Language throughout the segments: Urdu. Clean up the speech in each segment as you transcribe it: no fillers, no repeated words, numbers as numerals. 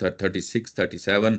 36, 37,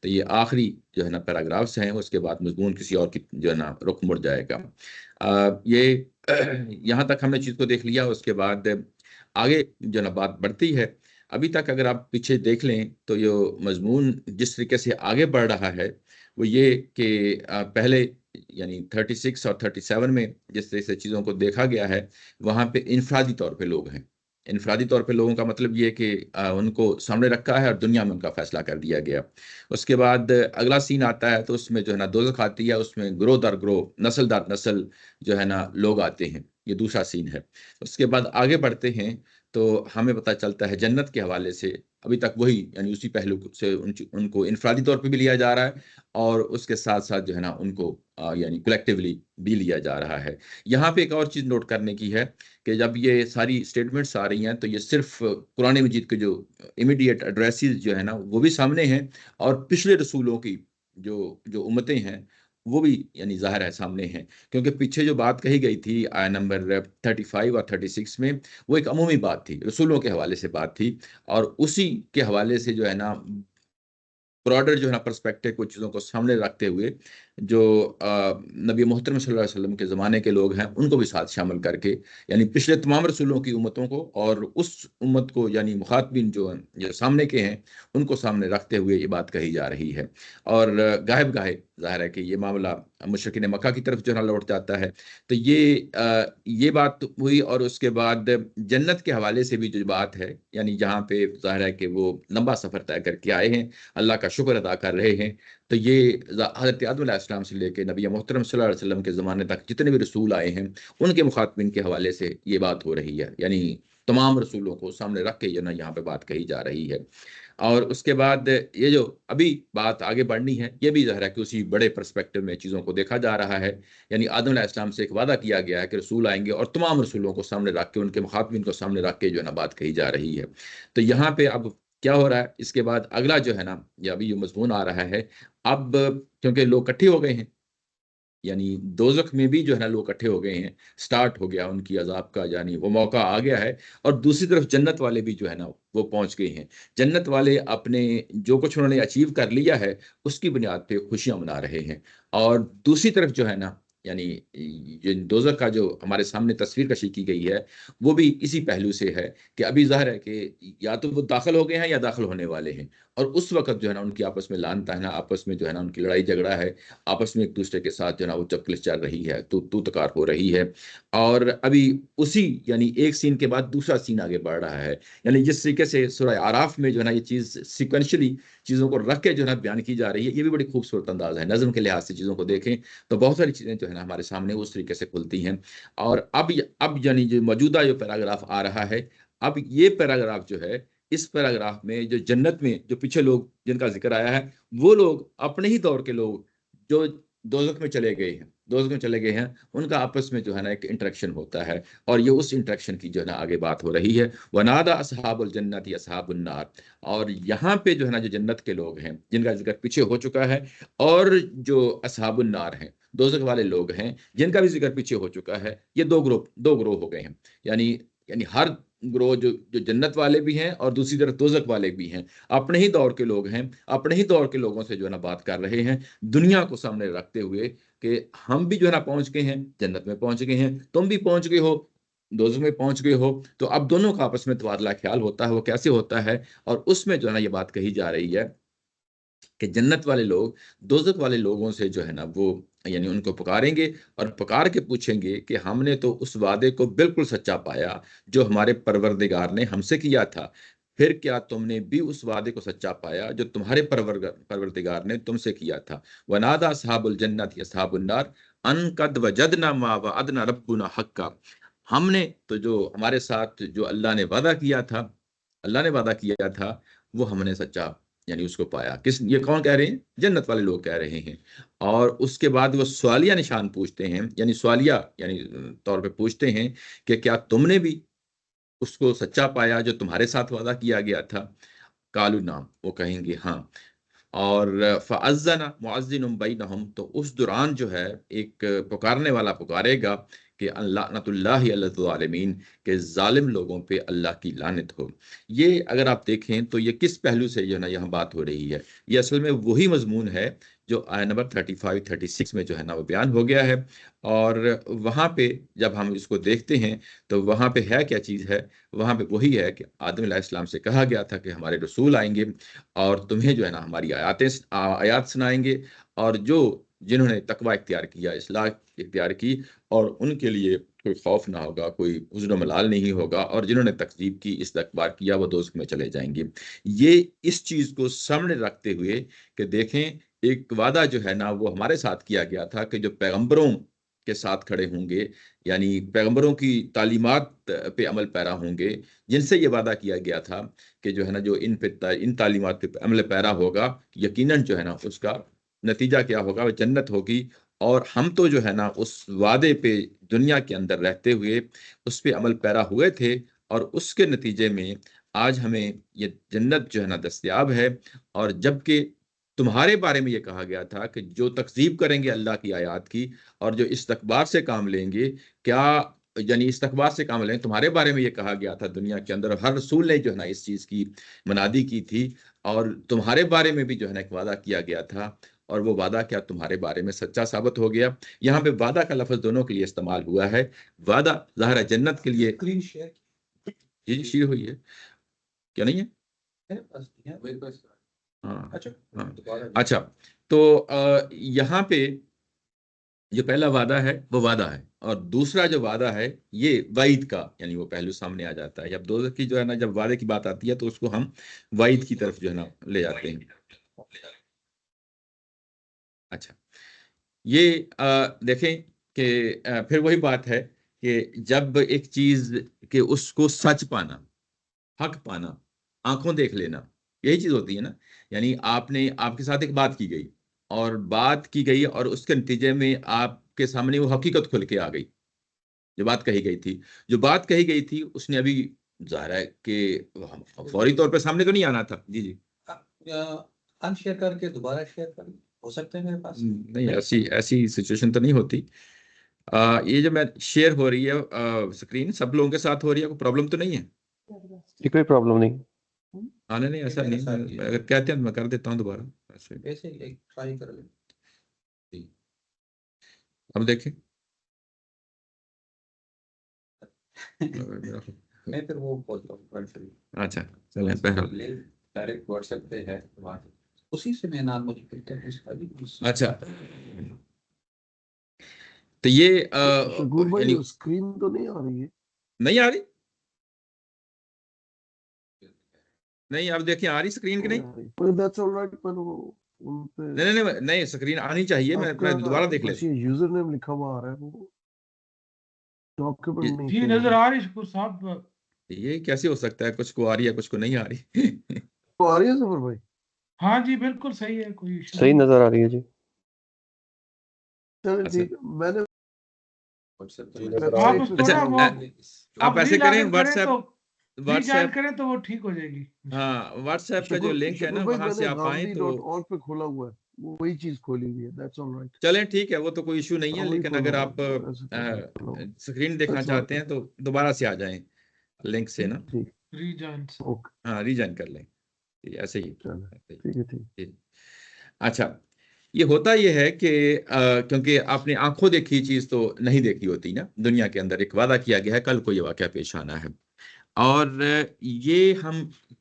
تو یہ آخری جو ہے نا پیراگرافس ہیں، اس کے بعد مضمون کسی اور کی جو ہے نا رخ مڑ جائے گا۔ یہ یہاں تک ہم نے چیز کو دیکھ لیا، اس کے بعد آگے جو ہے نا بات بڑھتی ہے۔ ابھی تک اگر آپ پیچھے دیکھ لیں تو یہ مضمون جس طریقے سے آگے بڑھ رہا ہے وہ یہ کہ پہلے یعنی 36 اور 37 میں جس طرح سے چیزوں کو دیکھا گیا ہے، وہاں پہ انفرادی طور پہ لوگ ہیں۔ انفرادی طور پہ لوگوں کا مطلب یہ کہ ان کو سامنے رکھا ہے اور دنیا میں ان کا فیصلہ کر دیا گیا۔ اس کے بعد اگلا سین آتا ہے تو اس میں جو ہے نا دوزخ آتی ہے، اس میں گروہ در گروہ، نسل در نسل جو ہے نا لوگ آتے ہیں، یہ دوسرا سین ہے۔ اس کے بعد آگے بڑھتے ہیں تو ہمیں پتہ چلتا ہے جنت کے حوالے سے ابھی تک وہی یعنی اسی پہلو سے ان کو انفرادی طور پہ بھی لیا جا رہا ہے، اور اس کے ساتھ ساتھ جو ہے نا ان کو یعنی کلیکٹیولی بھی لیا جا رہا ہے۔ یہاں پہ ایک اور چیز نوٹ کرنے کی ہے کہ جب یہ ساری سٹیٹمنٹس آ رہی ہیں تو یہ صرف قرآن مجید کے جو امیڈیٹ ایڈریسز جو ہے نا وہ بھی سامنے ہیں، اور پچھلے رسولوں کی جو امتیں ہیں وہ بھی یعنی ظاہر ہے سامنے ہیں، کیونکہ پیچھے جو بات کہی گئی تھی آیت نمبر 35 اور 36 میں، وہ ایک عمومی بات تھی، رسولوں کے حوالے سے بات تھی، اور اسی کے حوالے سے جو ہے نا براڈر جو ہے نا پرسپیکٹو کچھ چیزوں کو سامنے رکھتے ہوئے جو نبی محترم صلی اللہ علیہ وسلم کے زمانے کے لوگ ہیں ان کو بھی ساتھ شامل کر کے یعنی پچھلے تمام رسولوں کی امتوں کو اور اس امت کو یعنی مخاطبین جو سامنے کے ہیں ان کو سامنے رکھتے ہوئے یہ بات کہی جا رہی ہے۔ اور گاہے بگاہے ظاہر ہے کہ یہ معاملہ مشرکین مکہ کی طرف جو ہے نا لوٹ جاتا ہے۔ تو یہ بات ہوئی، اور اس کے بعد جنت کے حوالے سے بھی جو بات ہے یعنی جہاں پہ ظاہر ہے کہ وہ لمبا سفر طے کر کے آئے ہیں، اللہ کا شکر ادا کر رہے ہیں۔ تو یہ حضرت آدم علیہ السلام سے لے کے نبی محترم صلی اللہ علیہ وسلم کے زمانے تک جتنے بھی رسول آئے ہیں ان کے مخاطبین کے حوالے سے یہ بات ہو رہی ہے، یعنی تمام رسولوں کو سامنے رکھ کے یہاں پہ بات کہی جا رہی ہے۔ اور اس کے بعد یہ جو ابھی بات آگے بڑھنی ہے یہ بھی ظاہر ہے کہ اسی بڑے پرسپیکٹو میں چیزوں کو دیکھا جا رہا ہے، یعنی آدم علیہ السلام سے ایک وعدہ کیا گیا ہے کہ رسول آئیں گے اور تمام رسولوں کو سامنے رکھ کے ان کے مخاطبین کو سامنے رکھ کے جو ہے نا بات کہی جا رہی ہے۔ تو یہاں پہ اب کیا ہو رہا ہے، اس کے بعد اگلا جو ہے نا یا ابھی جو مضمون آ رہا ہے، اب کیونکہ لوگ اکٹھے ہو گئے ہیں، یعنی دوزخ میں بھی جو ہے نا لوگ اکٹھے ہو گئے ہیں، سٹارٹ ہو گیا ان کی عذاب کا، یعنی وہ موقع آ گیا ہے، اور دوسری طرف جنت والے بھی جو ہے نا وہ پہنچ گئے ہیں۔ جنت والے اپنے جو کچھ انہوں نے اچیو کر لیا ہے اس کی بنیاد پہ خوشیاں منا رہے ہیں، اور دوسری طرف جو ہے نا یعنی دوزخ کا جو ہمارے سامنے تصویر کشی کی گئی ہے وہ بھی اسی پہلو سے ہے کہ ابھی ظاہر ہے کہ یا تو وہ داخل ہو گئے ہیں یا داخل ہونے والے ہیں، اور اس وقت جو ہے نا ان کی آپس میں لان تہنا، آپس میں جو ہے نا ان کی لڑائی جھگڑا ہے، آپس میں ایک دوسرے کے ساتھ جو ہے نا وہ چپکلش چل رہی ہے، تو تکار ہو رہی ہے۔ اور ابھی اسی یعنی ایک سین کے بعد دوسرا سین آگے بڑھ رہا ہے، یعنی جس طریقے سے سورہ آراف میں جو ہے نا یہ چیز سیکوینشلی چیزوں کو رکھ کے جو ہے نا بیان کی جا رہی ہے، یہ بھی بڑی خوبصورت انداز ہے، نظم کے لحاظ سے چیزوں کو دیکھیں تو بہت ساری چیزیں جو ہے نا ہمارے سامنے اس طریقے سے کھلتی ہیں۔ اور اب یعنی جو موجودہ جو پیراگراف آ رہا ہے، اب یہ پیراگراف جو ہے، اس پیراگراف میں جو جنت میں جو پیچھے لوگ جن کا ذکر آیا ہے وہ لوگ اپنے ہی دور کے لوگ جو دوزخ میں چلے گئے ہیں ان کا آپس میں جو ہے نا ایک انٹریکشن ہوتا ہے، اور یہ اس انٹریکشن کی جو ہے نا آگے بات ہو رہی ہے۔ وَنَادَى أَصْحَابُ الْجَنَّةِ أَصْحَابُ النَّارِ، اور یہاں پہ جو ہے نا جو جنت کے لوگ ہیں جن کا ذکر پیچھے ہو چکا ہے، اور جو اصحاب النار ہیں دوزخ والے لوگ ہیں جن کا بھی ذکر پیچھے ہو چکا ہے، یہ دو گروہ ہو گئے ہیں، یعنی ہر گروہ جو جنت والے بھی ہیں اور دوسری طرف دوزخ والے بھی ہیں، اپنے ہی دور کے لوگ ہیں، اپنے ہی دور کے لوگوں سے جو ہے نا بات کر رہے ہیں، دنیا کو سامنے رکھتے ہوئے کہ ہم بھی جو ہے نا پہنچ گئے ہیں، جنت میں پہنچ گئے ہیں، تم بھی پہنچ گئے ہو، دوزخ میں پہنچ گئے ہو۔ تو اب دونوں کا آپس میں تبادلہ خیال ہوتا ہے، وہ کیسے ہوتا ہے، اور اس میں جو ہے نا یہ بات کہی جا رہی ہے کہ جنت والے لوگ دوزخ والے لوگوں سے جو ہے نا وہ یعنی ان کو پکاریں گے اور پکار کے پوچھیں گے کہ ہم نے تو اس وعدے کو بالکل سچا پایا جو ہمارے پروردگار نے ہم سے کیا تھا، پھر کیا تم نے بھی اس وعدے کو سچا پایا جو تمہارے پروردگار نے تم سے کیا تھا۔ وَنَادَى أَصْحَابُ الْجَنَّةِ أَصْحَابُ النَّارِ أَن قَدْ وَجَدْنَا مَا وَعَدْنَا رَبُّنَا حَقًّا، ہم نے تو جو ہمارے ساتھ جو اللہ نے وعدہ کیا تھا وہ ہم نے سچا یعنی اس کو پایا۔ یہ کون کہہ رہے ہیں؟ جنت والے لوگ کہہ رہے ہیں، اور اس کے بعد وہ سوالیہ نشان پوچھتے ہیں، یعنی سوالیہ یعنی طور پہ پوچھتے ہیں کہ کیا تم نے بھی اس کو سچا پایا جو تمہارے ساتھ وعدہ کیا گیا تھا؟ قالوا نعم، وہ کہیں گے ہاں۔ اور فَأَذَّنَ مُؤَذِّنٌ بَيْنَهُمْ، تو اس دوران جو ہے ایک پکارنے والا پکارے گا کہ لعنت اللہ علی الظالمین، کہ ظالم لوگوں پہ اللہ کی لعنت ہو۔ یہ اگر آپ دیکھیں تو یہ کس پہلو سے جو ہے نا یہاں بات ہو رہی ہے، یہ اصل میں وہی مضمون ہے جو آیت نمبر 35 36 میں جو ہے نا وہ بیان ہو گیا ہے۔ اور وہاں پہ جب ہم اس کو دیکھتے ہیں تو وہاں پہ ہے کیا چیز ہے، وہاں پہ وہی ہے کہ آدم علیہ السلام سے کہا گیا تھا کہ ہمارے رسول آئیں گے اور تمہیں جو ہے نا ہماری آیات سنائیں گے، اور جنہوں نے تقوی اختیار کیا، اصلاح اختیار کی، اور ان کے لیے کوئی خوف نہ ہوگا، کوئی حزن و ملال نہیں ہوگا، اور جنہوں نے تکذیب کی، استکبار کیا، وہ دوزخ میں چلے جائیں گے۔ یہ اس چیز کو سامنے رکھتے ہوئے کہ دیکھیں ایک وعدہ جو ہے نا وہ ہمارے ساتھ کیا گیا تھا کہ جو پیغمبروں کے ساتھ کھڑے ہوں گے، یعنی پیغمبروں کی تعلیمات پہ عمل پیرا ہوں گے، جن سے یہ وعدہ کیا گیا تھا کہ جو ہے نا جو ان تعلیمات پہ عمل پیرا ہوگا، یقیناً جو ہے نا اس کا نتیجہ کیا ہوگا، وہ جنت ہوگی۔ اور ہم تو جو ہے نا اس وعدے پہ دنیا کے اندر رہتے ہوئے اس پہ عمل پیرا ہوئے تھے، اور اس کے نتیجے میں آج ہمیں یہ جنت جو ہے نا دستیاب ہے۔ اور جبکہ تمہارے بارے میں یہ کہا گیا تھا کہ جو تکذیب کریں گے اللہ کی آیات کی اور جو استکبار سے کام لیں گے، کیا یعنی استکبار سے کام لیں، تمہارے بارے میں یہ کہا گیا تھا دنیا کے اندر، ہر رسول نے جو ہے نا اس چیز کی منادی کی تھی، اور تمہارے بارے میں بھی جو ہے نا ایک وعدہ کیا گیا تھا، اور وہ وعدہ کیا تمہارے بارے میں سچا ثابت ہو گیا۔ یہاں پہ وعدہ کا لفظ دونوں کے لیے استعمال ہوا ہے۔ وعدہ ظاہر ہے جنت کے لیے، جی شیئر ہوئی ہے کیا نہیں ہے؟ ہاں اچھا، تو یہاں پہ جو پہلا وعدہ ہے وہ وعدہ ہے، اور دوسرا جو وعدہ ہے یہ وعید کا، یعنی وہ پہلو سامنے آ جاتا ہے۔ جب دوزخ کی جو ہے نا جب وعدے کی بات آتی ہے تو اس کو ہم وعید کی طرف جو ہے نا لے جاتے ہیں۔ اچھا، یہ دیکھیں کہ پھر وہی بات ہے کہ جب ایک چیز کہ اس کو سچ پانا، حق پانا، آنکھوں دیکھ لینا، یہی چیز ہوتی ہے نا۔ یعنی آپ کے ساتھ ایک بات کی گئی، اور بات کی گئی، اور اس کے نتیجے میں آپ کے سامنے وہ حقیقت کھل کے آ گئی، جو بات کہی گئی تھی۔ جو بات کہی گئی تھی اس نے ابھی ظاہر ہے کہ فوری طور پہ سامنے تو نہیں آنا تھا۔ جی جی انشیئر کر کے دوبارہ شیئر کر ہو سکتے ہیں میرے پاس؟ نہیں، ایسی سچویشن تو نہیں ہوتی۔ یہ جو میں شیئر ہو رہی ہے اسکرین سب لوگوں کے ساتھ ہو رہی ہے، کوئی پرابلم تو نہیں ہے؟ کوئی پرابلم نہیں۔ نہیں ایسا نہیں، اگر کہتے ہیں میں کر دیتا ہوں دوبارہ۔ ایسے ایک ٹرائی کر لیں۔ اب دیکھیں میں پھر وہ بولتا ہوں۔ اچھا چلیں، بہرحال ڈائریکٹ واٹس ایپ پہ ہے، اسی سے میں نام مجھے کرتا ہوں۔ اچھا، تو یہ شکور بھائی اسکرین تو نہیں آ رہی ہے؟ نہیں آ رہی؟ نہیں، اب دیکھیں آ رہی اسکرین کی نہیں؟ نہیں اسکرین آنی چاہیے، میں دوبارہ دیکھ لیتا ہوں۔ یوزر نیم لکھا ہوا آ رہا ہے، وہ ڈاکیومنٹ جی نظر آ رہی شکور صاحب۔ یہ کیسے ہو سکتا ہے، کچھ کو آ رہی ہے کچھ کو نہیں آ رہی؟ آ رہی ہے ظفر بھائی؟ ہاں جی بالکل صحیح ہے، کوئی صحیح نظر آ رہی ہے جی۔ چلیں ٹھیک، میں نے آپ ایسے کریں واٹس ایپ کریں تو وہ ٹھیک ہو جائے گی۔ ہاں، واٹس ایپ کا جو لنک ہے نا وہاں سے آپ آئیں تو پہ کھولا ہوا ہے، وہی چیز کھولی ہوئی ہے، دیٹس آل رائٹ۔ چلیں ٹھیک ہے، وہ تو کوئی ایشو نہیں ہے، لیکن اگر آپ اسکرین دیکھنا چاہتے ہیں تو دوبارہ سے آ جائیں لنک سے نا، ہاں ری جوائن کر لیں، ایسے ہی۔ اچھا، یہ ہوتا یہ ہے کہ کیونکہ آپ نے آنکھوں دیکھی چیز تو نہیں دیکھی ہوتی نا، دنیا کے اندر ایک وعدہ کیا گیا ہے، کل کو یہ واقعہ پیش آنا ہے، اور یہ ہم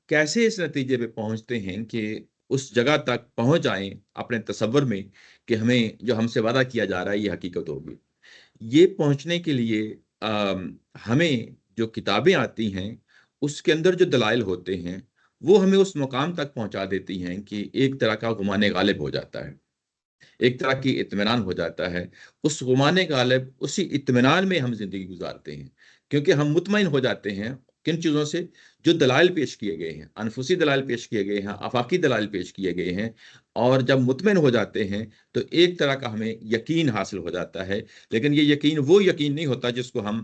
کیسے اس نتیجے پہ پہنچتے ہیں کہ اس جگہ تک پہنچ جائیں اپنے تصور میں کہ ہمیں جو ہم سے وعدہ کیا جا رہا ہے یہ حقیقت ہوگی۔ یہ پہنچنے کے لیے ہمیں جو کتابیں آتی ہیں اس کے اندر جو دلائل ہوتے ہیں وہ ہمیں اس مقام تک پہنچا دیتی ہیں کہ ایک طرح کا گمان غالب ہو جاتا ہے، ایک طرح کی اطمینان ہو جاتا ہے۔ اس گمان غالب، اسی اطمینان میں ہم زندگی گزارتے ہیں، کیونکہ ہم مطمئن ہو جاتے ہیں کن چیزوں سے؟ جو دلائل پیش کیے گئے ہیں، انفسی دلائل پیش کیے گئے ہیں، آفاقی دلائل پیش کیے گئے ہیں، اور جب مطمئن ہو جاتے ہیں تو ایک طرح کا ہمیں یقین حاصل ہو جاتا ہے۔ لیکن یہ یقین وہ یقین نہیں ہوتا جس کو ہم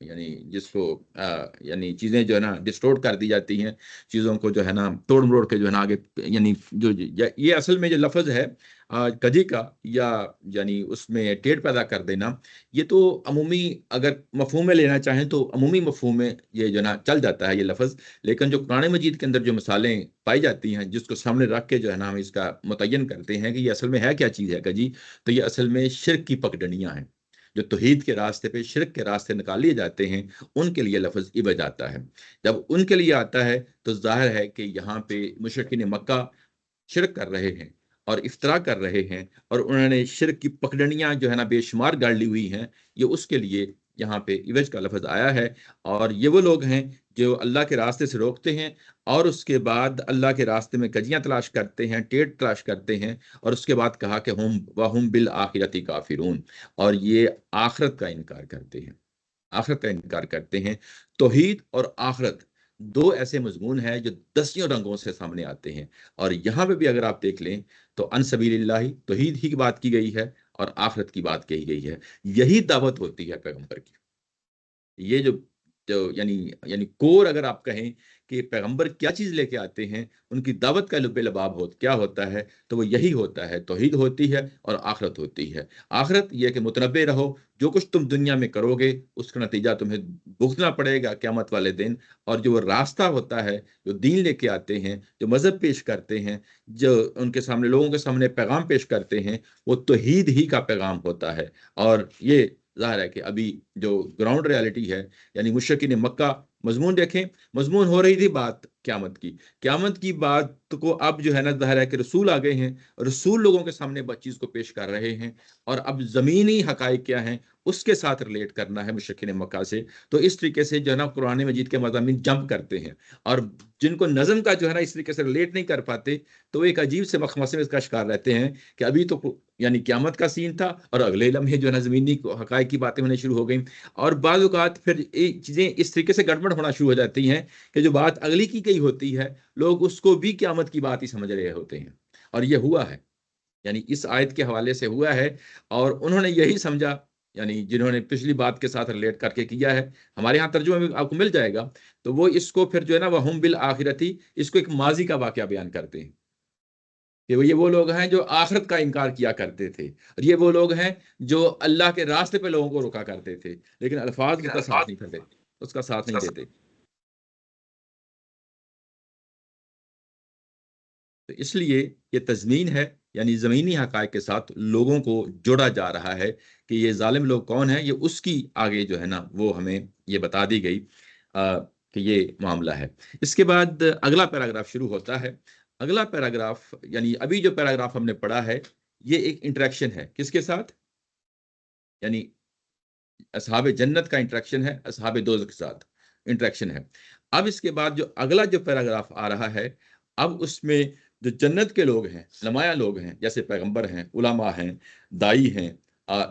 یعنی جس کو یعنی چیزیں جو ہے نا ڈسٹورٹ کر دی جاتی ہیں، چیزوں کو جو ہے نا توڑ مروڑ کے جو ہے نا آگے، یعنی جو یہ اصل میں جو لفظ ہے کجی کا، یا یعنی اس میں ٹیڑھ پیدا کر دینا، یہ تو عمومی اگر مفہوم میں لینا چاہیں تو عمومی مفہوم میں یہ جو ہے نا چل جاتا ہے یہ لفظ، لیکن جو قرآن مجید کے اندر جو مثالیں پائی جاتی ہیں جس کو سامنے رکھ کے جو ہے نا ہم اس کا متعین کرتے ہیں کہ یہ اصل میں ہے کیا چیز ہے کجی، تو یہ اصل میں شرک کی پگڈنیاں ہیں جو توحید کے راستے پہ شرک کے راستے نکال لیے جاتے ہیں، ان کے لیے لفظ عوج آتا ہے۔ جب ان کے لیے آتا ہے تو ظاہر ہے کہ یہاں پہ مشرکین مکہ شرک کر رہے ہیں اور افطرا کر رہے ہیں، اور انہوں نے شرک کی پکڑنیاں جو ہے نا بے شمار گاڑ لی ہوئی ہیں، یہ اس کے لیے یہاں پہ عوج کا لفظ آیا ہے۔ اور یہ وہ لوگ ہیں جو اللہ کے راستے سے روکتے ہیں اور اس کے بعد اللہ کے راستے میں کجیاں تلاش کرتے ہیں، ٹیڑھ تلاش کرتے ہیں، اور اس کے بعد کہا کہ ہم وَهُمْ بِالْآخِرَةِ کافرون، اور یہ آخرت کا انکار کرتے ہیں، آخرت کا انکار کرتے ہیں۔ توحید اور آخرت دو ایسے مضمون ہیں جو دسیوں رنگوں سے سامنے آتے ہیں، اور یہاں پہ بھی اگر آپ دیکھ لیں تو ان سبیل اللہ توحید ہی کی بات کی گئی ہے اور آخرت کی بات کہی گئی ہے۔ یہی دعوت ہوتی ہے پیغمبر کی۔ یہ جو یعنی کور اگر آپ کہیں کہ پیغمبر کیا چیز لے کے آتے ہیں، ان کی دعوت کا لب لباب کیا ہوتا ہے، تو وہ یہی ہوتا ہے، توحید ہوتی ہے اور آخرت ہوتی ہے۔ آخرت یہ کہ متنبع رہو، جو کچھ تم دنیا میں کرو گے اس کا نتیجہ تمہیں بھگتنا پڑے گا قیامت والے دن۔ اور جو وہ راستہ ہوتا ہے، جو دین لے کے آتے ہیں، جو مذہب پیش کرتے ہیں، جو ان کے سامنے لوگوں کے سامنے پیغام پیش کرتے ہیں، وہ توحید ہی کا پیغام ہوتا ہے۔ اور یہ ظاہر ہے کہ ابھی جو گراؤنڈ ریالٹی ہے، یعنی مشرکین مکہ مضمون دیکھیں، مضمون ہو رہی تھی بات قیامت کی بات کو اب جو ہے نا ظاہر ہے کہ رسول آ گئے ہیں، رسول لوگوں کے سامنے بات چیز کو پیش کر رہے ہیں، اور اب زمینی حقائق کیا ہیں اس کے ساتھ ریلیٹ کرنا ہے مشرکین مکہ سے۔ تو اس طریقے سے جو ہے نا قرآن مجید کے مضامین جمپ کرتے ہیں، اور جن کو نظم کا جو ہے نا اس طریقے سے ریلیٹ نہیں کر پاتے تو وہ ایک عجیب سے مخمصے کا شکار رہتے ہیں کہ ابھی تو یعنی قیامت کا سین تھا اور اگلے لمحے جو ہے نا زمینی حقائق کی باتیں ہونے شروع ہو گئیں، اور بعض اوقات پھر چیزیں اس طریقے سے گڑبڑ ہونا شروع ہو جاتی ہیں کہ جو بات اگلی کی گئی ہوتی ہے لوگ اس کو بھی قیامت کی بات ہی سمجھ رہے ہوتے ہیں۔ اور یہ ہوا ہے، یعنی اس آیت کے حوالے سے ہوا ہے، اور انہوں نے یہی سمجھا، یعنی جنہوں نے پچھلی بات کے ساتھ ریلیٹ کر کے کیا ہے، ہمارے ہاں ترجمہ میں آپ کو مل جائے گا، تو وہ اس کو پھر جو ہے نا وَهُمْ بِالْآخِرَةِ اس کو ایک ماضی کا واقعہ بیان کرتے ہیں کہ یہ وہ لوگ ہیں جو آخرت کا انکار کیا کرتے تھے، اور یہ وہ لوگ ہیں جو اللہ کے راستے پہ لوگوں کو روکا کرتے تھے، لیکن الفاظ اس کا ساتھ نہیں کرتے، اس کا ساتھ نہیں دیتے۔ تو اس لیے یہ تضمین ہے، یعنی زمینی حقائق کے ساتھ لوگوں کو جوڑا جا رہا ہے کہ یہ ظالم لوگ کون ہیں، یہ اس کی آگے جو ہے نا وہ ہمیں یہ بتا دی گئی کہ یہ معاملہ ہے۔ اس کے بعد اگلا پیراگراف شروع ہوتا ہے۔ اگلا پیراگراف یعنی ابھی جو پیراگراف ہم نے پڑھا ہے یہ ایک انٹریکشن ہے کس کے ساتھ، یعنی اصحاب جنت کا انٹریکشن ہے، اصحاب دوزخ کے ساتھ انٹریکشن ہے۔ اب اس کے بعد جو اگلا جو پیراگراف آ رہا ہے، اب اس میں جو جنت کے لوگ ہیں، نمایاں لوگ ہیں، جیسے پیغمبر ہیں، علماء ہیں، دائی ہیں،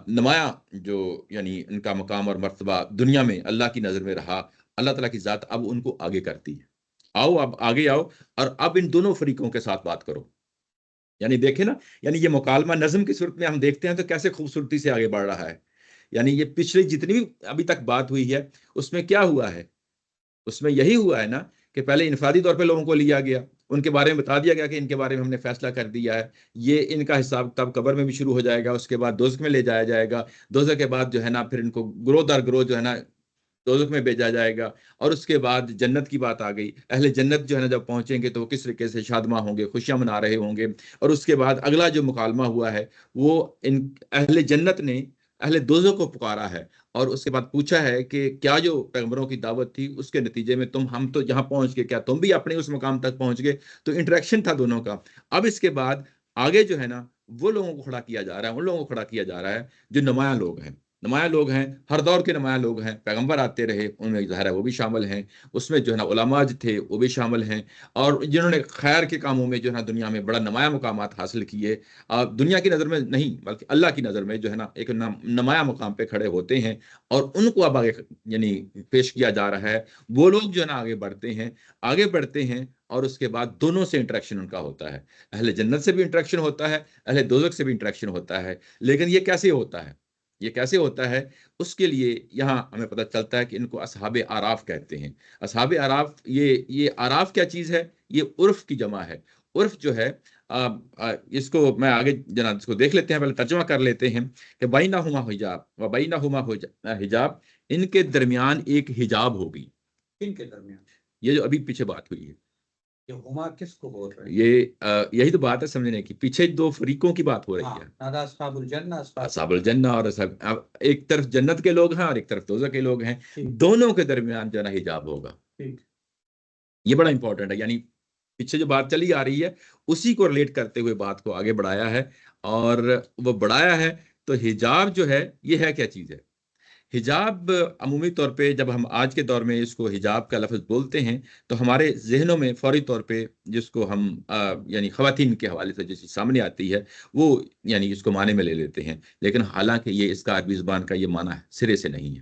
نمایاں جو یعنی ان کا مقام اور مرتبہ دنیا میں اللہ کی نظر میں رہا، اللہ تعالیٰ کی ذات اب ان کو آگے کرتی ہے۔ آؤ اب آگے آؤ اور اب ان دونوں فریقوں کے ساتھ بات کرو۔ یعنی دیکھیں نا، یعنی یہ مکالمہ نظم کی صورت میں ہم دیکھتے ہیں تو کیسے خوبصورتی سے آگے بڑھ رہا ہے۔ یعنی یہ پچھلی جتنی بھی ابھی تک بات ہوئی ہے اس میں کیا ہوا ہے، اس میں یہی ہوا ہے نا کہ پہلے انفرادی طور پہ لوگوں کو لیا گیا، ان کے بارے میں بتا دیا گیا کہ ان کے بارے میں ہم نے فیصلہ کر دیا ہے، یہ ان کا حساب کتاب قبر میں بھی شروع ہو جائے گا، اس کے بعد دوزخ میں لے جایا جائے گا، دوزخ کے بعد جو ہے نا پھر ان کو گروہ در گروہ جو ہے نا دوزخ میں بھیجا جائے گا، اور اس کے بعد جنت کی بات آ گئی۔ اہل جنت جو ہے نا جب پہنچیں گے تو وہ کس طریقے سے شادماں ہوں گے، خوشیاں منا رہے ہوں گے، اور اس کے بعد اگلا جو مکالمہ ہوا ہے وہ ان اہل جنت نے اہل دوزخ کو پکارا ہے، اور اس کے بعد پوچھا ہے کہ کیا جو پیغمبروں کی دعوت تھی اس کے نتیجے میں ہم تو یہاں پہنچ گئے، کیا تم بھی اپنے اس مقام تک پہنچ گئے؟ تو انٹریکشن تھا دونوں کا۔ اب اس کے بعد آگے جو ہے نا وہ لوگوں کو کھڑا کیا جا رہا ہے، ان لوگوں کو کھڑا کیا جا رہا ہے جو نمایاں لوگ ہیں، نمایاں لوگ ہیں، ہر دور کے نمایاں لوگ ہیں، پیغمبر آتے رہے ان میں ظاہر ہے وہ بھی شامل ہیں، اس میں جو ہے نا علماء تھے وہ بھی شامل ہیں، اور جنہوں نے خیر کے کاموں میں جو ہے نا دنیا میں بڑا نمایاں مقامات حاصل کیے، دنیا کی نظر میں نہیں بلکہ اللہ کی نظر میں جو ہے نا ایک نمایاں مقام پہ کھڑے ہوتے ہیں، اور ان کو اب آگے یعنی پیش کیا جا رہا ہے۔ وہ لوگ جو ہے نا آگے بڑھتے ہیں، اور اس کے بعد دونوں سے انٹریکشن ان کا ہوتا ہے، اہل جنت سے بھی انٹریکشن ہوتا ہے، اہل دوزخ سے بھی انٹریکشن ہوتا ہے، لیکن یہ کیسے ہوتا ہے؟ یہ کیسے ہوتا ہے؟ اس کے لیے یہاں ہمیں پتہ چلتا ہے کہ ان کو اصحاب اعراف کہتے ہیں۔ اصحاب اعراف، یہ اعراف کیا چیز ہے؟ یہ عرف کی جمع ہے۔ عرف جو ہے اس کو میں آگے جناب اس کو دیکھ لیتے ہیں، پہلے ترجمہ کر لیتے ہیں کہ بینہما حجاب و بینہما حجاب، ان کے درمیان ایک حجاب ہوگی۔ کن کے درمیان؟ یہ جو ابھی پیچھے بات ہوئی ہے، یہ ہما کس کو بول رہے ہیں؟ یہ یہی تو بات ہے سمجھنے کی، پیچھے دو فریقوں کی بات ہو رہی ہے، نادا اصحاب الجنہ، اصحاب الجنہ اور ایک طرف جنت کے لوگ ہیں اور ایک طرف دوزخ کے لوگ ہیں، دونوں کے درمیان جو ہے نا حجاب ہوگا۔ یہ بڑا امپورٹنٹ ہے، یعنی پیچھے جو بات چلی آ رہی ہے اسی کو ریلیٹ کرتے ہوئے بات کو آگے بڑھایا ہے، اور وہ بڑھایا ہے تو حجاب جو ہے یہ ہے کیا چیز ہے؟ حجاب عمومی طور پہ جب ہم آج کے دور میں اس کو حجاب کا لفظ بولتے ہیں تو ہمارے ذہنوں میں فوری طور پہ جس کو ہم یعنی خواتین کے حوالے سے جس چیز سامنے آتی ہے وہ یعنی اس کو معنی میں لے لیتے ہیں، لیکن حالانکہ یہ اس کا عربی زبان کا یہ معنی سرے سے نہیں ہے۔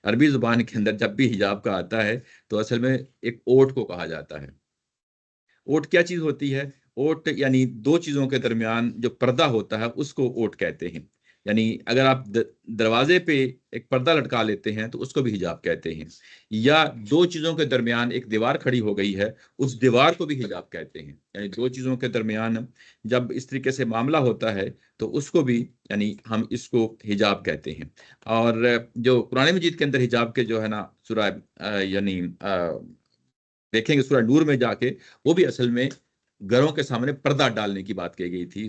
عربی زبان کے اندر جب بھی حجاب کا آتا ہے تو اصل میں ایک اوٹ کو کہا جاتا ہے۔ اوٹ کیا چیز ہوتی ہے؟ اوٹ یعنی دو چیزوں کے درمیان جو پردہ ہوتا ہے اس کو اوٹ کہتے ہیں۔ یعنی اگر آپ دروازے پہ ایک پردہ لٹکا لیتے ہیں تو اس کو بھی حجاب کہتے ہیں، یا دو چیزوں کے درمیان ایک دیوار کھڑی ہو گئی ہے اس دیوار کو بھی حجاب کہتے ہیں۔ یعنی دو چیزوں کے درمیان جب اس طریقے سے معاملہ ہوتا ہے تو اس کو بھی یعنی ہم اس کو حجاب کہتے ہیں۔ اور جو قرآن مجید کے اندر حجاب کے جو ہے نا سورہ یعنی دیکھیں گے سورہ نور میں جا کے، وہ بھی اصل میں گھروں کے سامنے پردہ ڈالنے کی بات کہی گئی تھی،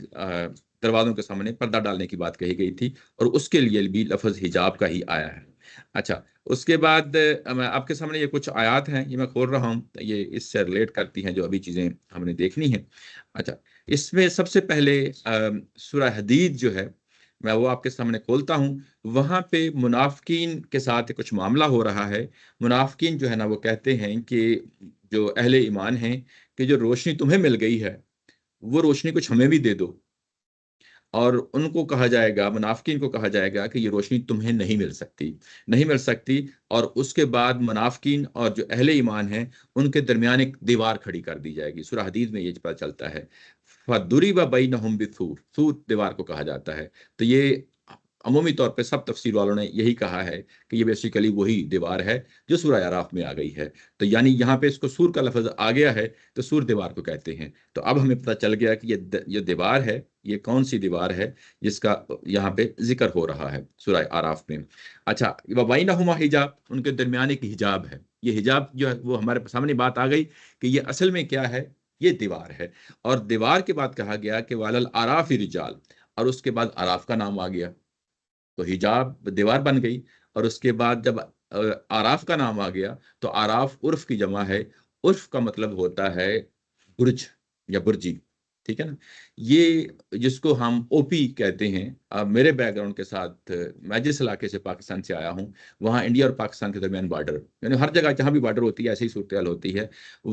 دروازوں کے سامنے پردہ ڈالنے کی بات کہی گئی تھی، اور اس کے لیے بھی لفظ حجاب کا ہی آیا ہے۔ اچھا، اس کے بعد میں آپ کے سامنے یہ کچھ آیات ہیں، یہ میں کھول رہا ہوں، یہ اس سے ریلیٹ کرتی ہیں جو ابھی چیزیں ہم نے دیکھنی ہیں۔ اچھا، اس میں سب سے پہلے سورہ حدید جو ہے میں وہ آپ کے سامنے کھولتا ہوں، وہاں پہ منافقین کے ساتھ کچھ معاملہ ہو رہا ہے۔ منافقین جو ہے نا وہ کہتے ہیں کہ جو اہل ایمان ہیں کہ جو روشنی تمہیں مل گئی ہے وہ روشنی کچھ ہمیں بھی دے دو، اور ان کو کہا جائے گا، منافقین کو کہا جائے گا کہ یہ روشنی تمہیں نہیں مل سکتی، اور اس کے بعد منافقین اور جو اہل ایمان ہیں ان کے درمیان ایک دیوار کھڑی کر دی جائے گی۔ سورہ حدید میں یہ پتہ چلتا ہے فَضُرِبَ بَيْنَهُمْ بِسُورٍ، سور دیوار کو کہا جاتا ہے۔ تو یہ عمومی طور پہ سب تفسیر والوں نے یہی کہا ہے کہ یہ بیسیکلی وہی دیوار ہے جو سورہ اعراف میں آ گئی ہے۔ تو یعنی یہاں پہ اس کو سور کا لفظ آ گیا ہے تو سور دیوار کو کہتے ہیں۔ تو اب ہمیں پتہ چل گیا کہ یہ دیوار ہے، یہ کون سی دیوار ہے جس کا یہاں پہ ذکر ہو رہا ہے سورہ اعراف میں۔ اچھا، وَبَيْنَهُمَا حجاب، ان کے درمیان ایک حجاب ہے۔ یہ حجاب جو ہے وہ ہمارے سامنے بات آ گئی کہ یہ اصل میں کیا ہے، یہ دیوار ہے، اور دیوار کے بعد کہا گیا کہ وَعَلَى الْأَعْرَافِ رِجَالٌ، اور اس کے بعد اعراف کا نام آ گیا، تو حجاب دیوار بن گئی، اور اس کے بعد جب اعراف کا نام آ گیا تو اعراف عرف کی جمع ہے۔ عرف کا مطلب ہوتا ہے برج یا برجی، ٹھیک ہے نا؟ یہ جس کو ہم او پی کہتے ہیں۔ میرے بیک گراؤنڈ کے ساتھ، میں جس علاقے سے پاکستان سے آیا ہوں وہاں انڈیا اور پاکستان کے درمیان بارڈر، یعنی ہر جگہ جہاں بھی بارڈر ہوتی ہے ایسی ہی صورتحال ہوتی ہے،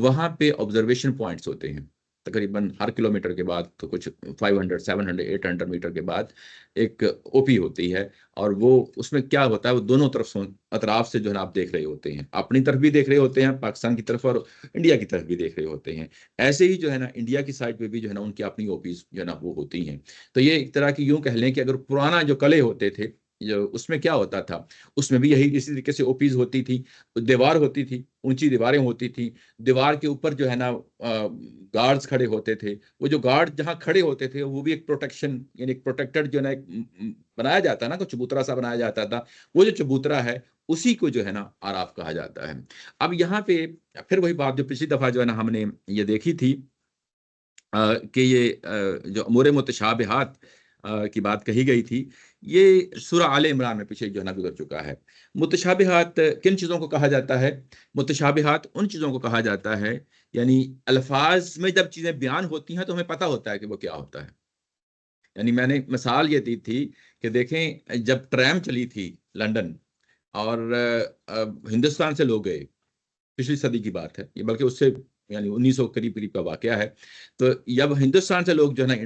وہاں پہ آبزرویشن پوائنٹس ہوتے ہیں تقریباً ہر کلومیٹر کے بعد، تو کچھ 500 700 800 میٹر کے بعد ایک او پی ہوتی ہے، اور وہ اس میں کیا ہوتا ہے، وہ دونوں طرف اطراف سے جو ہے نا آپ دیکھ رہے ہوتے ہیں، اپنی طرف بھی دیکھ رہے ہوتے ہیں پاکستان کی طرف، اور انڈیا کی طرف بھی دیکھ رہے ہوتے ہیں۔ ایسے ہی جو ہے نا انڈیا کی سائڈ پہ بھی جو ہے نا ان کی اپنی او پیز جو ہے نا وہ ہوتی ہیں۔ تو یہ ایک طرح کی یوں کہہ لیں کہ اگر پرانا جو قلعے ہوتے تھے جو اس میں کیا ہوتا تھا، اس میں بھی یہی اسی طریقے سے او پیز ہوتی تھی، دیوار ہوتی تھی، اونچی دیواریں ہوتی تھیں، دیوار کے اوپر جو ہے نا گارڈز کھڑے ہوتے تھے، وہ جو گارڈ جہاں کھڑے ہوتے تھے وہ بھی ایک پروٹیکشن، یعنی ایک پروٹیکٹڈ جو ہے نا ایک بنایا جاتا ہے نا، کچھ چبوترا سا بنایا جاتا تھا، وہ جو چبوترا ہے اسی کو جو ہے نا اعراف کہا جاتا ہے۔ اب یہاں پہ پھر وہی بات جو پچھلی دفعہ جو ہے نا ہم نے یہ دیکھی تھی کہ یہ جو امور متشابہات کی بات کہی گئی تھی، یہ سورہ آل عمران میں پیچھے جو ہے نا گزر چکا ہے۔ متشابہات کن چیزوں کو کہا جاتا ہے؟ متشابہات ان چیزوں کو کہا جاتا ہے یعنی الفاظ میں جب چیزیں بیان ہوتی ہیں تو ہمیں پتہ ہوتا ہے کہ وہ کیا ہوتا ہے۔ یعنی میں نے مثال یہ دی تھی کہ دیکھیں جب ٹرام چلی تھی لندن اور ہندوستان سے لوگ گئے، پچھلی صدی کی بات ہے یہ، بلکہ اس سے یعنی 1900 قریب کا واقعہ ہے، تو جب ہندوستان سے لوگ جو ہے نا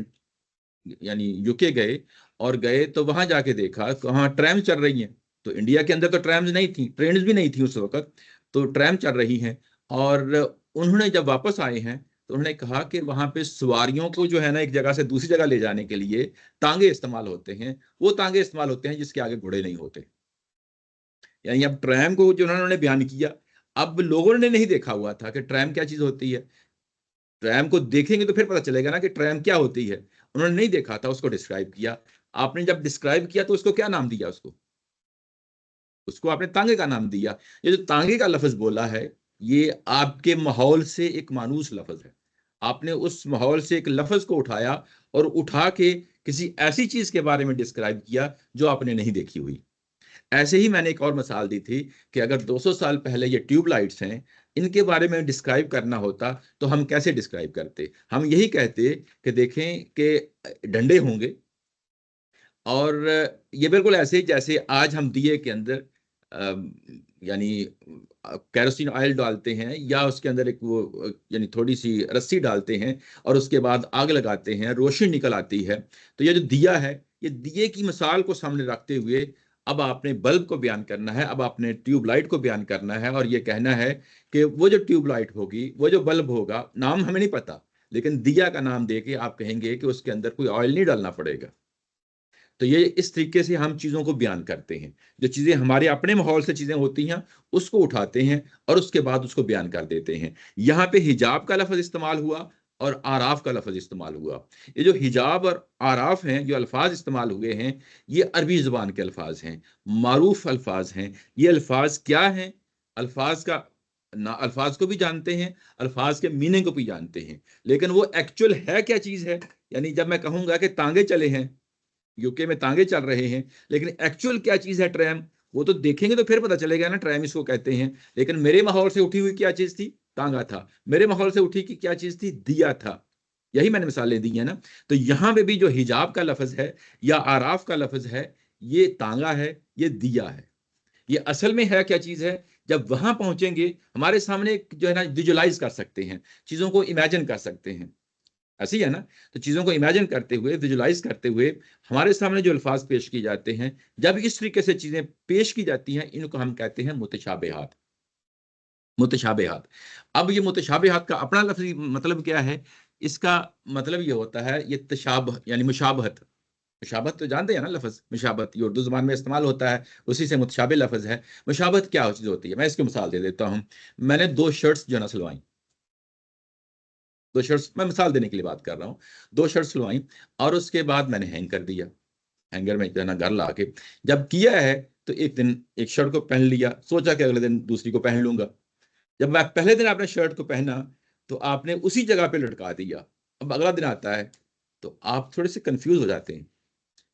یعنی یو کے گئے تو وہاں جا کے دیکھا کہ وہاں ٹرام چل رہی ہیں، تو انڈیا کے اندر تو ٹرامز نہیں تھیں، ٹرینز بھی نہیں تھیں اس وقت، تو ٹرام چل رہی ہیں، اور انہوں نے جب واپس آئے ہیں تو انہوں نے کہا کہ وہاں پہ سواریوں کو جو ہے نا ایک جگہ سے دوسری جگہ لے جانے کے لیے تانگے استعمال ہوتے ہیں، وہ تانگے استعمال ہوتے ہیں جس کے آگے گھوڑے نہیں ہوتے. یعنی اب ٹریم کو جو انہوں نے بیان کیا، اب لوگوں نے نہیں دیکھا ہوا تھا کہ ٹریم کیا چیز ہوتی ہے. ٹریم کو دیکھیں گے تو پھر پتہ چلے گا نا کہ ٹریم کیا ہوتی ہے. انہوں نے نہیں دیکھا تھا، اس کو ڈسکرائب کیا. آپ نے جب ڈسکرائب کیا تو اس کو کیا نام دیا؟ اس کو آپ نے تانگے کا نام دیا. یہ جو تانگے کا لفظ بولا ہے یہ آپ کے ماحول سے ایک مانوس لفظ ہے. آپ نے اس ماحول سے ایک لفظ کو اٹھایا اور اٹھا کے کسی ایسی چیز کے بارے میں ڈسکرائب کیا جو آپ نے نہیں دیکھی ہوئی. ایسے ہی میں نے ایک اور مثال دی تھی کہ اگر 200 سال پہلے یہ ٹیوب لائٹس ہیں، ان کے بارے میں ڈسکرائب کرنا ہوتا تو ہم کیسے ڈسکرائب کرتے؟ ہم یہی کہتے کہ دیکھیں کہ ڈنڈے ہوں گے، اور یہ بالکل ایسے جیسے آج ہم دیے کے اندر یعنی کیروسین آئل ڈالتے ہیں یا اس کے اندر ایک وہ یعنی تھوڑی سی رسی ڈالتے ہیں اور اس کے بعد آگ لگاتے ہیں، روشنی نکل آتی ہے. تو یہ جو دیا ہے، یہ دیے کی مثال کو سامنے رکھتے ہوئے اب آپ نے بلب کو بیان کرنا ہے، اب آپ نے ٹیوب لائٹ کو بیان کرنا ہے، اور یہ کہنا ہے کہ وہ جو ٹیوب لائٹ ہوگی، وہ جو بلب ہوگا، نام ہمیں نہیں پتا لیکن دیا کا نام دے کے آپ کہیں گے کہ اس کے اندر کوئی آئل نہیں ڈالنا پڑے گا. تو یہ اس طریقے سے ہم چیزوں کو بیان کرتے ہیں. جو چیزیں ہمارے اپنے ماحول سے چیزیں ہوتی ہیں اس کو اٹھاتے ہیں اور اس کے بعد اس کو بیان کر دیتے ہیں. یہاں پہ حجاب کا لفظ استعمال ہوا اور آراف کا لفظ استعمال ہوا. یہ جو حجاب اور آراف ہیں، جو الفاظ استعمال ہوئے ہیں، یہ عربی زبان کے الفاظ ہیں، معروف الفاظ ہیں. یہ الفاظ کیا ہیں؟ الفاظ کو بھی جانتے ہیں، الفاظ کے میننگ کو بھی جانتے ہیں، لیکن وہ ایکچوئل ہے کیا چیز ہے؟ یعنی جب میں کہوں گا کہ تانگے چلے ہیں، یو کے میں تانگے چل رہے ہیں، لیکن ایکچوئل کیا چیز ہے ٹریم؟ وہ تو دیکھیں گے تو پھر پتہ چلے گا نا ٹریم اس کو کہتے ہیں. لیکن میرے ماحول سے اٹھی ہوئی کیا چیز تھی؟ تانگا تھا. میرے ماحول سے اٹھی کی کیا چیز تھی؟ دیا تھا. یہی میں نے مثالیں دی ہیں نا. تو یہاں پہ بھی جو حجاب کا لفظ ہے یا آراف کا لفظ ہے، یہ تانگا ہے، یہ دیا ہے. یہ اصل میں ہے کیا چیز ہے؟ جب وہاں پہنچیں گے ہمارے سامنے جو ہے نا ویژولائز کر سکتے ہیں، چیزوں کو امیجن کر سکتے ہیں. ایسی ہے نا. تو چیزوں کو امیجن کرتے ہوئے، ویژولائز کرتے ہوئے ہمارے سامنے جو الفاظ پیش کی جاتے ہیں، جب اس طریقے سے چیزیں پیش کی جاتی ہیں، ان کو ہم کہتے ہیں متشابہات. متشابہات. اب یہ متشابہات کا اپنا لفظی مطلب کیا ہے؟ اس کا مطلب یہ ہوتا ہے یہ تشابہ یعنی مشابہت. مشابہت تو جانتے ہیں نا لفظ مشابہت، یہ اردو زبان میں استعمال ہوتا ہے، اسی سے متشابہ لفظ ہے. مشابہت کیا چیز ہوتی ہے؟ میں اس کی مثال دے دیتا ہوں. میں نے 2 شرٹس جو ہے نا سلوائیں، 2 شرٹس، میں مثال دینے کے لیے بات کر رہا ہوں. 2 شرٹس سلوائیں اور اس کے بعد میں نے ہینگ کر دیا. ہینگر میں جو ہے نا گھر لا کے جب کیا ہے تو ایک دن ایک شرٹ کو پہن لیا، سوچا کہ اگلے دن دوسری کو پہن لوں گا. جب میں پہلے دن آپ نے شرٹ کو پہنا تو آپ نے اسی جگہ پہ لٹکا دیا. اب اگلا دن آتا ہے تو آپ تھوڑے سے کنفیوز ہو جاتے ہیں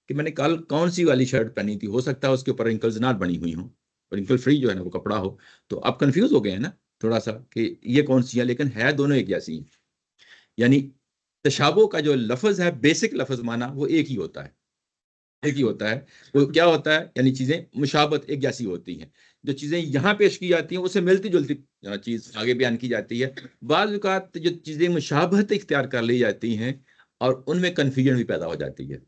کہ میں نے کل کون سی والی شرٹ پہنی تھی. ہو سکتا ہے اس کے اوپر رنکلز نہ بنی ہوئی ہوں، رنکل فری جو ہے نا وہ کپڑا ہو. تو آپ کنفیوز ہو گئے ہیں نا تھوڑا سا کہ یہ کون سی ہے، لیکن ہے دونوں ایک جیسی ہیں. یعنی تشابہ کا جو لفظ ہے، بیسک لفظ معنی وہ ایک ہی ہوتا ہے، ایک ہی ہوتا ہے. وہ کیا ہوتا ہے؟ یعنی چیزیں مشابہت ایک جیسی ہوتی ہیں. جو چیزیں یہاں پیش کی جاتی ہیں اسے ملتی جلتی چیز آگے بیان کی جاتی ہے. بعض اوقات جو چیزیں مشابہت اختیار کر لی جاتی ہیں اور ان میں کنفیوژن بھی پیدا ہو جاتی ہے.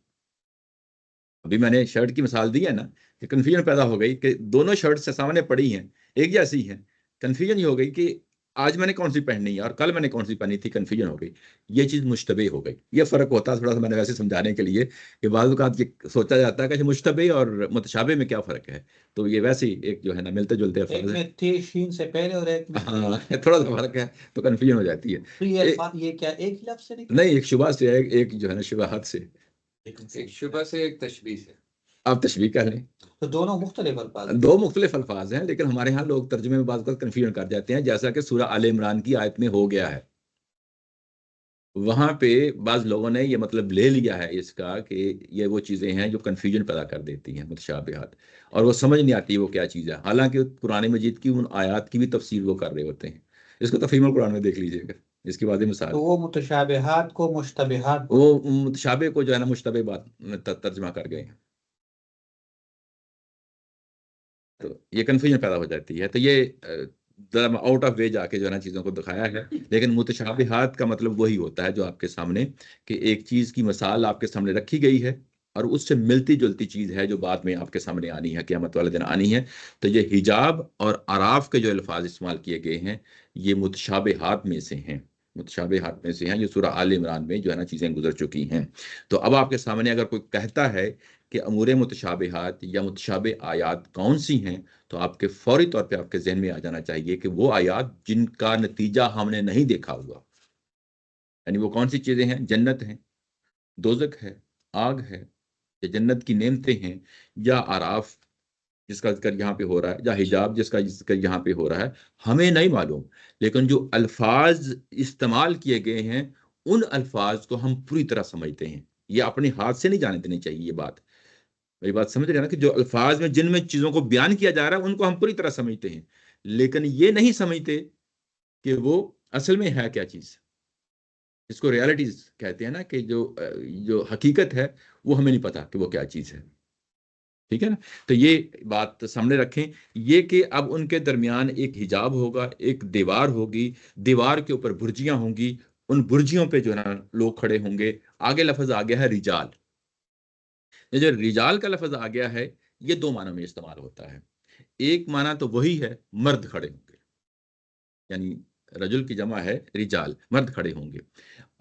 ابھی میں نے شرٹ کی مثال دی ہے نا کہ کنفیوژن پیدا ہو گئی کہ دونوں شرٹ سے سامنے پڑی ہیں، ایک جیسی ہیں. کنفیوژن یہ ہو گئی کہ آج میں نے کون سی پہننی ہے اور کل میں نے کون سی پہنی تھی. کنفیوژن ہو گئی. یہ چیز مشتبہ ہو گئی. یہ فرق ہوتا ہے تھوڑا سا، میں نے ویسے سمجھانے کے لیے کہ بعض اوقات یہ سوچا جاتا ہے کہ مشتبہ اور متشابہ میں کیا فرق ہے. تو یہ ویسے ایک جو ہے نا ملتے جلتے ایک الفاظ میں ہیں. تھی شین سے پہلے اور ایک میں ہاں تھوڑا سا فرق ہے تو کنفیوژن ہو جاتی ہے. تو یہ الفاظ یہ کیا ایک ہی لفظ سے نہیں، ایک شبہ سے ہے، ایک جو ہے نا شبہات سے. ایک شبہ سے ایک تشبیہ سے. آپ تشبیہ کر لیں. تو دونوں مختلف الفاظ ہیں. 2 مختلف الفاظ ہیں، لیکن ہمارے ہاں لوگ ترجمے میں بعض اوقات کنفیوژن کر جاتے ہیں، جیسا کہ سورہ آل عمران کی آیت میں ہو گیا ہے. وہاں پہ بعض لوگوں نے یہ مطلب لے لیا ہے اس کا کہ یہ وہ چیزیں ہیں جو کنفیوژن پیدا کر دیتی ہیں، متشابہات، اور وہ سمجھ نہیں آتی وہ کیا چیز ہے. حالانکہ قرآن مجید کی ان آیات کی بھی تفسیر وہ کر رہے ہوتے ہیں. اس کو تفہیم القرآن میں دیکھ لیجئے گا، اس کی واضح مثال. تو وہ متشابہات کو مشتبہات وہ متشابہ کو جو ہے نا مشتبہ بات ترجمہ کر گئے ہیں. تو یہ کنفیوژن پیدا ہو جاتی ہے. تو یہ آؤٹ آف وے جا کے جو ہے نا چیزوں کو دکھایا ہے. لیکن متشابہات کا مطلب وہی ہوتا ہے جو آپ کے سامنے کہ ایک چیز کی مثال آپ کے سامنے رکھی گئی ہے اور اس سے ملتی جلتی چیز ہے جو بعد میں آپ کے سامنے آنی ہے، قیامت والے دن آنی ہے. تو یہ حجاب اور آراف کے جو الفاظ استعمال کیے گئے ہیں یہ متشابہات میں سے ہیں. متشابہات میں سے ہیں، یہ سورہ آل عمران میں جو ہے نا چیزیں گزر چکی ہیں۔ تو اب آپ کے سامنے اگر کوئی کہتا ہے کہ امور متشابہات یا متشابہ آیات کون سی ہیں، تو آپ کے فوری طور پہ آپ کے ذہن میں آ جانا چاہیے کہ وہ آیات جن کا نتیجہ ہم نے نہیں دیکھا ہوا، یعنی وہ کون سی چیزیں ہیں؟ جنت ہیں، دوزخ ہے، آگ ہے، یا جنت کی نعمتیں ہیں، یا آراف جس کا ذکر یہاں پہ ہو رہا ہے، یا حجاب جس کا ذکر یہاں پہ ہو رہا ہے، ہمیں نہیں معلوم، لیکن جو الفاظ استعمال کیے گئے ہیں ان الفاظ کو ہم پوری طرح سمجھتے ہیں۔ یہ اپنے ہاتھ سے نہیں جانے دینی چاہیے یہ بات، میری بات سمجھ رہے ہیں نا، کہ جو الفاظ میں جن میں چیزوں کو بیان کیا جا رہا ہے ان کو ہم پوری طرح سمجھتے ہیں، لیکن یہ نہیں سمجھتے کہ وہ اصل میں ہے کیا چیز، اس کو ریالٹیز کہتے ہیں نا، کہ جو حقیقت ہے وہ ہمیں نہیں پتا کہ وہ کیا چیز ہے، ٹھیک ہے نا۔ تو یہ بات سامنے رکھیں، یہ کہ اب ان کے درمیان ایک حجاب ہوگا، ایک دیوار ہوگی، دیوار کے اوپر برجیاں ہوں گی، ان برجیوں پہ جو ہے نا لوگ کھڑے ہوں گے۔ آگے لفظ آ گیا ہے رجال، یہ جو رجال کا لفظ آ گیا ہے یہ دو معنی میں استعمال ہوتا ہے۔ ایک معنی تو وہی ہے مرد کھڑے ہوں گے، یعنی رجل کی جمع ہے رجال، مرد کھڑے ہوں گے،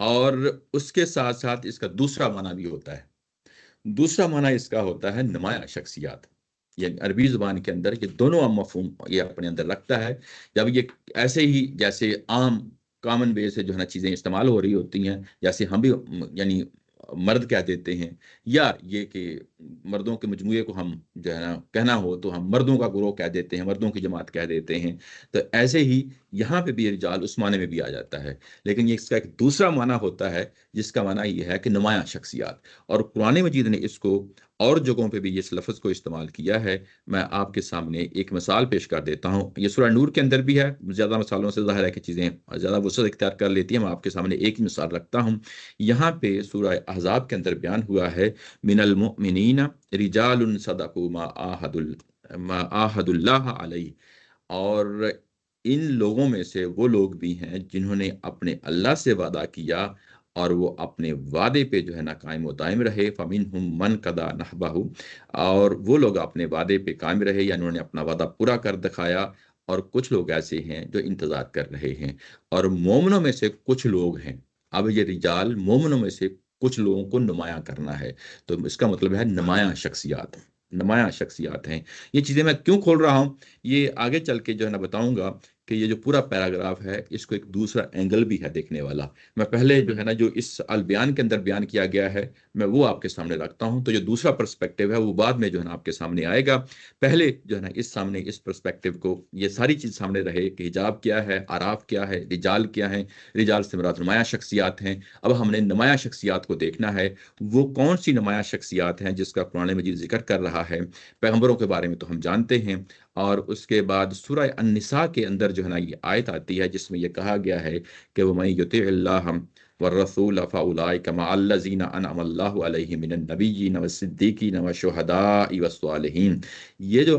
اور اس کے ساتھ ساتھ اس کا دوسرا معنی بھی ہوتا ہے، دوسرا معنی اس کا ہوتا ہے نمایاں شخصیات، یعنی عربی زبان کے اندر یہ دونوں مفہوم یہ اپنے اندر رکھتا ہے۔ جب یہ ایسے ہی جیسے عام کامن وے سے جو ہے نا چیزیں استعمال ہو رہی ہوتی ہیں، جیسے ہم بھی یعنی مرد کہہ دیتے ہیں، یا یہ کہ مردوں کے مجموعے کو ہم جو ہے نا کہنا ہو تو ہم مردوں کا گروہ کہہ دیتے ہیں، مردوں کی جماعت کہہ دیتے ہیں، تو ایسے ہی یہاں پہ بھی رجال اس معنی میں بھی آ جاتا ہے، لیکن یہ اس کا ایک دوسرا معنی ہوتا ہے جس کا معنی یہ ہے کہ نمایاں شخصیات۔ اور قرآن مجید نے اس کو اور جگہوں پہ بھی اس لفظ کو استعمال کیا ہے۔ میں آپ کے سامنے ایک مثال پیش کر دیتا ہوں، یہ سورہ نور کے اندر بھی ہے، زیادہ مثالوں سے ظاہر ہے کہ چیزیں زیادہ وسعت اختیار کر لیتی ہیں، میں آپ کے سامنے ایک ہی مثال رکھتا ہوں۔ یہاں پہ سورہ احزاب کے اندر بیان ہوا ہے من المؤمنین رجال صدقوا ما عاہدوا اللہ علیہ، اور ان لوگوں میں سے وہ لوگ بھی ہیں جنہوں نے اپنے اللہ سے وعدہ کیا اور وہ اپنے وعدے پہ جو ہے نا قائم و دائم رہے، فَمِنْهُمْ مَنْ قَضَىٰ نَحْبَهُ، اور وہ لوگ اپنے وعدے پہ قائم رہے، یعنی انہوں نے اپنا وعدہ پورا کر دکھایا، اور کچھ لوگ ایسے ہیں جو انتظار کر رہے ہیں، اور مومنوں میں سے کچھ لوگ ہیں۔ اب یہ رجال مومنوں میں سے کچھ لوگوں کو نمایاں کرنا ہے، تو اس کا مطلب ہے نمایاں شخصیات، نمایاں شخصیات ہیں۔ یہ چیزیں میں کیوں کھول رہا ہوں، یہ آگے چل کے جو ہے نا بتاؤں گا کہ یہ جو پورا پیراگراف ہے اس کو ایک دوسرا اینگل بھی ہے دیکھنے والا۔ میں پہلے جو ہے نا جو اس البیان کے اندر بیان کیا گیا ہے میں وہ آپ کے سامنے رکھتا ہوں، تو جو دوسرا پرسپیکٹیو ہے وہ بعد میں جو ہے نا آپ کے سامنے آئے گا۔ پہلے جو ہے نا اس پرسپیکٹیو کو یہ ساری چیز سامنے رہے کہ حجاب کیا ہے، آراف کیا ہے، رجال کیا ہیں، رجال سے مراد نمایاں شخصیات ہیں۔ اب ہم نے نمایاں شخصیات کو دیکھنا ہے، وہ کون سی نمایاں شخصیات ہیں جس کا قرآن مجید ذکر کر رہا ہے۔ پیغمبروں کے بارے میں تو ہم جانتے ہیں، اور اس کے بعد سورہ النساء کے اندر جو ہے نا یہ آیت آتی ہے جس میں یہ کہا گیا ہے کہ وَمَن يُطِعِ اللَّهَ وَالرَّسُولَ فَأُولَٰئِكَ مَعَ الَّذِينَ أَنْعَمَ اللَّهُ عَلَيْهِم مِّنَ النَّبِيِّينَ وَالصِّدِّيقِينَ وَالشُّهَدَاءِ وَالصَّالِحِينَ۔ یہ جو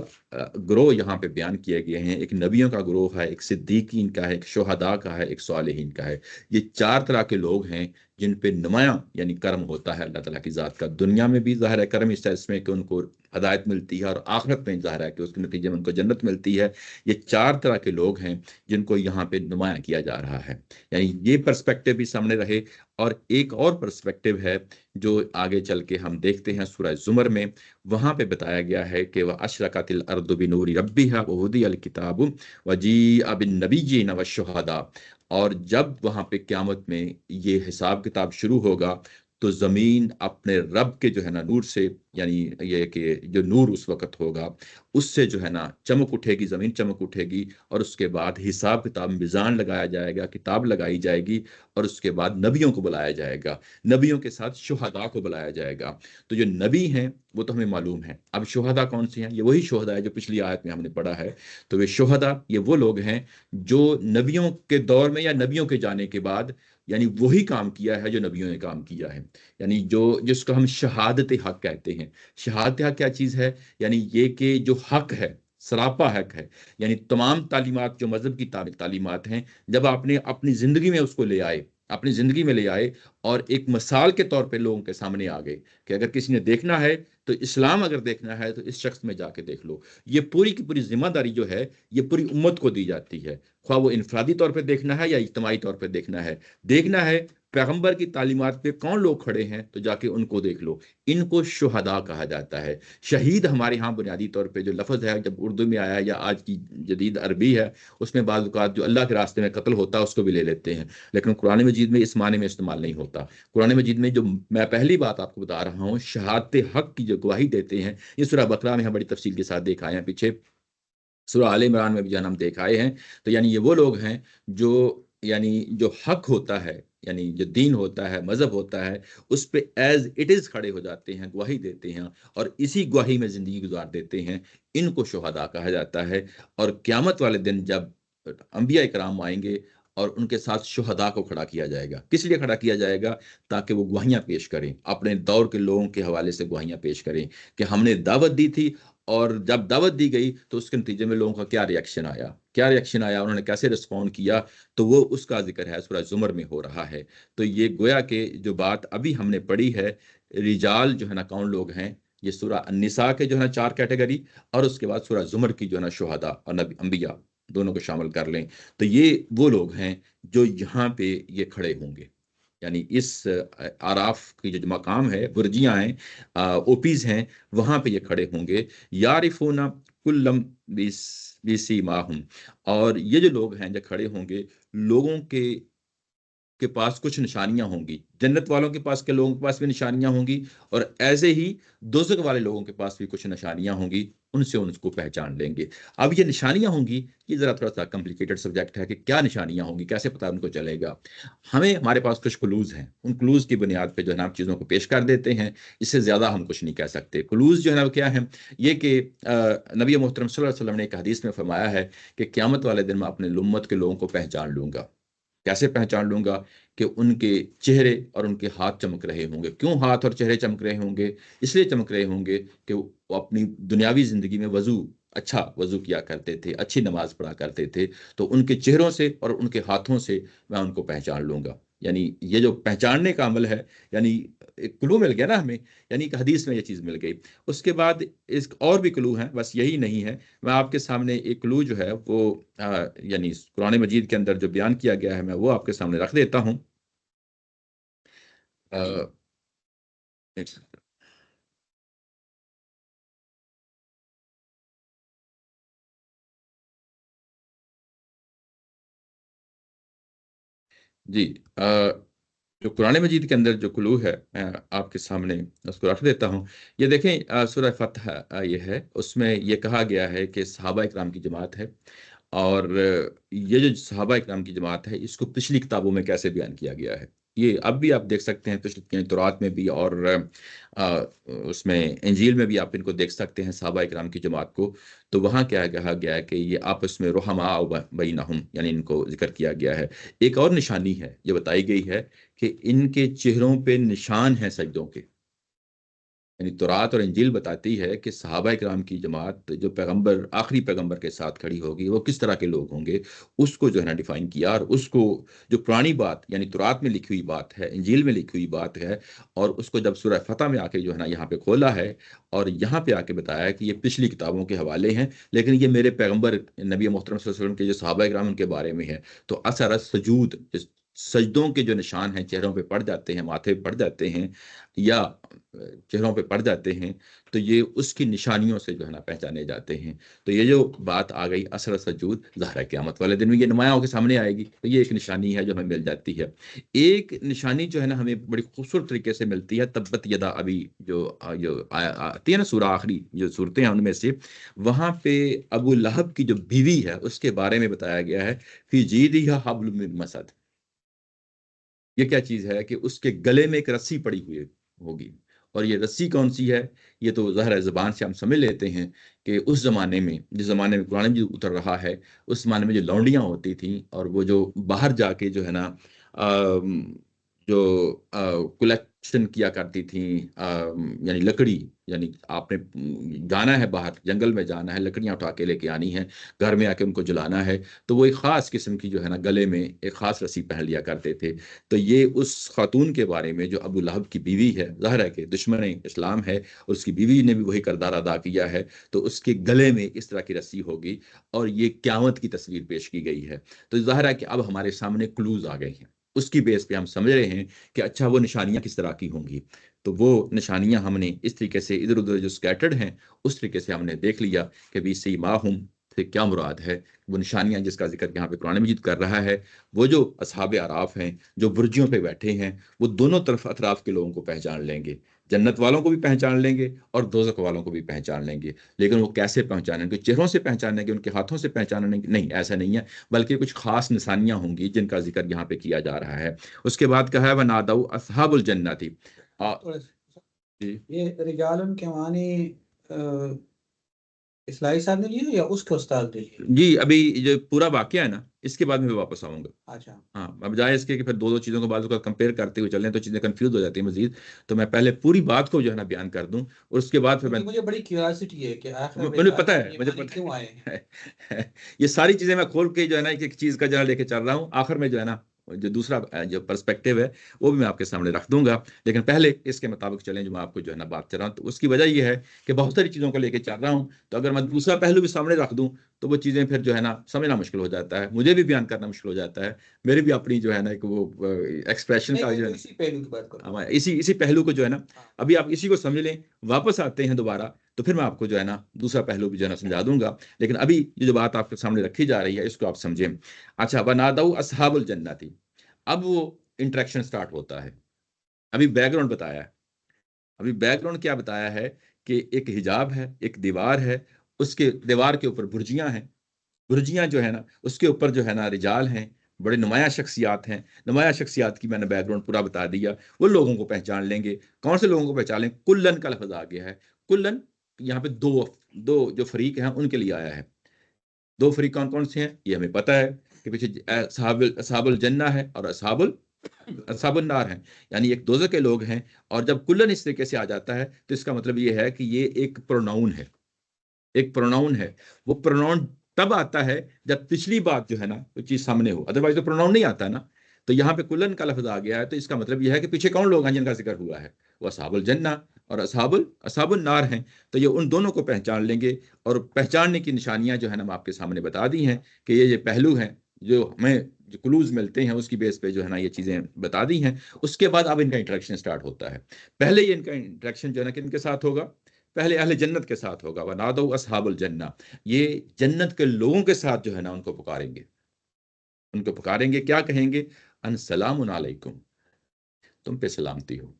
گروہ یہاں پہ بیان کیے گئے ہیں، ایک نبیوں کا گروہ ہے، ایک صدیقین کا ہے، ایک شہداء کا ہے، ایک صالحین کا ہے۔ یہ چار طرح کے لوگ ہیں جن پہ نمایاں یعنی کرم ہوتا ہے اللہ تعالیٰ کی ذات کا۔ دنیا میں بھی ظاہر ہے کرم اس سینس میں کہ ان کو ہدایت ملتی ہے، اور آخرت میں ظاہر ہے کہ اس کے نتیجے میں ان کو جنت ملتی ہے۔ یہ چار طرح کے لوگ ہیں جن کو یہاں پہ نمایاں کیا جا رہا ہے، یعنی یہ پرسپیکٹیو بھی سامنے رہے۔ اور ایک اور پرسپیکٹیو ہے جو آگے چل کے ہم دیکھتے ہیں سورہ زمر میں، وہاں پہ بتایا گیا ہے کہ وَأَشْرَقَتِ الْأَرْضُ بِنُورِ رَبِّهَا وَوُضِعَ الْكِتَابُ وَجِيءَ بِالنَّبِيِّينَ وَالشُّهَدَاءِ، اور جب وہاں پہ قیامت میں یہ حساب کتاب شروع ہوگا تو زمین اپنے رب کے جو ہے نا نور سے، یعنی یہ کہ جو نور اس وقت ہوگا اس سے جو ہے نا چمک اٹھے گی، زمین چمک اٹھے گی، اور اس کے بعد حساب کتاب میزان لگایا جائے گا، کتاب لگائی جائے گی، اور اس کے بعد نبیوں کو بلایا جائے گا، نبیوں کے ساتھ شہداء کو بلایا جائے گا۔ تو جو نبی ہیں وہ تو ہمیں معلوم ہے، اب شہداء کون سی ہیں؟ یہ وہی شہداء ہے جو پچھلی آیت میں ہم نے پڑھا ہے۔ تو یہ شہداء یہ وہ لوگ ہیں جو نبیوں کے دور میں یا نبیوں کے جانے کے بعد یعنی وہی کام کیا ہے جو نبیوں نے کام کیا ہے، یعنی جس کو ہم شہادت حق کہتے ہیں۔ شہادت حق کیا چیز ہے؟ یعنی یہ کہ جو حق ہے، سراپا حق ہے، یعنی تمام تعلیمات جو مذہب کی تعلیمات ہیں، جب آپ نے اپنی زندگی میں اس کو لے آئے اپنی زندگی میں لے آئے اور ایک مثال کے طور پہ لوگوں کے سامنے آ گئے کہ اگر کسی نے دیکھنا ہے تو اسلام اگر دیکھنا ہے تو اس شخص میں جا کے دیکھ لو. یہ پوری کی پوری ذمہ داری جو ہے یہ پوری امت کو دی جاتی ہے، خواہ وہ انفرادی طور پہ دیکھنا ہے یا اجتماعی طور پہ دیکھنا ہے. دیکھنا ہے پیغمبر کی تعلیمات پہ کون لوگ کھڑے ہیں تو جا کے ان کو دیکھ لو. ان کو شہداء کہا جاتا ہے. شہید ہمارے ہاں بنیادی طور پہ جو لفظ ہے جب اردو میں آیا یا آج کی جدید عربی ہے اس میں بعض اوقات جو اللہ کے راستے میں قتل ہوتا ہے اس کو بھی لے لیتے ہیں، لیکن قرآن مجید میں اس معنی میں استعمال نہیں ہوتا. قرآن مجید میں جو میں پہلی بات آپ کو بتا رہا ہوں شہادت حق کی جو گواہی دیتے ہیں، یہ سورہ بقرہ میں ہم بڑی تفصیل کے ساتھ دیکھ آئے ہیں، پیچھے سورہ آل عمران میں بھی جہاں ہم دیکھ آئے ہیں. تو یعنی یہ وہ لوگ ہیں جو جو حق ہوتا ہے، یعنی جو دین ہوتا ہے، مذہب ہوتا ہے، اس پہ ایز اٹ از کھڑے ہو جاتے ہیں، گواہی دیتے ہیں اور اسی گواہی میں زندگی گزار دیتے ہیں. ان کو شہداء کہا جاتا ہے. اور قیامت والے دن جب انبیاء کرام آئیں گے اور ان کے ساتھ شہداء کو کھڑا کیا جائے گا. کس لیے کھڑا کیا جائے گا؟ تاکہ وہ گواہیاں پیش کریں، اپنے دور کے لوگوں کے حوالے سے گواہیاں پیش کریں کہ ہم نے دعوت دی تھی اور جب دعوت دی گئی تو اس کے نتیجے میں لوگوں کا کیا ریاکشن آیا، انہوں نے کیسے رسپونڈ کیا. تو وہ اس کا ذکر ہے سورہ زمر میں ہو رہا ہے. تو یہ گویا کہ جو بات ابھی ہم نے پڑھی ہے، رجال جو ہے نا کون لوگ ہیں، یہ سورہ النساء کے جو ہے نا 4 کیٹیگری اور اس کے بعد سورہ زمر کی جو ہے نا شہداء اور نبی انبیاء دونوں کو شامل کر لیں. تو یہ وہ لوگ ہیں جو یہاں پہ یہ کھڑے ہوں گے. یعنی اس آراف کی جو مقام ہے، برجیاں ہیں، اوپیز ہیں، وہاں پہ یہ کھڑے ہوں گے. یعرفون کلم بسیماہم، اور یہ جو لوگ ہیں جو کھڑے ہوں گے، لوگوں کے پاس کچھ نشانیاں ہوں گی. جنت والوں کے پاس کے لوگوں کے پاس بھی نشانیاں ہوں گی اور ایسے ہی دوزخ والے لوگوں کے پاس بھی کچھ نشانیاں ہوں گی، ان سے ان کو پہچان لیں گے. اب یہ نشانیاں ہوں گی، یہ ذرا تھوڑا سا کمپلیکیٹڈ سبجیکٹ ہے کہ کیا نشانیاں ہوں گی، کیسے پتہ ان کو چلے گا. ہمارے پاس کچھ کلوز ہیں، ان کلوز کی بنیاد پہ جو ہے نا ہم چیزوں کو پیش کر دیتے ہیں. اس سے زیادہ ہم کچھ نہیں کہہ سکتے. کلوز جو ہے نا وہ کیا ہیں؟ یہ کہ نبی محترم صلی اللہ علیہ وسلم نے ایک حدیث میں فرمایا ہے کہ قیامت والے دن میں اپنے امت کے لوگوں کو پہچان لوں گا. کیسے پہچان لوں گا؟ کہ ان کے چہرے اور ان کے ہاتھ چمک رہے ہوں گے. کیوں ہاتھ اور چہرے چمک رہے ہوں گے؟ اس لیے چمک رہے ہوں گے کہ وہ اپنی دنیاوی زندگی میں اچھا وضو کیا کرتے تھے، اچھی نماز پڑھا کرتے تھے. تو ان کے چہروں سے اور ان کے ہاتھوں سے میں ان کو پہچان لوں گا. یعنی یہ جو پہچاننے کا عمل ہے، یعنی ایک کلو مل گیا نا ہمیں، یعنی ایک حدیث میں یہ چیز مل گئی. اس کے بعد اس اور بھی کلو ہیں، بس یہی نہیں ہے. میں آپ کے سامنے ایک کلو جو ہے وہ یعنی قرآن مجید کے اندر جو بیان کیا گیا ہے میں وہ آپ کے سامنے رکھ دیتا ہوں. ایک سیکنڈ. جی، جو قرآن مجید کے اندر جو کلو ہے میں آپ کے سامنے اس کو رکھ دیتا ہوں. یہ دیکھیں سورہ فتح یہ ہے، اس میں یہ کہا گیا ہے کہ صحابہ اکرام کی جماعت ہے. اور یہ جو صحابہ اکرام کی جماعت ہے اس کو پچھلی کتابوں میں کیسے بیان کیا گیا ہے، یہ اب بھی آپ دیکھ سکتے ہیں. پچھلی تورات میں بھی اور اس میں انجیل میں بھی آپ ان کو دیکھ سکتے ہیں صحابہ اکرام کی جماعت کو. تو وہاں کیا کہا گیا ہے کہ یہ آپس میں رحماء بینہم، یعنی ان کو ذکر کیا گیا ہے. ایک اور نشانی ہے یہ بتائی گئی ہے کہ ان کے چہروں پہ نشان ہیں سجدوں کے. یعنی تورات اور انجیل بتاتی ہے کہ صحابہ کرام کی جماعت جو پیغمبر آخری پیغمبر کے ساتھ کھڑی ہوگی وہ کس طرح کے لوگ ہوں گے، اس کو جو ہے نا ڈیفائن کیا. اور اس کو جو پرانی بات یعنی تورات میں لکھی ہوئی بات ہے، انجیل میں لکھی ہوئی بات ہے، اور اس کو جب سورہ فتح میں آ کے جو ہے نا یہاں پہ کھولا ہے اور یہاں پہ آ کے بتایا کہ یہ پچھلی کتابوں کے حوالے ہیں لیکن یہ میرے پیغمبر نبی محترم صلی اللہ علیہ وسلم کے جو صحابہ کرام ان کے بارے میں ہے. تو اثر سجود، سجدوں کے جو نشان ہیں چہروں پہ پڑ جاتے ہیں، ماتھے پہ پڑ جاتے ہیں یا چہروں پہ پڑ جاتے ہیں، تو یہ اس کی نشانیوں سے جو ہے نا پہچانے جاتے ہیں. تو یہ جو بات آ گئی اثر سجود، ظاہر ہے قیامت والے دن میں یہ نمایاں ہو کے سامنے آئے گی. تو یہ ایک نشانی ہے جو ہمیں مل جاتی ہے. ایک نشانی جو ہے نا ہمیں بڑی خوبصورت طریقے سے ملتی ہے تبت یدا ابھی جو آتی ہے نا سورہ، آخری جو صورتیں ہیں ان میں سے، وہاں پہ ابو لہب کی جو بیوی ہے اس کے بارے میں بتایا گیا ہے فی جیدہا حبل من مسد. یہ کیا چیز ہے کہ اس کے گلے میں ایک رسی پڑی ہوئی ہوگی. اور یہ رسی کون سی ہے؟ یہ تو ظاہر زبان سے ہم سمجھ لیتے ہیں کہ اس زمانے میں، جس زمانے میں قرآن مجید اتر رہا ہے، اس زمانے میں جو لونڈیاں ہوتی تھیں اور وہ جو باہر جا کے جو ہے نا جو روشن کیا کرتی تھیں، یعنی لکڑی، یعنی آپ نے جانا ہے باہر جنگل میں جانا ہے، لکڑیاں اٹھا کے لے کے آنی ہیں، گھر میں آ کے ان کو جلانا ہے، تو وہ ایک خاص قسم کی جو ہے نا گلے میں ایک خاص رسی پہن لیا کرتے تھے۔ تو یہ اس خاتون کے بارے میں جو ابو لہب کی بیوی ہے، ظاہر ہے کہ دشمن اسلام ہے، اور اس کی بیوی نے بھی وہی کردار ادا کیا ہے، تو اس کے گلے میں اس طرح کی رسی ہوگی، اور یہ قیامت کی تصویر پیش کی گئی ہے۔ تو ظاہر ہے کہ اب ہمارے سامنے کلوز آ گئے ہیں، اس کی بیس پہ ہم سمجھ رہے ہیں کہ اچھا وہ نشانیاں کس طرح کی ہوں گی۔ تو وہ نشانیاں ہم نے اس طریقے سے ادھر ادھر جو سکیٹرڈ ہیں اس طریقے سے ہم نے دیکھ لیا کہ بھی سیماہم سے کیا مراد ہے۔ وہ نشانیاں جس کا ذکر یہاں پہ قرآن مجید کر رہا ہے، وہ جو اصحاب اعراف ہیں جو برجیوں پہ بیٹھے ہیں، وہ دونوں طرف اطراف کے لوگوں کو پہچان لیں گے، جنت والوں کو بھی پہچان لیں گے اور دوزخ والوں کو بھی پہچان لیں گے۔ لیکن وہ کیسے پہچانیں گے؟ چہروں سے پہچانیں گے، ان کے ہاتھوں سے پہچانیں گے؟ نہیں، ایسا نہیں ہے، بلکہ کچھ خاص نشانیاں ہوں گی جن کا ذکر یہاں پہ کیا جا رہا ہے۔ اس کے بعد کہا ہے وَنَادَوْا أَصْحَابُ الْجَنَّةِ، جی یہ رجال کے معنی اسلائی صاحب نے لیا یا اس کے استاد نے لیا؟ جی، ابھی جو پورا واقعہ ہے نا اس کے بعد میں واپس آؤں گا۔ اچھا، ہاں، اب جائے اس کے کہ پھر دو چیزوں کو بعض اوقات کمپیئر کرتے ہوئے چلیں تو چیزیں کنفیوز ہو جاتی ہیں مزید، تو میں پہلے پوری بات کو جو ہے نا بیان کر دوں، اور اس کے بعد پھر مجھے بڑی کیوریاسٹی ہے کہ آخر مجھے پتہ ہے، یہ مجھے معنی پتہ کیوں آئے ہیں؟ ہے یہ ساری چیزیں میں کھول کے جو ہے نا ایک چیز کا جہاں لے کے چل رہا ہوں، آخر میں جو ہے نا جو دوسرا جو پرسپیکٹیو ہے وہ بھی میں آپ کے سامنے رکھ دوں گا، لیکن پہلے اس کے مطابق چلیں جو میں آپ کو جو ہے نا بات کر رہا ہوں۔ تو اس کی وجہ یہ ہے کہ بہت ساری چیزوں کو لے کے چل رہا ہوں، تو اگر میں دوسرا پہلو بھی سامنے رکھ دوں تو وہ چیزیں پھر جو ہے نا سمجھنا مشکل ہو جاتا ہے، مجھے بھی بیان کرنا مشکل ہو جاتا ہے، میری بھی اپنی جو ہے نا ایک وہ ایکسپریشن کا جو ہے اسی پہلو کی بات کروں، نا اسی پہلو کو جو ہے نا ابھی آپ اسی کو سمجھ لیں، واپس آتے ہیں دوبارہ تو پھر میں آپ کو جو ہے نا دوسرا پہلو بھی جو ہے نا سمجھا دوں گا، لیکن ابھی یہ جو بات آپ کے سامنے رکھی جا رہی ہے اس کو آپ سمجھیں۔ اچھا، وَنَادَوْا أَصْحَابُ الْجَنَّةِ، اب وہ انٹریکشن سٹارٹ ہوتا ہے۔ ابھی بیک گراؤنڈ بتایا ہے، ابھی بیک گراؤنڈ کیا بتایا ہے کہ ایک حجاب ہے، ایک دیوار ہے، اس کے دیوار کے اوپر برجیاں ہیں، برجیاں جو ہے نا اس کے اوپر جو ہے نا رجال ہیں، بڑے نمایاں شخصیات ہیں۔ نمایاں شخصیات کی میں نے بیک گراؤنڈ پورا بتا دیا، وہ لوگوں کو پہچان لیں گے۔ کون سے لوگوں کو پہچان لیں؟ کلن کا لفظ آ گیا ہے، کلن یہاں پہ دو جو فریق ہیں ان کے لیے آیا ہے۔ دو فریق کون کون سے ہیں یہ ہمیں پتہ ہے کہ پیچھے اصحاب الجنہ ہے اور اصحاب النار ہیں، یعنی ایک دوزخ کے لوگ ہیں، اور جب کلن اس طریقے سے آ جاتا ہے تو اس کا مطلب یہ ہے کہ یہ ایک پروناؤن ہے، ایک پروناؤن ہے۔ وہ پروناؤن تب آتا ہے جب پچھلی بات جو ہے نا وہ چیز سامنے ہو، ادروائز تو پروناؤن نہیں آتا نا۔ تو یہاں پہ کلن کا لفظ آ گیا ہے تو اس کا مطلب یہ ہے کہ پیچھے کون لوگ ہیں جن کا ذکر ہوا ہے؟ وہ اصحاب الجنہ اور اصحاب النار ہیں۔ تو یہ ان دونوں کو پہچان لیں گے، اور پہچاننے کی نشانیاں جو ہے نا ہم آپ کے سامنے بتا دی ہیں کہ یہ پہلو ہیں جو ہمیں جو کلوز ملتے ہیں اس کی بیس پہ جو ہے نا یہ چیزیں بتا دی ہیں۔ اس کے بعد اب ان کا انٹریکشن سٹارٹ ہوتا ہے۔ پہلے یہ ان کا انٹریکشن جو ہے نا کن کے ساتھ ہوگا؟ پہلے اہل جنت کے ساتھ ہوگا، وَنَادَوْا أَصْحَابُ الْجَنَّةِ، یہ جنت کے لوگوں کے ساتھ جو ہے نا ان کو پکاریں گے، ان کو پکاریں گے، کیا کہیں گے؟ ان سلام علیکم، تم پہ سلامتی ہو۔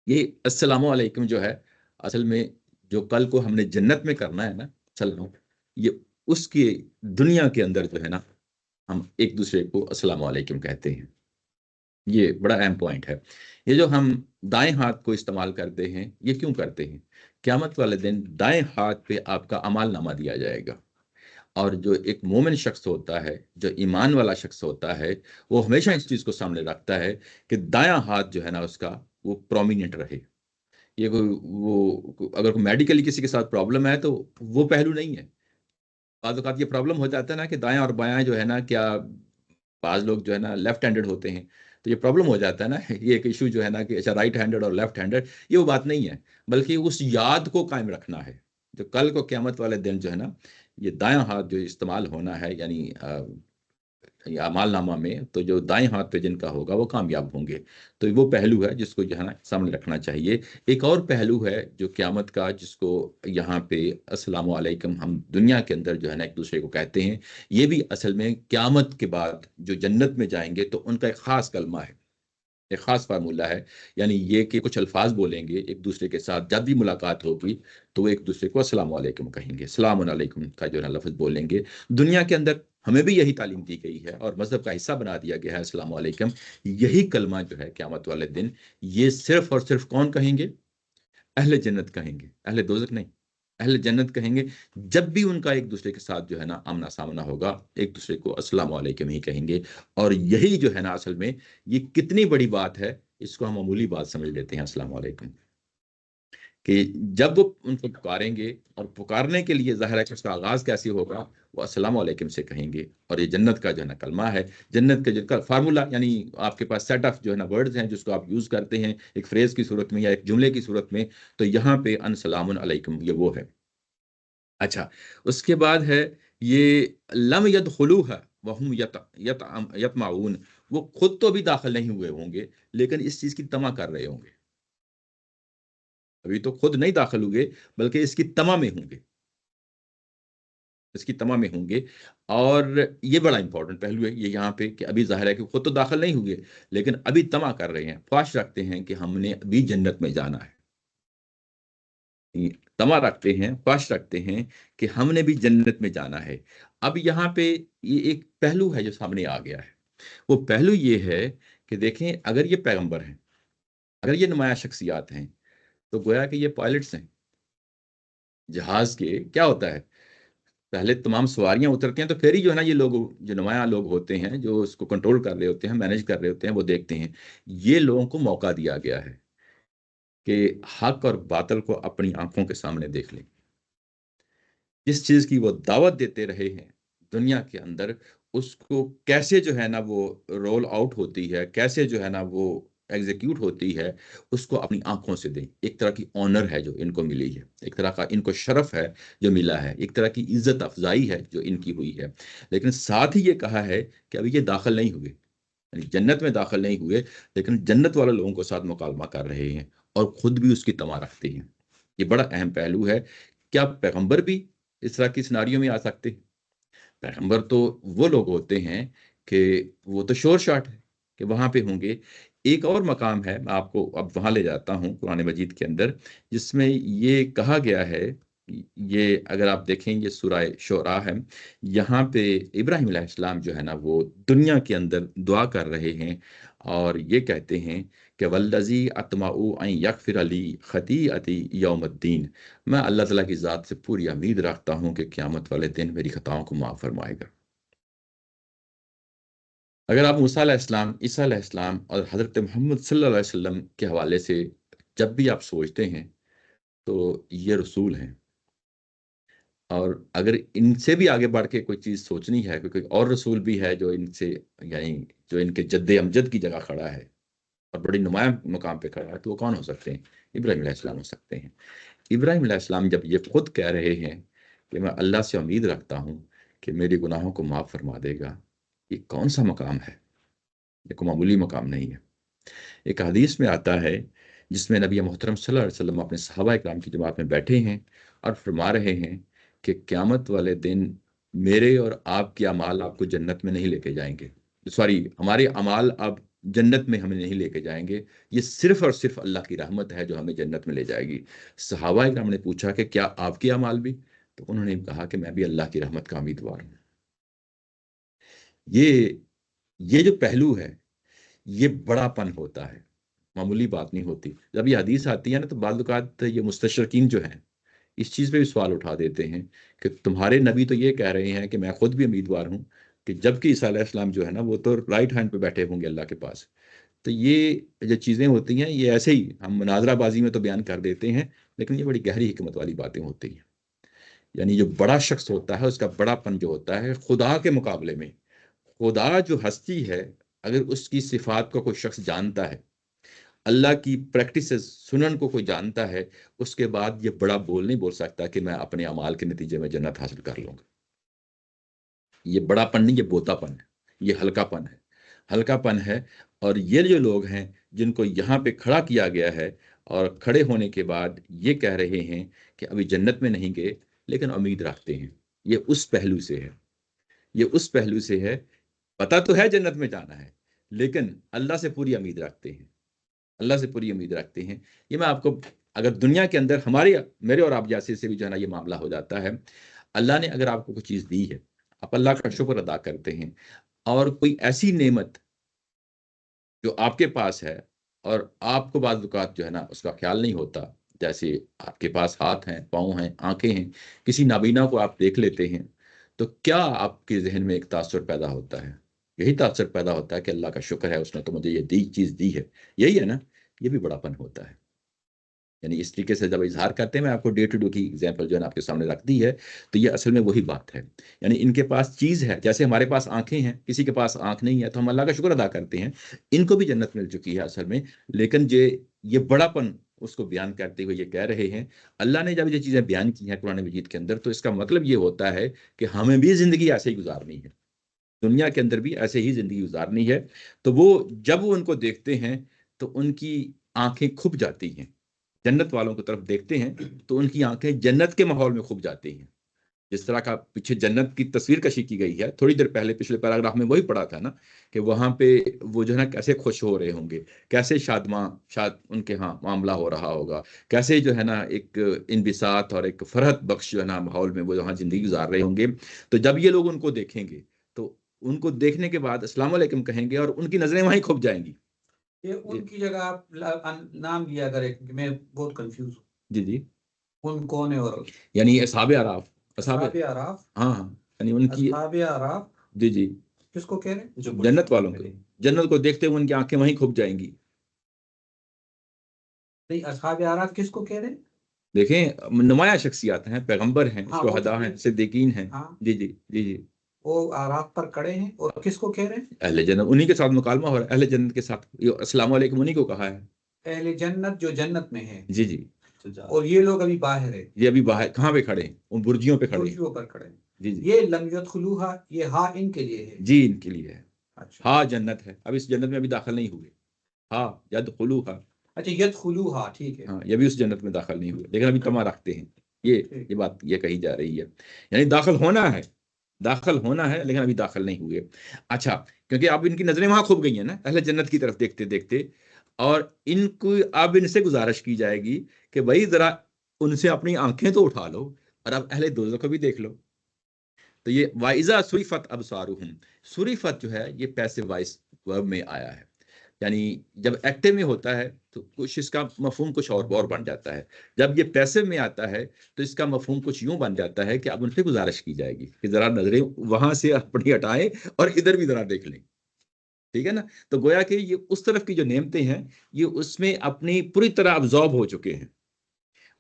یہ السلام علیکم جو ہے اصل میں جو کل کو ہم نے جنت میں کرنا ہے نا سلام، یہ اس کی دنیا کے اندر جو ہے نا ہم ایک دوسرے کو السلام علیکم کہتے ہیں۔ یہ بڑا اہم پوائنٹ ہے۔ یہ جو ہم دائیں ہاتھ کو استعمال کرتے ہیں یہ کیوں کرتے ہیں؟ قیامت والے دن دائیں ہاتھ پہ آپ کا اعمال نامہ دیا جائے گا، اور جو ایک مومن شخص ہوتا ہے، جو ایمان والا شخص ہوتا ہے، وہ ہمیشہ اس چیز کو سامنے رکھتا ہے کہ دایاں ہاتھ جو ہے نا اس کا وہ پرومیننٹ رہے۔ یہ اگر کوئی میڈیکلی کسی کے ساتھ پرابلم ہے تو وہ پہلو نہیں ہے۔ بعض اوقات یہ پرابلم ہو جاتا ہے نا کہ دایاں اور بایاں جو ہے نا، کیا بعض لوگ جو ہے نا لیفٹ ہینڈڈ ہوتے ہیں تو یہ پرابلم ہو جاتا ہے نا، یہ ایک ایشو جو ہے نا کہ اچھا رائٹ ہینڈڈ اور لیفٹ ہینڈڈ، یہ وہ بات نہیں ہے، بلکہ اس یاد کو قائم رکھنا ہے جو کل کو قیامت والے دن جو ہے نا یہ دایاں ہاتھ جو استعمال ہونا ہے، یعنی اعمال نامہ میں، تو جو دائیں ہاتھ پہ جن کا ہوگا وہ کامیاب ہوں گے۔ تو وہ پہلو ہے جس کو جو ہے نا سامنے رکھنا چاہیے۔ ایک اور پہلو ہے جو قیامت کا، جس کو یہاں پہ السلام علیکم ہم دنیا کے اندر جو ہے نا ایک دوسرے کو کہتے ہیں، یہ بھی اصل میں قیامت کے بعد جو جنت میں جائیں گے تو ان کا ایک خاص کلمہ ہے، ایک خاص فارمولہ ہے، یعنی یہ کہ کچھ الفاظ بولیں گے ایک دوسرے کے ساتھ، جب بھی ملاقات ہوگی تو وہ ایک دوسرے کو السلام علیکم کہیں گے، السلام علیکم کا جو ہے لفظ بولیں گے۔ دنیا کے اندر ہمیں بھی یہی تعلیم دی گئی ہے اور مذہب کا حصہ بنا دیا گیا ہے السلام علیکم۔ یہی کلمہ جو ہے قیامت والے دن یہ صرف اور صرف کون کہیں گے؟ اہل جنت کہیں گے، اہل دوزخ نہیں، اہل جنت کہیں گے۔ جب بھی ان کا ایک دوسرے کے ساتھ جو ہے نا آمنا سامنا ہوگا ایک دوسرے کو السلام علیکم ہی کہیں گے۔ اور یہی جو ہے نا اصل میں یہ کتنی بڑی بات ہے اس کو ہم معمولی بات سمجھ لیتے ہیں السلام علیکم، کہ جب وہ ان کو پکاریں گے، اور پکارنے کے لیے ظاہر ہے کہ اس کا آغاز کیسے ہوگا، وہ السلام علیکم سے کہیں گے، اور یہ جنت کا جو ہے نا کلمہ ہے، جنت کا جو فارمولا، یعنی آپ کے پاس سیٹ آف جو ہے نا ورڈز ہیں جس کو آپ یوز کرتے ہیں ایک فریز کی صورت میں یا ایک جملے کی صورت میں، تو یہاں پہ ان سلام علیکم یہ وہ ہے۔ اچھا، اس کے بعد ہے یہ لم یدخلوها وهم یطمعون، وہ خود تو بھی داخل نہیں ہوئے ہوں گے لیکن اس چیز کی طمع کر رہے ہوں گے، ابھی تو خود نہیں داخل ہوئے بلکہ اس کی طمع میں ہوں گے، اس کی طمع میں ہوں گے۔ اور یہ بڑا امپورٹنٹ پہلو ہے یہ یہاں پہ، کہ ابھی ظاہر ہے کہ خود تو داخل نہیں ہوئے لیکن ابھی طمع کر رہے ہیں، خواہش رکھتے ہیں کہ ہم نے ابھی جنت میں جانا ہے، طمع رکھتے ہیں، خواہش رکھتے ہیں کہ ہم نے بھی جنت میں جانا ہے۔ اب یہاں پہ یہ ایک پہلو ہے جو سامنے آ گیا ہے، وہ پہلو یہ ہے کہ دیکھیں اگر یہ پیغمبر ہیں، اگر یہ نمایاں شخصیات ہیں، تو گویا کہ یہ پائلٹس ہیں جہاز کے، کیا ہوتا ہے پہلے تمام سواریاں اترتی ہیں تو پھر ہی جو ہے نا یہ لوگ جو نمایاں لوگ ہوتے ہیں جو اس کو کنٹرول کر رہے ہوتے ہیں، مینج کر رہے ہوتے ہیں، وہ دیکھتے ہیں یہ لوگوں کو موقع دیا گیا ہے کہ حق اور باطل کو اپنی آنکھوں کے سامنے دیکھ لیں، جس چیز کی وہ دعوت دیتے رہے ہیں دنیا کے اندر، اس کو کیسے جو ہے نا وہ رول آؤٹ ہوتی ہے، کیسے جو ہے نا وہ ایگزیکیوٹ ہوتی ہے، اس کو اپنی آنکھوں سے دیں۔ ایک طرح کی آنر ہے جو ان کو ملی ہے، ایک طرح کا ان کو شرف ہے جو ملا ہے، ایک طرح کی عزت افزائی ہے جو ان کی ہوئی ہے، لیکن ساتھ ہی یہ کہا ہے کہ ابھی یہ داخل نہیں ہوئے، یعنی جنت میں داخل نہیں ہوئے لیکن جنت والے لوگوں کے ساتھ مکالمہ کر رہے ہیں اور خود بھی اس کی طمع رکھتے ہیں۔ یہ بڑا اہم پہلو ہے۔ کیا پیغمبر بھی اس طرح کی سناریوں میں آ سکتے ہیں؟ پیغمبر تو وہ لوگ ہوتے ہیں کہ وہ تو شور شاٹ ہے کہ وہاں پہ ہوں گے۔ ایک اور مقام ہے، میں آپ کو اب وہاں لے جاتا ہوں قرآن مجید کے اندر، جس میں یہ کہا گیا ہے، یہ اگر آپ دیکھیں یہ سورہ شعراء ہے، یہاں پہ ابراہیم علیہ السلام جو ہے نا وہ دنیا کے اندر دعا کر رہے ہیں اور یہ کہتے ہیں کہ والذی اطمع ان یغفر لی خطیئتی یوم الدین، میں اللہ تعالیٰ کی ذات سے پوری امید رکھتا ہوں کہ قیامت والے دن میری خطاؤں کو معاف فرمائے گا۔ اگر آپ موسیٰ علیہ السلام، عیسیٰ علیہ السلام اور حضرت محمد صلی اللہ علیہ وسلم کے حوالے سے جب بھی آپ سوچتے ہیں تو یہ رسول ہیں، اور اگر ان سے بھی آگے بڑھ کے کوئی چیز سوچنی ہے کہ کوئی اور رسول بھی ہے جو ان سے، یعنی جو ان کے جد امجد کی جگہ کھڑا ہے اور بڑی نمایاں مقام پہ کھڑا ہے، تو وہ کون ہو سکتے ہیں؟ ابراہیم علیہ السلام ہو سکتے ہیں۔ ابراہیم علیہ السلام جب یہ خود کہہ رہے ہیں کہ میں اللہ سے امید رکھتا ہوں کہ میری گناہوں کو معاف فرما دے گا، یہ کون سا مقام ہے؟ یہ کوئی معمولی مقام نہیں ہے۔ ایک حدیث میں آتا ہے جس میں نبی محترم صلی اللہ علیہ وسلم اپنے صحابہ اکرام کی جماعت میں بیٹھے ہیں اور فرما رہے ہیں کہ قیامت والے دن میرے اور آپ کے اعمال آپ کو جنت میں نہیں لے کے جائیں گے، سوری ہمارے اعمال اب جنت میں ہمیں نہیں لے کے جائیں گے، یہ صرف اور صرف اللہ کی رحمت ہے جو ہمیں جنت میں لے جائے گی۔ صحابہ اکرام نے پوچھا کہ کیا آپ کے اعمال بھی؟ تو انہوں نے کہا کہ میں بھی اللہ کی رحمت کا امیدوار ہوں۔ یہ یہ جو پہلو ہے یہ بڑا پن ہوتا ہے، معمولی بات نہیں ہوتی۔ جب یہ حدیث آتی ہے نا تو بعض اوقات یہ مستشرقین جو ہیں اس چیز پہ بھی سوال اٹھا دیتے ہیں کہ تمہارے نبی تو یہ کہہ رہے ہیں کہ میں خود بھی امیدوار ہوں، کہ جب کہ عیسیٰ علیہ السلام جو ہے نا وہ تو رائٹ ہینڈ پہ بیٹھے ہوں گے اللہ کے پاس۔ تو یہ جو چیزیں ہوتی ہیں یہ ایسے ہی ہم مناظرہ بازی میں تو بیان کر دیتے ہیں، لیکن یہ بڑی گہری حکمت والی باتیں ہوتی ہیں۔ یعنی جو بڑا شخص ہوتا ہے اس کا بڑا پن جو ہوتا ہے خدا کے مقابلے میں، خدا جو ہستی ہے اگر اس کی صفات کو کوئی شخص جانتا ہے، اللہ کی پریکٹسز سنن کو کوئی جانتا ہے، اس کے بعد یہ بڑا بول نہیں بول سکتا کہ میں اپنے اعمال کے نتیجے میں جنت حاصل کر لوں گا۔ یہ بڑا پن نہیں، یہ بوتا پن ہے، یہ ہلکا پن ہے، ہلکا پن ہے۔ اور یہ جو لوگ ہیں جن کو یہاں پہ کھڑا کیا گیا ہے اور کھڑے ہونے کے بعد یہ کہہ رہے ہیں کہ ابھی جنت میں نہیں گئے لیکن امید رکھتے ہیں، یہ اس پہلو سے ہے، یہ اس پہلو سے ہے، پتہ تو ہے جنت میں جانا ہے لیکن اللہ سے پوری امید رکھتے ہیں، اللہ سے پوری امید رکھتے ہیں۔ یہ میں آپ کو، اگر دنیا کے اندر ہمارے میرے اور آپ جیسے سے بھی جو ہے نا یہ معاملہ ہو جاتا ہے، اللہ نے اگر آپ کو کوئی چیز دی ہے، آپ اللہ کا شکر ادا کرتے ہیں، اور کوئی ایسی نعمت جو آپ کے پاس ہے اور آپ کو بعض اوقات جو ہے نا اس کا خیال نہیں ہوتا، جیسے آپ کے پاس ہاتھ ہیں، پاؤں ہیں، آنکھیں ہیں، کسی نابینا کو آپ دیکھ لیتے ہیں، تو کیا آپ کے ذہن میں ایک تاثر پیدا ہوتا ہے؟ یہی تاثر پیدا ہوتا ہے کہ اللہ کا شکر ہے، اس نے تو مجھے یہ چیز دی ہے، یہی ہے نا، یہ بھی بڑا پن ہوتا ہے۔ یعنی اس طریقے سے جب اظہار کرتے ہیں، میں آپ کو ڈے ٹو ڈے کی ایگزامپل جو ہے نا آپ کے سامنے رکھ دی ہے، تو یہ اصل میں وہی بات ہے۔ یعنی ان کے پاس چیز ہے، جیسے ہمارے پاس آنکھیں ہیں، کسی کے پاس آنکھ نہیں ہے تو ہم اللہ کا شکر ادا کرتے ہیں، ان کو بھی جنت مل چکی ہے اصل میں۔ لیکن یہ بڑا پن اس کو بیان کرتے ہوئے یہ کہہ رہے ہیں، اللہ نے جب یہ چیزیں بیان کی ہیں قرآن مجید کے اندر، تو اس کا مطلب یہ ہوتا ہے کہ ہمیں بھی زندگی ایسے ہی گزارنی ہے، دنیا کے اندر بھی ایسے ہی زندگی گزارنی ہے۔ تو جب وہ ان کو دیکھتے ہیں تو ان کی آنکھیں کھپ جاتی ہیں، جنت والوں کی طرف دیکھتے ہیں تو ان کی آنکھیں جنت کے ماحول میں کھپ جاتی ہیں۔ جس طرح کا پیچھے جنت کی تصویر کشی کی گئی ہے، تھوڑی دیر پہلے پچھلے پیراگراف میں وہی پڑھا تھا نا، کہ وہاں پہ وہ جو ہے نا کیسے خوش ہو رہے ہوں گے، کیسے شاد ان کے ہاں معاملہ ہو رہا ہوگا، کیسے جو ہے نا ایک انبساط اور ایک فرحت بخش جو ہے نا ماحول میں وہ وہاں زندگی گزار رہے ہوں گے۔ تو جب یہ لوگ ان کو دیکھیں گے تو ان کو دیکھنے کے بعد السلام علیکم کہیں گے اور ان کی نظریں وہیں کھپ جائیں گی۔ یہ ان کی جگہ آپ نام لیا کریں، میں بہت کنفیوز ہوں، جی جی، ان کون ہے؟ اور یعنی اصحاب اعراف، اصحاب اعراف، ہاں ہاں، یعنی ان کی، اصحاب اعراف جی جی، کس کو کہہ رہے ہیں؟ جنت والوں کو، جنت کو دیکھتے ہوئے ان کی آنکھیں وہیں کھپ جائیں گی۔ نہیں، اصحاب اعراف کس کو کہہ رہے ہیں؟ دیکھیں نمایاں شخصیات ہیں، پیغمبر ہیں، ہاں، وہ شہداء تو ہیں، صدیقین ہیں۔ ہاں، جی جی جی جی، وہ اعراف پر کڑے ہیں، اور کس کو کہہ رہے ہیں؟ اہل جنت، انہی کے ساتھ مکالمہ ہو رہا ہے، اہل جنت کے ساتھ یہ السلام علیکم انہی کو کہا ہے۔ اہل جنت جو جنت میں ہے، جی جی، اور یہ لوگ ابھی باہر ہیں، یہ ابھی باہر کہاں پہ کھڑے ہیں؟ ان برجیوں پہ کھڑے ہیں۔ برجوں پر کھڑے ہیں۔ جی جی یہ لم يدخلوها، یہ ہاں ان کے لیے ہے۔ جی، ان کے لیے ہے، اچھا ہاں جنت ہے، اب اس جنت میں ابھی داخل نہیں ہوئے، ہاں یدخلوها، اچھا، يدخلوها، ٹھیک ہے۔ ہاں یہ بھی اس جنت میں داخل نہیں ہوئے، لیکن ابھی تما رکھتے ہیں، یہ بات یہ کہی جا رہی ہے، یعنی داخل ہونا ہے، داخل ہونا ہے، لیکن ابھی داخل نہیں ہوئے۔ اچھا، کیونکہ اب ان کی نظریں وہاں کھپ گئی ہیں نا اہل جنت کی طرف دیکھتے دیکھتے، اور ان کو اب ان سے گزارش کی جائے گی کہ بھائی ذرا ان سے اپنی آنکھیں تو اٹھا لو اور اب اہل دوزخ کو بھی دیکھ لو۔ تو یہ وَإِذَا سُرِفَتْ أَبْصَارُهُمْ، سُرِفت جو ہے یہ پیسو وائس ورب میں آیا ہے، یعنی جب ایکٹیو میں ہوتا ہے تو کچھ اس کا مفہوم کچھ اور بن جاتا ہے، جب یہ پیسو میں آتا ہے تو اس کا مفہوم کچھ یوں بن جاتا ہے کہ اب ان سے گزارش کی جائے گی کہ ذرا نظریں وہاں سے اپنی ہٹائیں اور ادھر بھی ذرا دیکھ لیں، ٹھیک ہے نا۔ تو گویا کہ یہ اس طرف کی جو نعمتیں ہیں یہ اس میں اپنی پوری طرح ابزارب ہو چکے ہیں،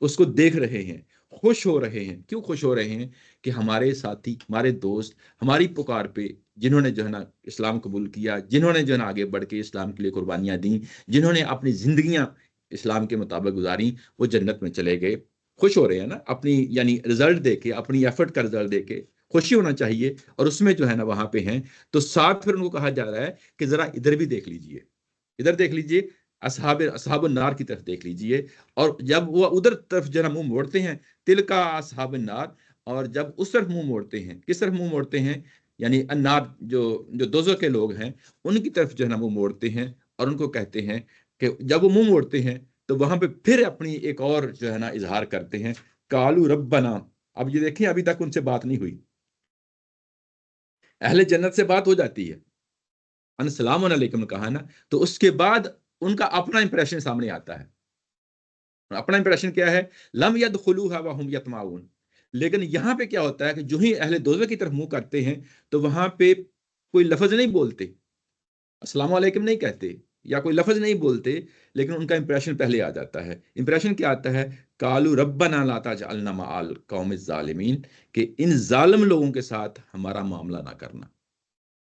اس کو دیکھ رہے ہیں، خوش ہو رہے ہیں۔ کیوں خوش ہو رہے ہیں؟ کہ ہمارے ساتھی، ہمارے دوست ہماری پکار پہ، جنہوں نے جو ہے نا اسلام قبول کیا، جنہوں نے جو ہے نا آگے بڑھ کے اسلام کے لیے قربانیاں دیں، جنہوں نے اپنی زندگیاں اسلام کے مطابق گزاری، وہ جنت میں چلے گئے۔ خوش ہو رہے ہیں نا، اپنی یعنی رزلٹ دے کے، اپنی ایفرٹ کا رزلٹ دے کے خوشی ہونا چاہیے، اور اس میں جو ہے نا وہاں پہ ہیں۔ تو ساتھ پھر ان کو کہا جا رہا ہے کہ ذرا ادھر بھی دیکھ لیجئے، ادھر دیکھ لیجئے، اصحاب النار کی طرف دیکھ لیجئے۔ اور جب وہ ادھر طرف جو ہے منہ موڑتے ہیں، تلکا اصحاب النار، اور جب اس طرف منہ موڑتے ہیں، کس طرف منہ موڑتے ہیں؟ یعنی النار، جو دوزخ کے لوگ ہیں ان کی طرف جو ہے نا منہ موڑتے ہیں، اور ان کو کہتے ہیں کہ جب وہ منہ موڑتے ہیں تو وہاں پہ پھر اپنی ایک اور جو ہے نا اظہار کرتے ہیں، کالو ربنا۔ اب یہ دیکھیں ابھی تک ان سے بات نہیں ہوئی، اہل جنت سے بات ہو جاتی ہے، السلام علیکم کہا نا، تو اس کے بعد ان کا اپنا امپریشن سامنے آتا ہے۔ اپنا امپریشن کیا ہے؟ لم يدخلوها وهم يطمعون۔ لیکن یہاں پہ کیا ہوتا ہے کہ جو ہی اہل دوزخ کی طرف منہ کرتے ہیں تو وہاں پہ کوئی لفظ نہیں بولتے، السلام علیکم نہیں کہتے یا کوئی لفظ نہیں بولتے، لیکن ان کا امپریشن پہلے آ جاتا ہے۔ امپریشن کیا آتا ہے؟ قالوا ربنا لا تجعلنا مع القوم الظالمین، کہ ان ظالم لوگوں کے ساتھ ہمارا معاملہ نہ کرنا۔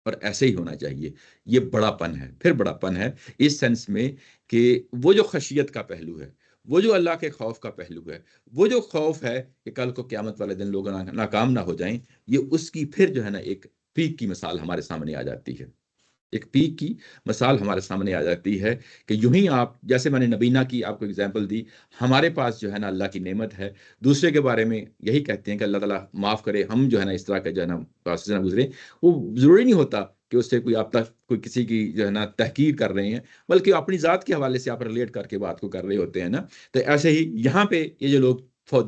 اور ایسے ہی ہونا چاہیے۔ یہ بڑا پن ہے، پھر بڑا پن ہے اس سینس میں کہ وہ جو خشیت کا پہلو ہے، وہ جو اللہ کے خوف کا پہلو ہے، وہ جو خوف ہے کہ کل کو قیامت والے دن لوگ ناکام نہ ہو جائیں، یہ اس کی پھر جو ہے نا ایک پیک کی مثال ہمارے سامنے آ جاتی ہے، ایک پیک کی مثال ہمارے سامنے آ جاتی ہے کہ یوں ہی آپ، جیسے میں نے نبینا کی آپ کو اگزامپل دی، ہمارے پاس جو ہے نا اللہ کی نعمت ہے، دوسرے کے بارے میں یہی کہتے ہیں کہ اللہ تعالیٰ معاف کرے، ہم جو ہے نا اس طرح کا جو ہے نا پروسیس نہ گزرے۔ وہ ضروری نہیں ہوتا کہ اس سے کوئی آپ تک کوئی کسی کی جو ہے نا تحقیر کر رہے ہیں، بلکہ اپنی ذات کے حوالے سے آپ ریلیٹ کر کے بات کو کر رہے ہوتے ہیں نا۔ تو ایسے ہی یہاں پہ یہ جو لوگ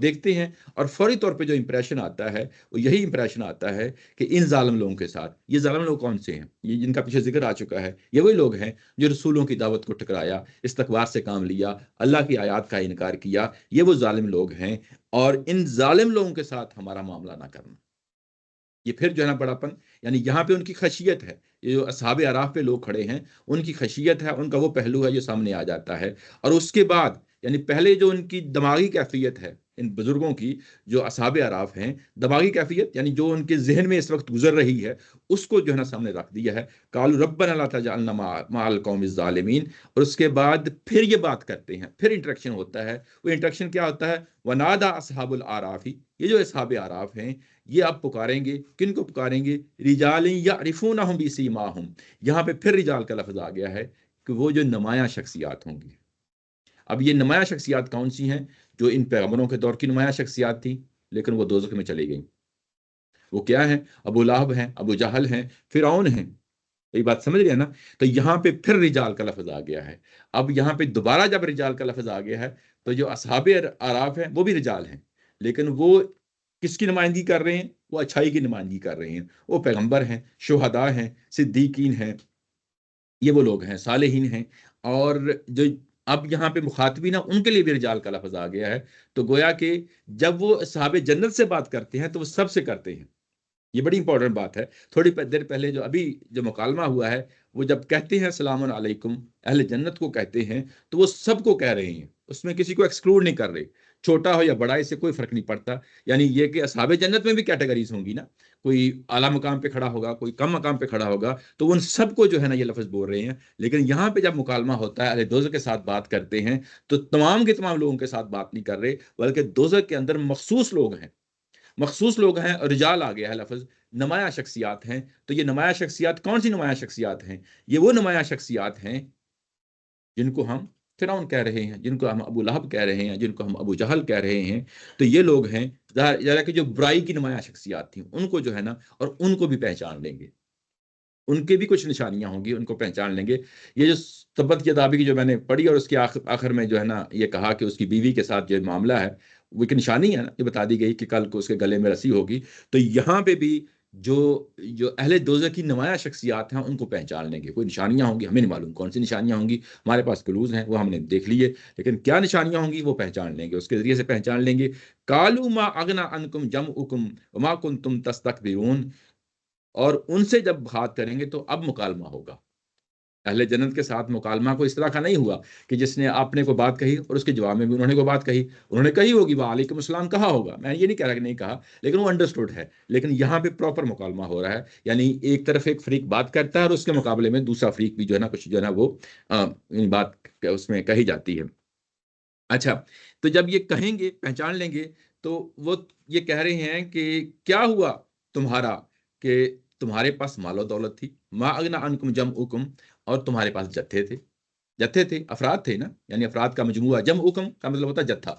دیکھتے ہیں اور فوری طور پہ جو امپریشن آتا ہے وہ یہی امپریشن آتا ہے کہ ان ظالم لوگوں کے ساتھ، یہ ظالم لوگ کون سے ہیں؟ یہ جن کا پیچھے ذکر آ چکا ہے، یہ وہی لوگ ہیں جو رسولوں کی دعوت کو ٹکرایا، استکبار سے کام لیا، اللہ کی آیات کا انکار کیا، یہ وہ ظالم لوگ ہیں، اور ان ظالم لوگوں کے ساتھ ہمارا معاملہ نہ کرنا۔ یہ پھر جو ہے نا بڑاپن، یعنی یہاں پہ ان کی خشیت ہے، یہ جو اصحاب اعراف پہ لوگ کھڑے ہیں ان کی خشیت ہے، ان کا وہ پہلو ہے جو سامنے آ جاتا ہے. اور اس کے بعد یعنی پہلے جو ان کی دماغی کیفیت ہے ان بزرگوں کی، جو اصحاب اعراف ہیں، دماغی کیفیت یعنی جو ان کے ذہن میں اس وقت گزر رہی ہے، اس کو جو ہے نا سامنے رکھ دیا ہے. قالوا ربنا لا تجعلنا مع القوم الظالمین. اور اس کے بعد پھر یہ بات کرتے ہیں، پھر انٹریکشن ہوتا ہے. وہ انٹریکشن کیا ہوتا ہے؟ ونادى اصحاب الاعراف، یہ جو اصحاب اعراف ہیں یہ اب پکاریں گے. کن کو پکاریں گے؟ رجال یعرفونہم بسیماہم. یہاں پہ پھر رجال کا لفظ آ گیا ہے کہ وہ جو نمایاں شخصیات ہوں گی. اب یہ نمایاں شخصیات کون سی ہیں؟ جو ان پیغمبروں کے دور کی نمایاں شخصیات تھیں لیکن وہ دوزخ میں چلی گئیں. وہ کیا ہیں؟ ابو لہب ہیں، ابو جہل ہیں، فرعون ہیں. یہ بات سمجھ رہے ہیں نا؟ تو یہاں پہ پھر رجال کا لفظ آ گیا ہے. اب یہاں پہ دوبارہ جب رجال کا لفظ آ گیا ہے تو جو اصحاب اعراف ہیں وہ بھی رجال ہیں، لیکن وہ کس کی نمائندگی کر رہے ہیں؟ وہ اچھائی کی نمائندگی کر رہے ہیں. وہ پیغمبر ہیں، شہداء ہیں، صدیقین ہیں، یہ وہ لوگ ہیں، صالحین ہیں. اور جو اب یہاں پہ مخاطبین ہیں ان کے لیے بھی رجال کا لفظ آ گیا ہے. تو گویا کہ جب وہ صحاب جنت سے بات کرتے ہیں تو وہ سب سے کرتے ہیں. یہ بڑی امپورٹنٹ بات ہے. تھوڑی دیر پہلے جو ابھی جو مکالمہ ہوا ہے، وہ جب کہتے ہیں سلام علیکم اہل جنت کو کہتے ہیں تو وہ سب کو کہہ رہے ہیں، اس میں کسی کو ایکسکلوڈ نہیں کر رہے، چھوٹا ہو یا بڑا اس سے کوئی فرق نہیں پڑتا. یعنی یہ کہ اصحاب جنت میں بھی کیٹیگریز ہوں گی نا، کوئی اعلیٰ مقام پہ کھڑا ہوگا، کوئی کم مقام پہ کھڑا ہوگا، تو ان سب کو جو ہے نا یہ لفظ بول رہے ہیں. لیکن یہاں پہ جب مکالمہ ہوتا ہے، اہل دوزخ کے ساتھ بات کرتے ہیں تو تمام کے تمام لوگوں کے ساتھ بات نہیں کر رہے، بلکہ دوزخ کے اندر مخصوص لوگ ہیں، مخصوص لوگ ہیں. اور رجال آ گیا ہے لفظ، نمایاں شخصیات ہیں. تو یہ نمایاں شخصیات کون سی نمایاں شخصیات ہیں؟ یہ وہ نمایاں شخصیات ہیں جن کو ہم فرعون کہہ رہے ہیں، جن کو ہم ابو لہب کہہ رہے ہیں، جن کو ہم ابو جہل کہہ رہے ہیں. تو یہ لوگ ہیں ذرا کہ جو برائی کی نمایاں شخصیات تھیں ان کو جو ہے نا، اور ان کو بھی پہچان لیں گے، ان کے بھی کچھ نشانیاں ہوں گی، ان کو پہچان لیں گے. یہ جو تبت یدابی کی جو میں نے پڑھی اور اس کے آخر میں جو ہے نا یہ کہا کہ اس کی بیوی کے ساتھ جو معاملہ ہے وہ ایک نشانی ہے نا، یہ بتا دی گئی کہ کل کو اس کے گلے میں رسی ہوگی. تو یہاں پہ بھی جو اہل دوزخ کی نمایاں شخصیات ہیں ان کو پہچان لیں گے. کوئی نشانیاں ہوں گی، ہمیں نہیں معلوم کون سی نشانیاں ہوں گی، ہمارے پاس کلوز ہیں وہ ہم نے دیکھ لیے، لیکن کیا نشانیاں ہوں گی وہ پہچان لیں گے، اس کے ذریعے سے پہچان لیں گے. قالوا ما اغنى عنكم جمعكم وما كنتم تستكبرون. اور ان سے جب بات کریں گے تو اب مکالمہ ہوگا. اہل جنت کے ساتھ مکالمہ کو اس طرح کا نہیں ہوا کہ جس نے اپنے کو بات کہی اور اس کے جواب میں بھی انہوں نے کو بات کہی، انہوں نے کہی ہوگی وعلیکم السلام کہا ہوگا، میں یہ نہیں کہہ رہا کہ نہیں کہا، لیکن وہ انڈرسٹوڈ ہے. لیکن یہاں پہ پراپر مکالمہ ہو رہا ہے، یعنی ایک طرف ایک فریق بات کرتا ہے اور اس کے مقابلے میں دوسرا فریق بھی جو ہے نا کچھ جو ہے نا وہ بات اس میں کہی جاتی ہے. اچھا، تو جب یہ کہیں گے پہچان لیں گے تو وہ یہ کہہ رہے ہیں کہ کیا ہوا تمہارا کہ تمہارے پاس مال و دولت تھی، ما اغنى عنكم جمعكم، اور تمہارے پاس جتھے تھے. جتھے تھے افراد تھے نا، یعنی افراد کا مجموعہ. جمعكم کا مطلب ہوتا ہے جتھا،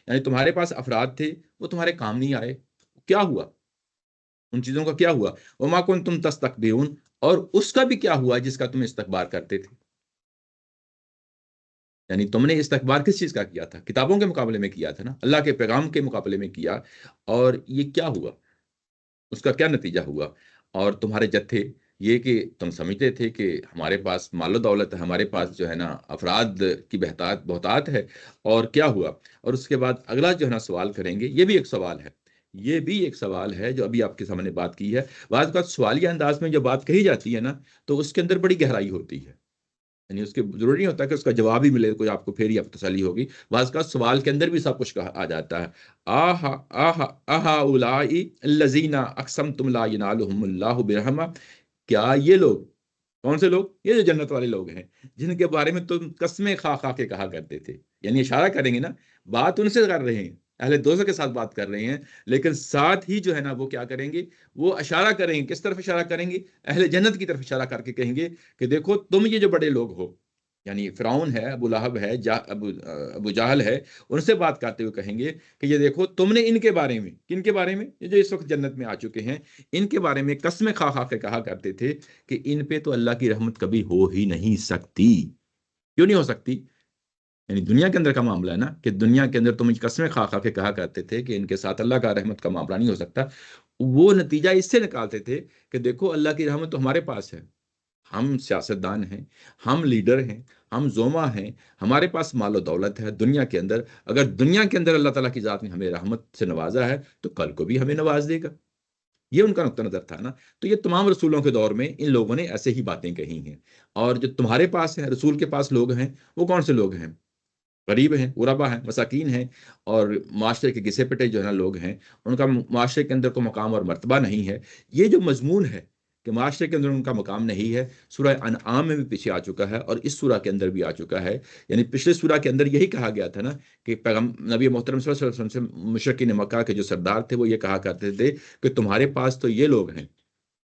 یعنی تمہارے پاس افراد تھے وہ تمہارے کام نہیں آئے. کیا ہوا؟ ان چیزوں کا کیا ہوا؟ وما كنتم تستكبرون، اور اس کا بھی کیا ہوا جس کا تم استکبار کرتے تھے. یعنی تم نے استکبار کس چیز کا کیا تھا؟ کتابوں کے مقابلے میں کیا تھا نا، اللہ کے پیغام کے مقابلے میں کیا. اور یہ کیا ہوا؟ اس کا کیا نتیجہ ہوا؟ اور تمہارے جتھے یہ کہ تم سمجھتے تھے کہ ہمارے پاس مال و دولت ہے، ہمارے پاس جو ہے نا افراد کی بہتات ہے، اور کیا ہوا؟ اور اس کے بعد اگلا جو ہے نا سوال کریں گے. یہ بھی ایک سوال ہے، یہ بھی ایک سوال ہے جو ابھی آپ کے سامنے بات کی ہے. بعض اوقات سوالیہ انداز میں جو بات کہی جاتی ہے نا تو اس کے اندر بڑی گہرائی ہوتی ہے، یعنی اس کے ضروری نہیں ہوتا کہ اس کا جواب ہی ملے کوئی آپ کو پھر ہی آپ تسلی ہوگی. بعض کا سوال کے اندر بھی سب کچھ کہا آ جاتا ہے. آہا آہا آہا اولائی الذین اقسمتم لا ینالہم اللہ برحمہ. کیا یہ لوگ، کون سے لوگ؟ یہ جو جنت والے لوگ ہیں جن کے بارے میں تم قسمیں کھا کھا کے کہا کرتے تھے. یعنی اشارہ کریں گے نا، بات ان سے کر رہے ہیں، اہل دوزخ کے ساتھ بات کر رہے ہیں، لیکن ساتھ ہی جو ہے نا وہ کیا کریں گے؟ وہ اشارہ کریں گے. کس طرف اشارہ کریں گے؟ اہل جنت کی طرف اشارہ کر کے کہیں گے کہ دیکھو تم یہ جو بڑے لوگ ہو، یعنی فرعون ہے، ابو لہب ہے، ابو جہل ہے، ان سے بات کرتے ہوئے کہیں گے کہ یہ دیکھو تم نے ان کے بارے میں، کن کے بارے میں؟ یہ جو اس وقت جنت میں آ چکے ہیں، ان کے بارے میں قسمیں کھا کھا کے کہا کرتے تھے کہ ان پہ تو اللہ کی رحمت کبھی ہو ہی نہیں سکتی. کیوں نہیں ہو سکتی؟ یعنی دنیا کے اندر کا معاملہ ہے نا، کہ دنیا کے اندر تم قسمیں کھا کھا کے کہا کرتے تھے کہ ان کے ساتھ اللہ کا رحمت کا معاملہ نہیں ہو سکتا. وہ نتیجہ اس سے نکالتے تھے کہ دیکھو اللہ کی رحمت تو ہمارے پاس ہے، ہم سیاستدان ہیں، ہم لیڈر ہیں، ہم زوما ہیں، ہمارے پاس مال و دولت ہے دنیا کے اندر. اگر دنیا کے اندر اللہ تعالیٰ کی ذات نے ہمیں رحمت سے نوازا ہے تو کل کو بھی ہمیں نواز دے گا. یہ ان کا نقطہ نظر تھا نا. تو یہ تمام رسولوں کے دور میں ان لوگوں نے ایسے ہی باتیں کہی ہیں. اور جو تمہارے پاس ہیں، رسول کے پاس لوگ ہیں، وہ کون سے لوگ ہیں؟ غریب ہیں، غربا ہیں، مساکین ہیں، اور معاشرے کے گھسے پٹے جو ہے نا لوگ ہیں، ان کا معاشرے کے اندر کوئی مقام اور مرتبہ نہیں ہے. یہ جو مضمون ہے کہ معاشرے کے اندر ان کا مقام نہیں ہے، سورہ انعام میں بھی پیچھے آ چکا ہے اور اس سورہ کے اندر بھی آ چکا ہے. یعنی پچھلے سورہ کے اندر یہی کہا گیا تھا نا کہ نبی محترم صلی اللہ علیہ وسلم سے مشرکین مکہ کے جو سردار تھے وہ یہ کہا کرتے تھے کہ تمہارے پاس تو یہ لوگ ہیں،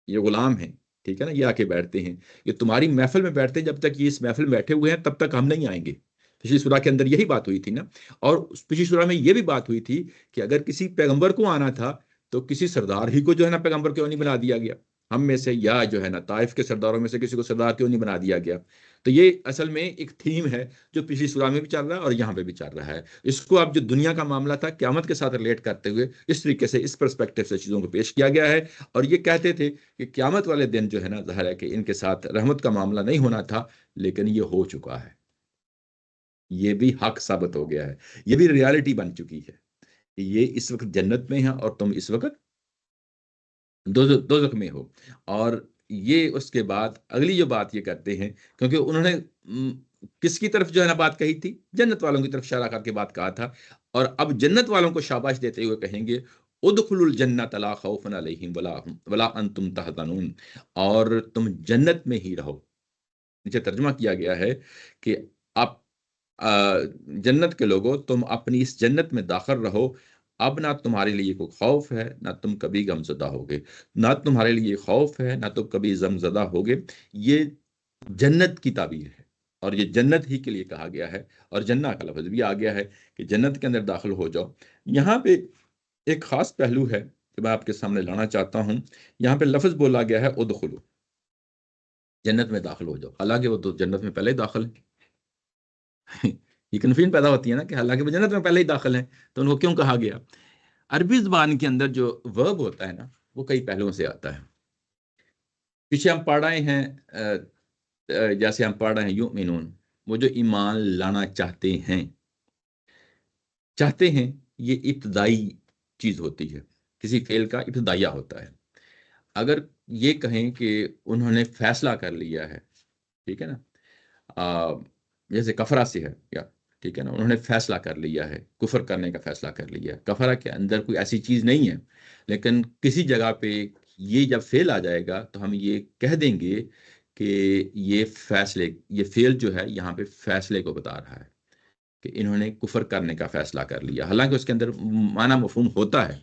یہ غلام ہیں، ٹھیک ہے نا، یہ آ کے بیٹھتے ہیں، یہ تمہاری محفل میں بیٹھتے ہیں، جب تک یہ اس محفل میں بیٹھے ہوئے ہیں تب تک ہم نہیں آئیں گے. پچھلی سورہ کے اندر یہی بات ہوئی تھی نا. اور پچھلی سورہ میں یہ بھی بات ہوئی تھی کہ اگر کسی پیغمبر کو آنا تھا تو کسی سردار ہی کو جو ہے نا پیغمبر کیوں نہیں بنا دیا گیا ہم میں سے، یا جو ہے نا طائف کے سرداروں میں سے کسی کو سردار کیوں نہیں بنا دیا گیا. تو یہ اصل میں ایک تھیم ہے جو پچھلی سورہ میں بھی چل رہا ہے اور یہاں پہ بھی چل رہا ہے. اس کو اب جو دنیا کا معاملہ تھا قیامت کے ساتھ ریلیٹ کرتے ہوئے اس طریقے سے اس پرسپیکٹو سے چیزوں کو پیش کیا گیا ہے. اور یہ کہتے تھے کہ قیامت والے دن جو ہے نا ظاہر ہے کہ ان کے ساتھ رحمت کا معاملہ نہیں ہونا تھا، لیکن یہ ہو چکا ہے، یہ بھی حق ثابت ہو گیا ہے، یہ بھی ریالٹی بن چکی ہے. یہ اس وقت جنت میں ہے اور تم اس وقت دوزخ میں ہو. اور یہ اس کے بعد اگلی جو بات یہ کرتے ہیں، کیونکہ انہوں نے کس کی طرف جو ہے نا بات کہی تھی؟ جنت والوں کی طرف اشارہ کر کے بات کہا تھا. اور اب جنت والوں کو شاباش دیتے ہوئے کہیں گے ادخلوا الجنت لا خوف علیہم ولا انتم تحزنون، اور تم جنت میں ہی رہو. نیچے ترجمہ کیا گیا ہے کہ آپ جنت کے لوگوں تم اپنی اس جنت میں داخل رہو، اب نہ تمہارے لیے کوئی خوف ہے نہ تم کبھی غم زدہ ہوگے، نہ تمہارے لیے خوف ہے نہ تم کبھی غم زدہ ہوگے. یہ جنت کی تعبیر ہے اور یہ جنت ہی کے لیے کہا گیا ہے. اور جنہ کا لفظ بھی آ گیا ہے کہ جنت کے اندر داخل ہو جاؤ. یہاں پہ ایک خاص پہلو ہے کہ میں آپ کے سامنے لانا چاہتا ہوں. یہاں پہ لفظ بولا گیا ہے ادخلو، جنت میں داخل ہو جاؤ، حالانکہ وہ تو جنت میں پہلے ہی داخل ہیں. یہ کنفیوژن پیدا ہوتی ہے نا کہ حالانکہ وہ جنت میں پہلے ہی داخل ہیں تو ان کو کیوں کہا گیا. عربی زبان کے اندر جو ورب ہوتا ہے نا وہ کئی پہلوؤں سے آتا ہے. پیچھے ہم پڑھ رہے ہیں جیسے ہم پڑھ رہے ہیں یؤمنون، وہ جو ایمان لانا چاہتے ہیں یہ ابتدائی چیز ہوتی ہے، کسی فعل کا ابتدائیہ ہوتا ہے. اگر یہ کہیں کہ انہوں نے فیصلہ کر لیا ہے، ٹھیک ہے نا، جیسے کفرہ سے ہے، یا ٹھیک ہے نا، انہوں نے فیصلہ کر لیا ہے، کفر کرنے کا فیصلہ کر لیا ہے. کفرہ کے اندر کوئی ایسی چیز نہیں ہے، لیکن کسی جگہ پہ یہ جب فعل آ جائے گا تو ہم یہ کہہ دیں گے کہ یہ فعل جو ہے یہاں پہ فیصلے کو بتا رہا ہے کہ انہوں نے کفر کرنے کا فیصلہ کر لیا. حالانکہ اس کے اندر معنی مفہوم ہوتا ہے،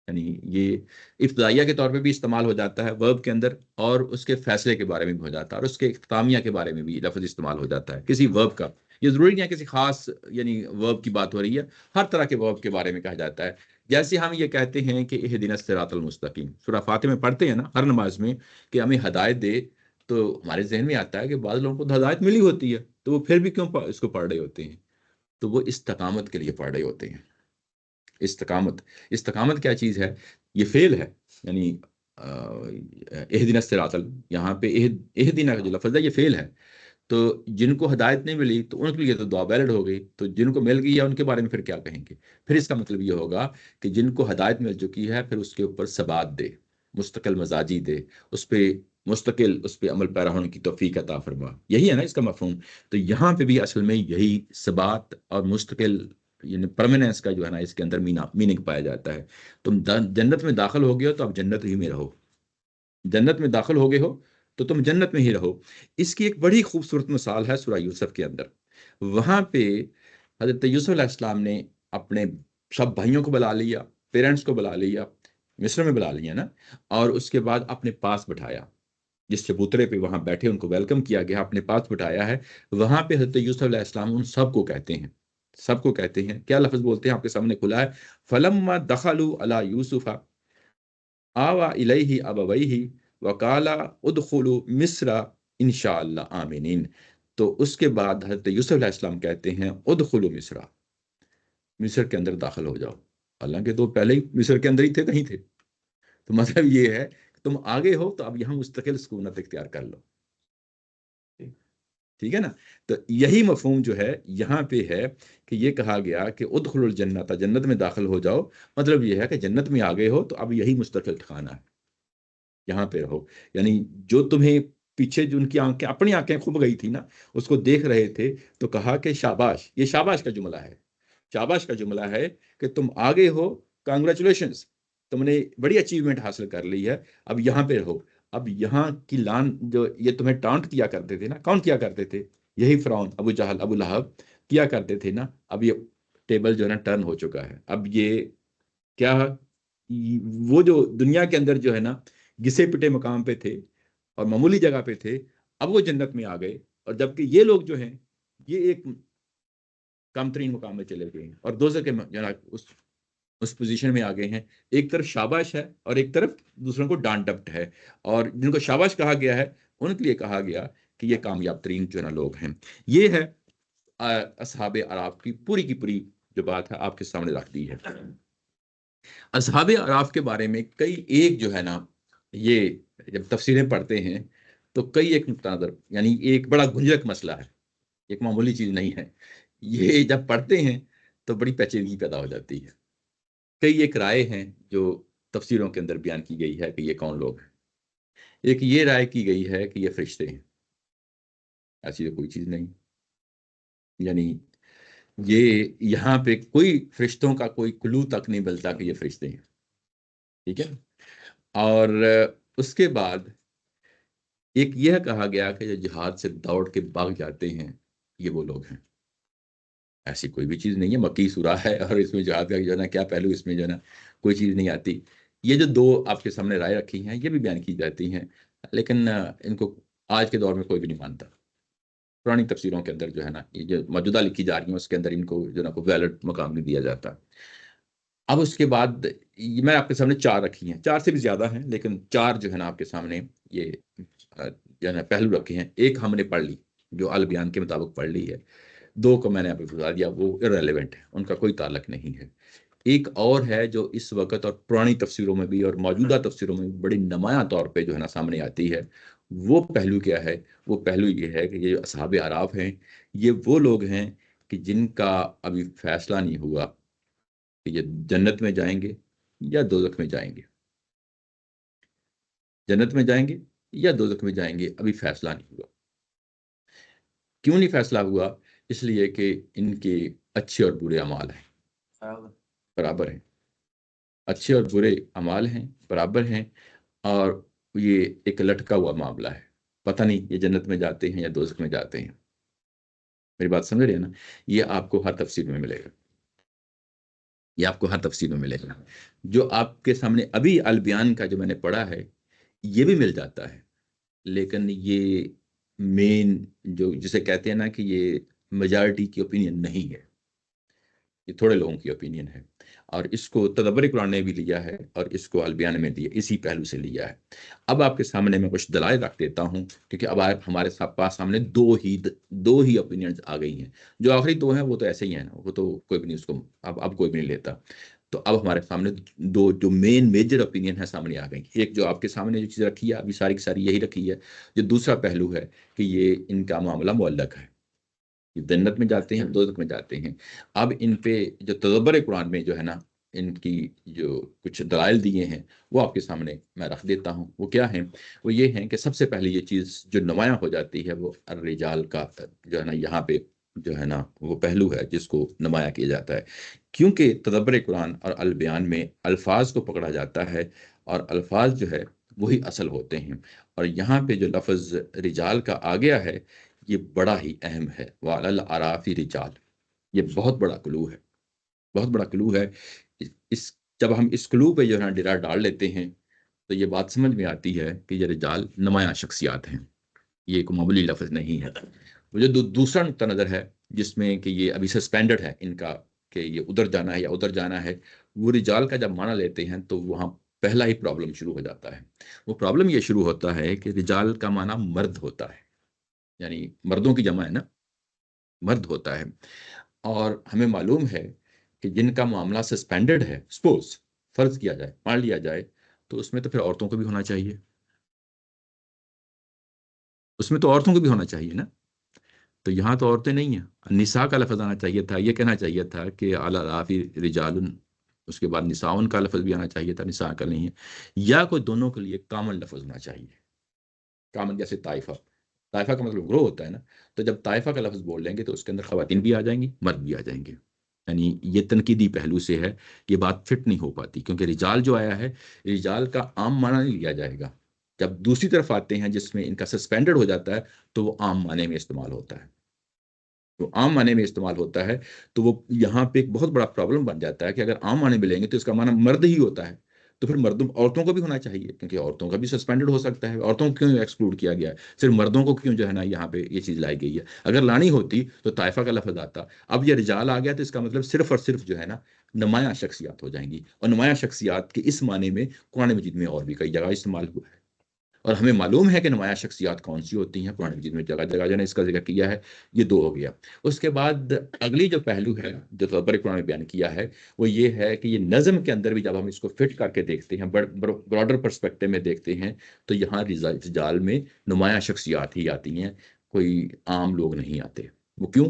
یعنی یہ ابتدائیہ کے طور پہ بھی استعمال ہو جاتا ہے ورب کے اندر، اور اس کے فیصلے کے بارے میں بھی ہو جاتا ہے، اور اس کے اختتامیہ کے بارے میں بھی لفظ استعمال ہو جاتا ہے کسی ورب کا. یہ ضروری نہیں ہے کسی خاص یعنی ورب کی بات ہو رہی ہے، ہر طرح کے ورب کے بارے میں کہا جاتا ہے. جیسے ہم یہ کہتے ہیں کہ اہدنا الصراط المستقیم، سورہ فاتحہ میں پڑھتے ہیں نا ہر نماز میں کہ ہمیں ہدایت دے، تو ہمارے ذہن میں آتا ہے کہ بعض لوگوں کو ہدایت ملی ہوتی ہے تو وہ پھر بھی کیوں اس کو پڑھ رہے ہوتے ہیں؟ تو وہ استقامت کے لیے پڑھ رہے ہوتے ہیں. استقامت کیا چیز ہے؟ یہ فعل ہے، یعنی اہدنا الصراط، یہاں پہ اہدنا کا جو لفظ ہے یہ فعل ہے. تو جن کو ہدایت نہیں ملی تو ان کے لیے تو دعا ویلڈ ہو گئی، تو جن کو مل گئی ہے ان کے بارے میں پھر کیا کہیں گے؟ پھر اس کا مطلب یہ ہوگا کہ جن کو ہدایت مل چکی ہے پھر اس کے اوپر ثبات دے، مستقل مزاجی دے، اس پہ عمل پیرا ہونے کی توفیق عطا فرما. یہی ہے نا اس کا مفہوم. تو یہاں پہ بھی اصل میں یہی ثبات اور مستقل یعنی پرماننس کا جو ہے نا اس کے اندر میننگ پایا جاتا ہے. تم جنت میں داخل ہو گئے ہو تو اب جنت ہی میں رہو، جنت میں داخل ہو گئے ہو تو تم جنت میں ہی رہو. اس کی ایک بڑی خوبصورت مثال ہے سورہ یوسف کے اندر. وہاں پہ حضرت یوسف علیہ السلام نے اپنے سب بھائیوں کو بلا لیا، پیرنٹس کو بلا لیا، مصر میں بلا لیا نا، اور اس کے بعد اپنے پاس بٹھایا، جس چبوترے پہ وہاں بیٹھے ان کو ویلکم کیا گیا، اپنے پاس بٹھایا ہے. وہاں پہ حضرت یوسف علیہ السلام ان سب کو کہتے ہیں کیا لفظ بولتے ہیں؟ آپ کے سامنے کھلا ہے، فلما دخلوا علی یوسف آوا الیہ ابویہ وقالا ادخلوا مصر انشاءاللہ آمنین. تو اس کے بعد حضرت یوسف علیہ السلام کہتے ہیں ادخلوا مصر کے اندر داخل ہو جاؤ. حالانکہ تو پہلے ہی مصر کے اندر ہی تھے، کہیں تھے. تو مطلب یہ ہے کہ تم آگے ہو تو اب یہاں مستقل سکونت اختیار کر لو. ٹھیک ہے نا. تو یہی مفہوم جو ہے یہاں پہ ہے کہ یہ کہا گیا کہ ادخلوا الجنت، جنت میں داخل ہو جاؤ. مطلب یہ ہے کہ جنت میں آ گئے ہو تو اب یہی مستقل ٹھکانہ ہے، یہاں پہ رہو. یعنی جو تمہیں پیچھے جو ان کی آنکھیں، اپنی آنکھیں کھب گئی تھی نا، اس کو دیکھ رہے تھے، تو کہا کہ شاباش. یہ شاباش کا جملہ ہے، شاباش کا جملہ ہے کہ تم آگے ہو، کانگریچولیشنز، تم نے بڑی اچیومنٹ حاصل کر لی ہے، اب یہاں پہ رہو. اب یہاں کی لان جو یہ تمہیں ٹانٹ کیا کرتے تھے نا، کون کیا کرتے تھے؟ یہی فرعون، ابو جہل، ابو لہب کیا کرتے تھے نا. اب یہ ٹیبل جو ہے نا ٹرن ہو چکا ہے. اب یہ کیا، وہ جو دنیا کے اندر جو ہے نا گھسے پٹے مقام پہ تھے اور معمولی جگہ پہ تھے، اب وہ جنت میں آ گئے. اور جبکہ یہ لوگ جو ہیں یہ ایک کم ترین مقام میں چلے گئے ہیں اور دوزخ کے جو ہے نا اس پوزیشن میں آ گئے ہیں. ایک طرف شاباش ہے اور ایک طرف دوسروں کو ڈانٹ ڈپٹ ہے. اور جن کو شاباش کہا گیا ہے ان کے لیے کہا گیا کہ یہ کامیاب ترین جو ہے نا لوگ ہیں. یہ ہے اصحاب اعراف کی پوری جو بات ہے آپ کے سامنے رکھ دی ہے. اصحاب اعراف کے بارے میں کئی ایک جو ہے نا، یہ جب تفسیریں پڑھتے ہیں تو کئی ایک نقطہ نظر، یعنی ایک بڑا گنجرک مسئلہ ہے، ایک معمولی چیز نہیں ہے. یہ جب پڑھتے ہیں تو بڑی پیچیدگی پیدا ہو جاتی ہے. کئی ایک رائے ہیں جو تفسیروں کے اندر بیان کی گئی ہے کہ یہ کون لوگ ہیں. ایک یہ رائے کی گئی ہے کہ یہ فرشتے ہیں. ایسی تو کوئی چیز نہیں، یعنی یہ یہاں پہ کوئی فرشتوں کا کوئی کلو تک نہیں ملتا کہ یہ فرشتے ہیں. ٹھیک ہے. اور اس کے بعد ایک یہ کہا گیا کہ جو جہاد سے دوڑ کے بھاگ جاتے ہیں یہ وہ لوگ ہیں. ایسی کوئی بھی چیز نہیں ہے، مکی سورہ ہے اور اس میں جہاد کا جو ہے نا کیا پہلو، اس میں جو ہے نا کوئی چیز نہیں آتی. یہ جو دو آپ کے سامنے رائے رکھی ہیں یہ بھی بیان کی جاتی ہیں، لیکن ان کو آج کے دور میں کوئی بھی نہیں مانتا. پرانی تفسیروں کے اندر جو ہے نا یہ جو موجودہ لکھی جا رہی ہیں اس کے اندر ان کو جو ہے نا کوئی ویلڈ مقام نہیں دیا جاتا. اب اس کے بعد میں آپ کے سامنے چار رکھی ہیں، چار سے بھی زیادہ ہیں لیکن چار جو ہے نا آپ کے سامنے یہ جو ہے نا پہلو رکھے ہیں. ایک ہم نے پڑھ لی، جو البیان کے مطابق پڑھ لی ہے. دو کو میں نے آپ کو بتا دیا، وہ irrelevant ہے، ان کا کوئی تعلق نہیں ہے. ایک اور ہے جو اس وقت اور پرانی تفسیروں میں بھی اور موجودہ تفسیروں میں بھی بڑی نمایاں طور پہ جو ہے نا سامنے آتی ہے. وہ پہلو کیا ہے؟ وہ پہلو یہ ہے کہ یہ جو اصحاب اعراف ہیں یہ وہ لوگ ہیں کہ جن کا ابھی فیصلہ نہیں ہوا کہ یہ جنت میں جائیں گے یا دوزخ میں جائیں گے. جنت میں جائیں گے یا دوزخ میں جائیں گے، ابھی فیصلہ نہیں ہوا. کیوں نہیں فیصلہ ہوا؟ اس لیے کہ ان کے اچھے اور برے اعمال ہیں، برابر ہیں. اچھے اور برے اعمال ہیں، برابر ہیں. اور یہ ایک لٹکا ہوا معاملہ ہے، پتہ نہیں یہ جنت میں جاتے ہیں یا دوزخ میں جاتے ہیں. میری بات سمجھ رہے ہیں نا؟ یہ آپ کو ہر تفسیر میں ملے گا، یہ آپ کو ہر تفسیر میں ملے گا. جو آپ کے سامنے ابھی البیان کا جو میں نے پڑھا ہے یہ بھی مل جاتا ہے، لیکن یہ مین جو جسے کہتے ہیں نا کہ یہ میجارٹی کی اوپینین نہیں ہے، یہ تھوڑے لوگوں کی اوپینین ہے. اور اس کو تدبر قرآن نے بھی لیا ہے اور اس کو البیان میں لیا، اسی پہلو سے لیا ہے. اب آپ کے سامنے میں کچھ دلائل رکھ دیتا ہوں، کیونکہ اب ہمارے پاس سامنے دو ہی اوپینینز آ گئی ہیں. جو آخری دو ہیں وہ تو ایسے ہی ہیں نا، وہ تو کوئی بھی نہیں اس کو اب کوئی بھی نہیں لیتا. تو اب ہمارے سامنے دو جو مین میجر اوپینین ہے سامنے آ گئی. ایک جو آپ کے سامنے جو چیز رکھی ہے ابھی ساری کی ساری یہی رکھی ہے. جو دوسرا پہلو ہے کہ یہ ان کا معاملہ معلق ہے، یہ جنت میں جاتے ہیں، دوزخ میں جاتے ہیں. اب ان پہ جو تدبر قرآن میں جو ہے نا ان کی جو کچھ دلائل دیے ہیں وہ آپ کے سامنے میں رکھ دیتا ہوں. وہ کیا ہیں؟ وہ یہ ہیں کہ سب سے پہلے یہ چیز جو نمایاں ہو جاتی ہے وہ الرجال کا جو ہے نا یہاں پہ جو ہے نا وہ پہلو ہے جس کو نمایاں کیا جاتا ہے. کیونکہ تدبر قرآن اور البیان میں الفاظ کو پکڑا جاتا ہے اور الفاظ جو ہے وہی اصل ہوتے ہیں. اور یہاں پہ جو لفظ رجال کا آ گیا ہے یہ بڑا ہی اہم ہے. وَعَلَى الْأَعْرَافِ رِجَال، یہ بہت بڑا کلو ہے، بہت بڑا کلو ہے. جب ہم اس کلو پہ جو ہے نا ڈرا ڈال لیتے ہیں تو یہ بات سمجھ میں آتی ہے کہ یہ رجال نمایاں شخصیات ہیں، یہ ایک معمولی لفظ نہیں ہے. وہ جو دوسرا نقطہ نظر ہے جس میں کہ یہ ابھی سسپینڈڈ ہے ان کا کہ یہ ادھر جانا ہے یا ادھر جانا ہے، وہ رجال کا جب معنی لیتے ہیں تو وہاں پہلا ہی پرابلم شروع ہو جاتا ہے. وہ پرابلم یہ شروع ہوتا ہے کہ رجال کا معنی مرد ہوتا ہے، یعنی مردوں کی جمع ہے نا، مرد ہوتا ہے. اور ہمیں معلوم ہے کہ جن کا معاملہ سسپینڈڈ ہے، سپوز فرض کیا جائے، مان لیا جائے، تو اس میں تو پھر عورتوں کو بھی ہونا چاہیے، اس میں تو عورتوں کو بھی ہونا چاہیے نا. تو یہاں تو عورتیں نہیں ہیں، نساء کا لفظ آنا چاہیے تھا، یہ کہنا چاہیے تھا کہ اعلیٰ رافی رجال، اس کے بعد نساؤن کا لفظ بھی آنا چاہیے تھا، نساء کا نہیں ہے، یا کوئی دونوں کے لیے کامن لفظ ہونا چاہیے، کامن جیسے طائفہ، طائفہ کا مطلب گروہ ہوتا ہے نا، تو جب طائفہ کا لفظ بول لیں گے تو اس کے اندر خواتین بھی آ جائیں گی، مرد بھی آ جائیں گے، یعنی یہ تنقیدی پہلو سے ہے، یہ بات فٹ نہیں ہو پاتی، کیونکہ رجال جو آیا ہے، رجال کا عام معنی نہیں لیا جائے گا، جب دوسری طرف آتے ہیں جس میں ان کا سسپینڈڈ ہو جاتا ہے تو وہ عام معنی میں استعمال ہوتا ہے، تو عام معنی میں استعمال ہوتا ہے، تو وہ یہاں پہ ایک بہت بڑا پرابلم بن جاتا ہے کہ اگر عام معنی میں لیں گے تو اس کا معنی مرد ہی ہوتا ہے، تو پھر مردوں عورتوں کو بھی ہونا چاہیے، کیونکہ عورتوں کا بھی سسپینڈڈ ہو سکتا ہے، عورتوں کو کیوں ایکسکلوڈ کیا گیا ہے، صرف مردوں کو کیوں جو ہے نا یہاں پہ یہ چیز لائی گئی ہے، اگر لانی ہوتی تو طائفہ کا لفظ آتا، اب یہ رجال آ گیا تو اس کا مطلب صرف اور صرف جو ہے نا نمایاں شخصیات ہو جائیں گی، اور نمایاں شخصیات کے اس معنی میں قرآن مجید میں اور بھی کئی جگہ استعمال ہوا ہے، اور ہمیں معلوم ہے کہ نمایاں شخصیات کون سی ہوتی ہیں، قرآن مجید میں جگہ جگہ جو ہے اس کا ذکر کیا ہے، یہ دو ہو گیا۔ اس کے بعد اگلی جو پہلو ہے جو تدبر قرآن میں بیان کیا ہے وہ یہ ہے کہ یہ نظم کے اندر بھی جب ہم اس کو فٹ کر کے دیکھتے ہیں، براڈر پرسپیکٹو میں دیکھتے ہیں، تو یہاں رجال میں نمایاں شخصیات ہی آتی ہیں، کوئی عام لوگ نہیں آتے۔ وہ کیوں؟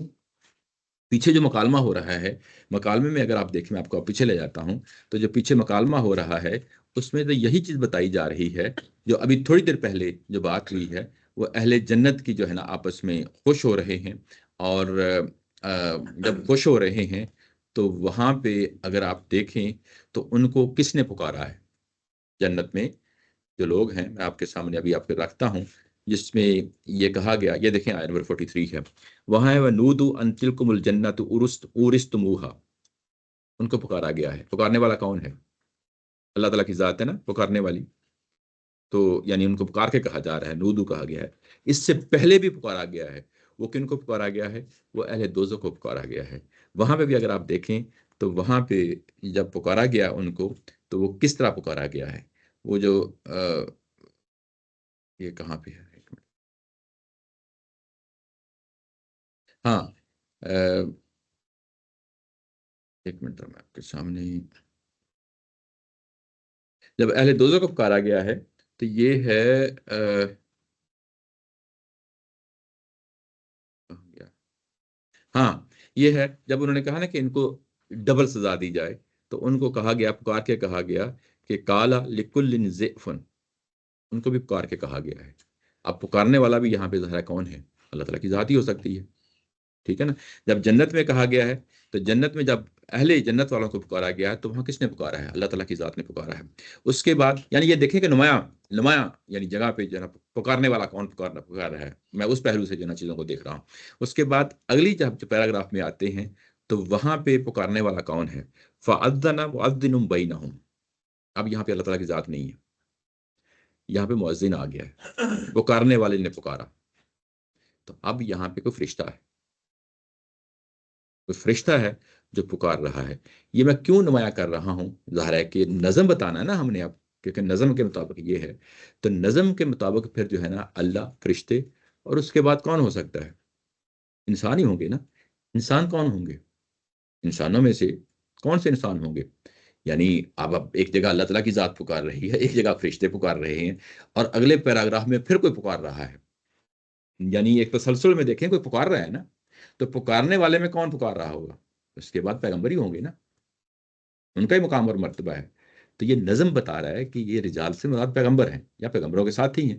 پیچھے جو مکالمہ ہو رہا ہے، مکالمے میں اگر آپ دیکھیں، میں آپ کو پیچھے لے جاتا ہوں، تو جو پیچھے مکالمہ ہو رہا ہے اس میں تو یہی چیز بتائی جا رہی ہے جو ابھی تھوڑی دیر پہلے جو بات ہوئی ہے، وہ اہل جنت کی جو ہے نا آپس میں خوش ہو رہے ہیں، اور جب خوش ہو رہے ہیں تو وہاں پہ اگر آپ دیکھیں تو ان کو کس نے پکارا ہے؟ جنت میں جو لوگ ہیں، میں آپ کے سامنے ابھی آپ کو رکھتا ہوں، جس میں یہ کہا گیا، یہ دیکھیں آیت نمبر 43 ہے، وہاں ہے وَنُودُوا أَن تِلْكُمُ الْجَنَّةُ أُورِثْتُمُوهَا، ان کو پکارا گیا ہے، پکارنے والا کون ہے؟ اللہ تعالیٰ کی ذات ہے نا پکارنے والی، تو یعنی ان کو پکار کے کہا جا رہا ہے، نودو کہا گیا ہے، اس سے پہلے بھی پکارا گیا ہے، وہ کن کو پکارا گیا ہے؟ وہ اہل دوزخ کو پکارا گیا ہے، وہاں پہ بھی اگر آپ دیکھیں تو وہاں پہ جب پکارا گیا ان کو تو وہ کس طرح پکارا گیا ہے، وہ جو یہ کہاں پہ ہے، ایک منٹ، ہاں ایک منٹ میں آپ کے سامنے، جب اہل دوزخ کو پکارا گیا ہے تو یہ ہے ہاں یہ ہے جب انہوں نے کہا نا کہ ان کو ڈبل سزا دی جائے، تو ان کو کہا گیا، پکار کے کہا گیا کہ کالا لکل ذئفن، ان کو بھی پکار کے کہا گیا ہے۔ اب پکارنے والا بھی یہاں پہ ظاہر کون ہے؟ اللہ تعالیٰ کی ذات ہی ہو سکتی ہے، ٹھیک ہے نا؟ جب جنت میں کہا گیا ہے تو جنت میں جب اہل جنت والوں کو پکارا گیا ہے تو وہاں کس نے پکارا ہے؟ اللہ تعالیٰ کی ذات نے پکارا ہے۔ اس کے بعد یعنی یہ دیکھیں کہ نمایاں یعنی جگہ پہ جو ہے نا پکارنے والا کون پکار رہا ہے، میں اس پہلو سے جو ہے نا چیزوں کو دیکھ رہا ہوں۔ اس کے بعد اگلی جب پیراگراف میں آتے ہیں تو وہاں پہ پکارنے والا کون ہے؟ فَأَذَّنَ مُؤَذِّنٌ بَيْنَهُمْ، اب یہاں پہ اللہ تعالیٰ کی ذات نہیں ہے، یہاں پہ مؤذن آ گیا ہے، پکارنے والے نے پکارا، تو اب یہاں پہ کوئی فرشتہ ہے، کوئی فرشتہ ہے جو پکار رہا ہے۔ یہ میں کیوں نمایاں کر رہا ہوں؟ ظاہر ہے کہ نظم بتانا ہے نا ہم نے اب، کیونکہ نظم کے مطابق یہ ہے، تو نظم کے مطابق پھر جو ہے نا اللہ، فرشتے، اور اس کے بعد کون ہو سکتا ہے؟ انسان ہی ہوں گے نا۔ انسان کون ہوں گے؟ انسانوں میں سے کون سے انسان ہوں گے؟ یعنی اب ایک جگہ اللہ تعالیٰ کی ذات پکار رہی ہے، ایک جگہ فرشتے پکار رہے ہیں، اور اگلے پیراگراف میں پھر کوئی پکار رہا ہے، یعنی ایک تسلسل میں دیکھیں کوئی پکار رہا ہے نا، تو پکارنے والے میں کون پکار رہا ہوگا؟ اس کے بعد پیغمبر ہی ہوں گے نا، ان کا ہی مقام اور مرتبہ ہے۔ تو یہ نظم بتا رہا ہے کہ یہ رجال سے مراد پیغمبر ہیں یا پیغمبروں کے ساتھی ہیں،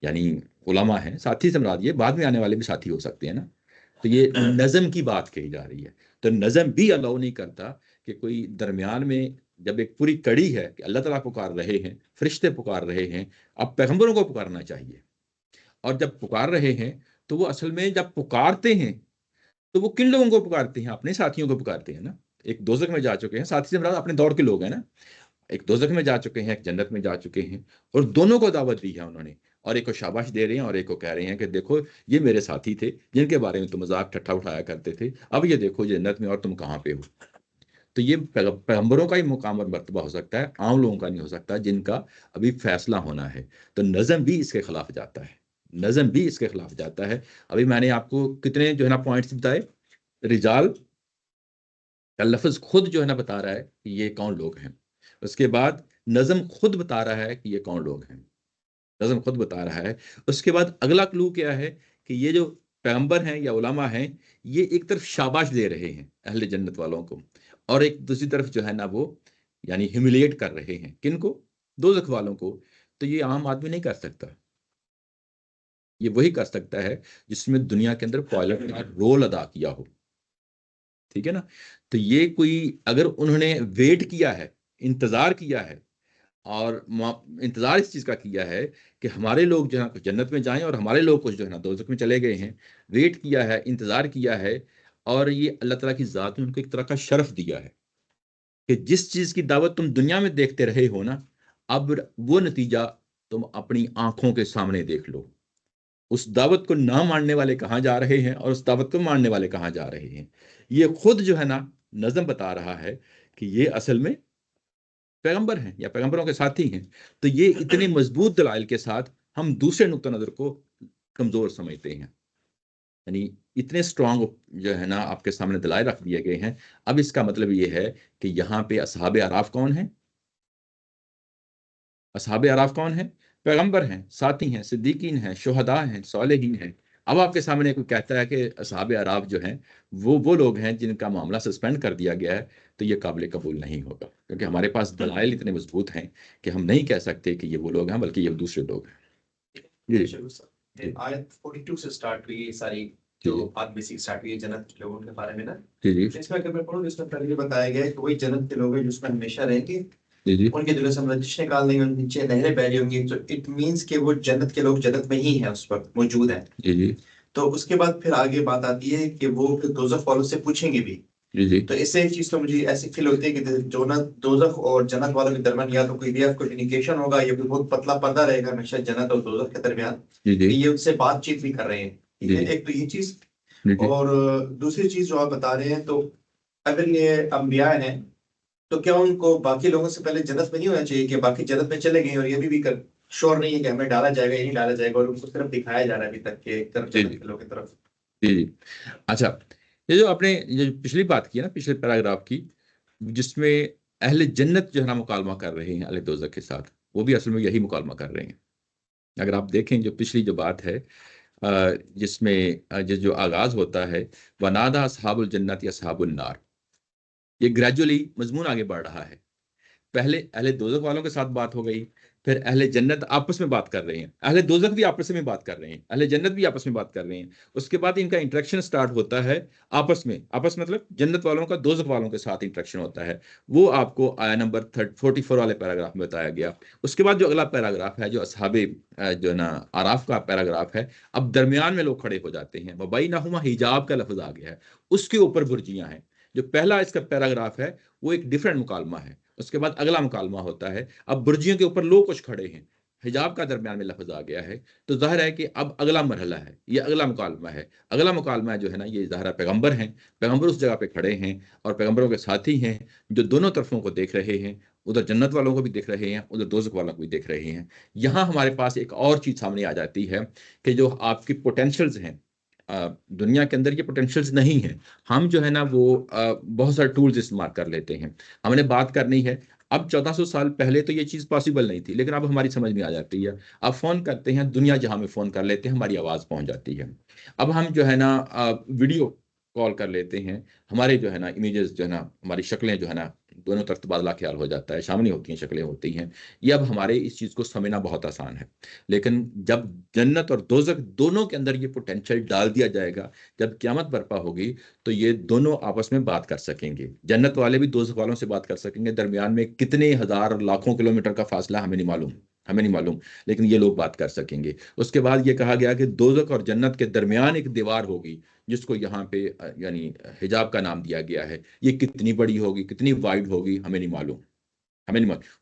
یعنی علماء ہیں، ساتھی سے مراد یہ بعد میں آنے والے بھی ساتھی ہو سکتے ہیں نا۔ تو یہ نظم کی بات کہی جا رہی ہے، تو نظم بھی الاؤ نہیں کرتا کہ کوئی درمیان میں جب ایک پوری کڑی ہے کہ اللہ تعالیٰ پکار رہے ہیں، فرشتے پکار رہے ہیں، اب پیغمبروں کو پکارنا چاہیے، اور جب پکار رہے ہیں تو وہ اصل میں جب پکارتے ہیں تو وہ کن لوگوں کو پکارتے ہیں؟ اپنے ساتھیوں کو پکارتے ہیں نا۔ ایک دوزخ میں جا چکے ہیں، ساتھی سے مراد اپنے دور کے لوگ ہیں نا، ایک دوزخ میں جا چکے ہیں، ایک جنت میں جا چکے ہیں، اور دونوں کو دعوت دی ہے انہوں نے، اور ایک کو شاباش دے رہے ہیں اور ایک کو کہہ رہے ہیں کہ دیکھو یہ میرے ساتھی تھے جن کے بارے میں تم مذاق ٹھٹھا اٹھایا کرتے تھے، اب یہ دیکھو جنت میں اور تم کہاں پہ ہو۔ تو یہ پیغمبروں کا ہی مقام اور مرتبہ ہو سکتا ہے، عام لوگوں کا نہیں ہو سکتا جن کا ابھی فیصلہ ہونا ہے۔ تو نظم بھی اس کے خلاف جاتا ہے، نظم بھی اس کے خلاف جاتا ہے۔ ابھی میں نے آپ کو کتنے جو ہے نا پوائنٹس بتائے، رجال کا لفظ خود جو ہے نا بتا رہا ہے کہ یہ کون لوگ ہیں، اس کے بعد نظم خود بتا رہا ہے کہ یہ کون لوگ ہیں، نظم خود بتا رہا ہے۔ اس کے بعد اگلا کلو کیا ہے کہ یہ جو پیغمبر ہیں یا علماء ہیں، یہ ایک طرف شاباش دے رہے ہیں اہل جنت والوں کو، اور ایک دوسری طرف جو ہے نا وہ یعنی ہیوملیٹ کر رہے ہیں کن کو؟ دوزخ والوں کو. تو یہ عام آدمی نہیں کر سکتا. یہ وہی کر سکتا ہے جس میں دنیا کے اندر پائلٹ کا رول ادا کیا ہو. ٹھیک ہے نا. تو یہ کوئی اگر انہوں نے ویٹ کیا ہے، انتظار کیا ہے، اور انتظار اس چیز کا کیا ہے کہ ہمارے لوگ جو ہے کچھ جنت میں جائیں اور ہمارے لوگ کچھ جو ہے نا دوزخ میں چلے گئے ہیں، ویٹ کیا ہے، انتظار کیا ہے، اور یہ اللہ تعالیٰ کی ذات نے ان کو ایک طرح کا شرف دیا ہے کہ جس چیز کی دعوت تم دنیا میں دیکھتے رہے ہو نا، اب وہ نتیجہ تم اپنی آنکھوں کے سامنے دیکھ لو. اس دعوت کو نہ ماننے والے کہاں جا رہے ہیں اور اس دعوت کو ماننے والے کہاں جا رہے ہیں. یہ خود جو ہے نا نظم بتا رہا ہے کہ یہ اصل میں پیغمبر ہیں یا پیغمبروں کے ساتھی ہیں. تو یہ اتنے مضبوط دلائل کے ساتھ ہم دوسرے نقطہ نظر کو کمزور سمجھتے ہیں. یعنی اتنے اسٹرانگ جو ہے نا آپ کے سامنے دلائل رکھ دیے گئے ہیں. اب اس کا مطلب یہ ہے کہ یہاں پہ اصحاب اعراف کون ہیں؟ اصحاب اعراف کون ہیں؟ پیغمبر ہیں، ساتھی ہیں، صدیقین ہیں، شہداء ہیں، صالحین ہیں. اب آپ کے سامنے کوئی کہتا ہے کہ اصحاب اعراف جو ہیں وہ لوگ ہیں جن کا معاملہ سسپینڈ کر دیا گیا ہے، تو یہ قابل قبول نہیں ہوگا، کیونکہ ہمارے پاس دلائل اتنے مضبوط ہیں کہ ہم نہیں کہہ سکتے کہ یہ وہ لوگ ہیں بلکہ یہ دوسرے لوگ ہیں. جی آیت 42 سے سٹارٹ ہوئی یہ ساری جو بات بیسک سٹارٹ ہوئی ہے جنت کے لوگوں کے بارے میں نا. جی اس میں اگر میں پڑھوں اس میں پہلے بتایا گیا ہے کہ وہی جنت کے لوگ ہیں جو اس میں ہمیشہ رہیں گے، جی ان کے دلوں سے لجش نکال دیں گے، ان کے نیچے نہریں بہ رہی ہوں گی. تو اٹ مینس کہ وہ جنت کے لوگ جنت میں ہی ہیں، اس وقت موجود ہیں. جی جی تو اس کے بعد پھر آگے بات آتی ہے کہ وہ دوزخ والوں سے پوچھیں گے بھی. جی جی تو اس سے ایک چیز تو مجھے ایسی فیل ہوتی ہے کہ جو نا دوزخ اور جنت والوں کے درمیان یا تو کوئی وے آف کمیونیکیشن ہوگا یا کوئی بہت پتلا پردہ رہے گا ہمیشہ جنت اور دوزخ کے درمیان، جی کہ جی یہ ان سے بات چیت بھی کر رہے ہیں. ٹھیک ہے، ایک تو یہ چیز. اور دوسری چیز جو آپ بتا رہے ہیں، تو اگر یہ انبیاء ہیں تو کیا ان کو باقی لوگوں سے پہلے جنت میں نہیں ہونا چاہیے کہ باقی جنت میں چلے گئے اور یہ بھی شور نہیں ہے کہ ہمیں ڈالا جائے گا یا نہیں ڈالا جائے گا، اور ان کو صرف دکھایا جا رہا ہے ابھی تک کہ ایک طرف جنت کے لوگوں کی طرف. جی جی. اچھا، یہ جو آپ نے یہ پچھلی بات کی نا، پچھلے پیراگراف کی، جس میں اہل جنت جو ہے نا مکالمہ کر رہے ہیں اہل دوزخ کے ساتھ، وہ بھی اصل میں یہی مکالمہ کر رہے ہیں. اگر آپ دیکھیں جو پچھلی جو بات ہے جس میں جو آغاز ہوتا ہے وَنَادَىٰ أَصْحَابُ الْجَنَّةِ أَصْحَابُ النَّارِ، یہ گریجولی مضمون آگے بڑھ رہا ہے. پہلے اہل دوزخ والوں کے ساتھ بات ہو گئی، پھر اہل جنت آپس میں بات کر رہے ہیں، اہل دوزخ بھی آپس میں بات کر رہے ہیں، اہل جنت بھی آپس میں بات کر رہے ہیں. اس کے بعد ان کا انٹریکشن سٹارٹ ہوتا ہے آپس میں مطلب جنت والوں کا دوزخ والوں کے ساتھ انٹریکشن ہوتا ہے. وہ آپ کو آیا نمبر 44 والے پیراگراف میں بتایا گیا. اس کے بعد جو اگلا پیراگراف ہے جو اصحاب جو نا آراف کا پیراگراف ہے، اب درمیان میں لوگ کھڑے ہو جاتے ہیں. وَبَيْنَهُمَا حجاب کا لفظ آ گیا ہے، اس کے اوپر برجیاں ہیں. جو پہلا اس کا پیراگراف ہے وہ ایک ڈیفرنٹ مکالمہ ہے. اس کے بعد اگلا مکالمہ ہوتا ہے، اب برجیوں کے اوپر لوگ کچھ کھڑے ہیں، حجاب کا درمیان میں لفظ آ گیا ہے. تو ظاہر ہے کہ اب اگلا مرحلہ ہے، یہ اگلا مکالمہ ہے. اگلا مکالمہ جو ہے نا یہ ظاہر پیغمبر ہیں، پیغمبر اس جگہ پہ کھڑے ہیں اور پیغمبروں کے ساتھی ہیں جو دونوں طرفوں کو دیکھ رہے ہیں، ادھر جنت والوں کو بھی دیکھ رہے ہیں، ادھر دوزخ والوں کو بھی دیکھ رہے ہیں. یہاں ہمارے پاس ایک اور چیز سامنے آ جاتی ہے کہ جو آپ کی پوٹینشلز ہیں دنیا کے اندر، یہ پوٹینشلز نہیں ہیں. ہم جو ہے نا وہ بہت سارے ٹولز استعمال کر لیتے ہیں. ہم نے بات کرنی ہے، اب 1400 سال پہلے تو یہ چیز پاسبل نہیں تھی، لیکن اب ہماری سمجھ میں آ جاتی ہے. اب فون کرتے ہیں، دنیا جہاں میں فون کر لیتے ہیں، ہماری آواز پہنچ جاتی ہے. اب ہم جو ہے نا ویڈیو کال کر لیتے ہیں، ہمارے جو ہے نا امیجز جو ہے نا ہماری شکلیں جو ہے نا دونوں طرف تبادلہ خیال ہو جاتا ہے، سامنے ہوتی ہیں، شکلیں ہوتی ہیں. یہ اب ہمارے اس چیز کو سمجھنا بہت آسان ہے. لیکن جب جنت اور دوزخ دونوں کے اندر یہ پوٹینشل ڈال دیا جائے گا، جب قیامت برپا ہوگی، تو یہ دونوں آپس میں بات کر سکیں گے. جنت والے بھی دوزخ والوں سے بات کر سکیں گے. درمیان میں کتنے ہزار لاکھوں کلومیٹر کا فاصلہ ہمیں نہیں معلوم، لیکن یہ لوگ بات کر سکیں گے. اس کے بعد یہ کہا گیا کہ دوزخ اور جنت کے درمیان ایک دیوار ہوگی جس کو یہاں پہ یعنی حجاب کا نام دیا گیا ہے. یہ کتنی بڑی ہوگی، کتنی وائڈ ہوگی، ہمیں نہیں معلوم.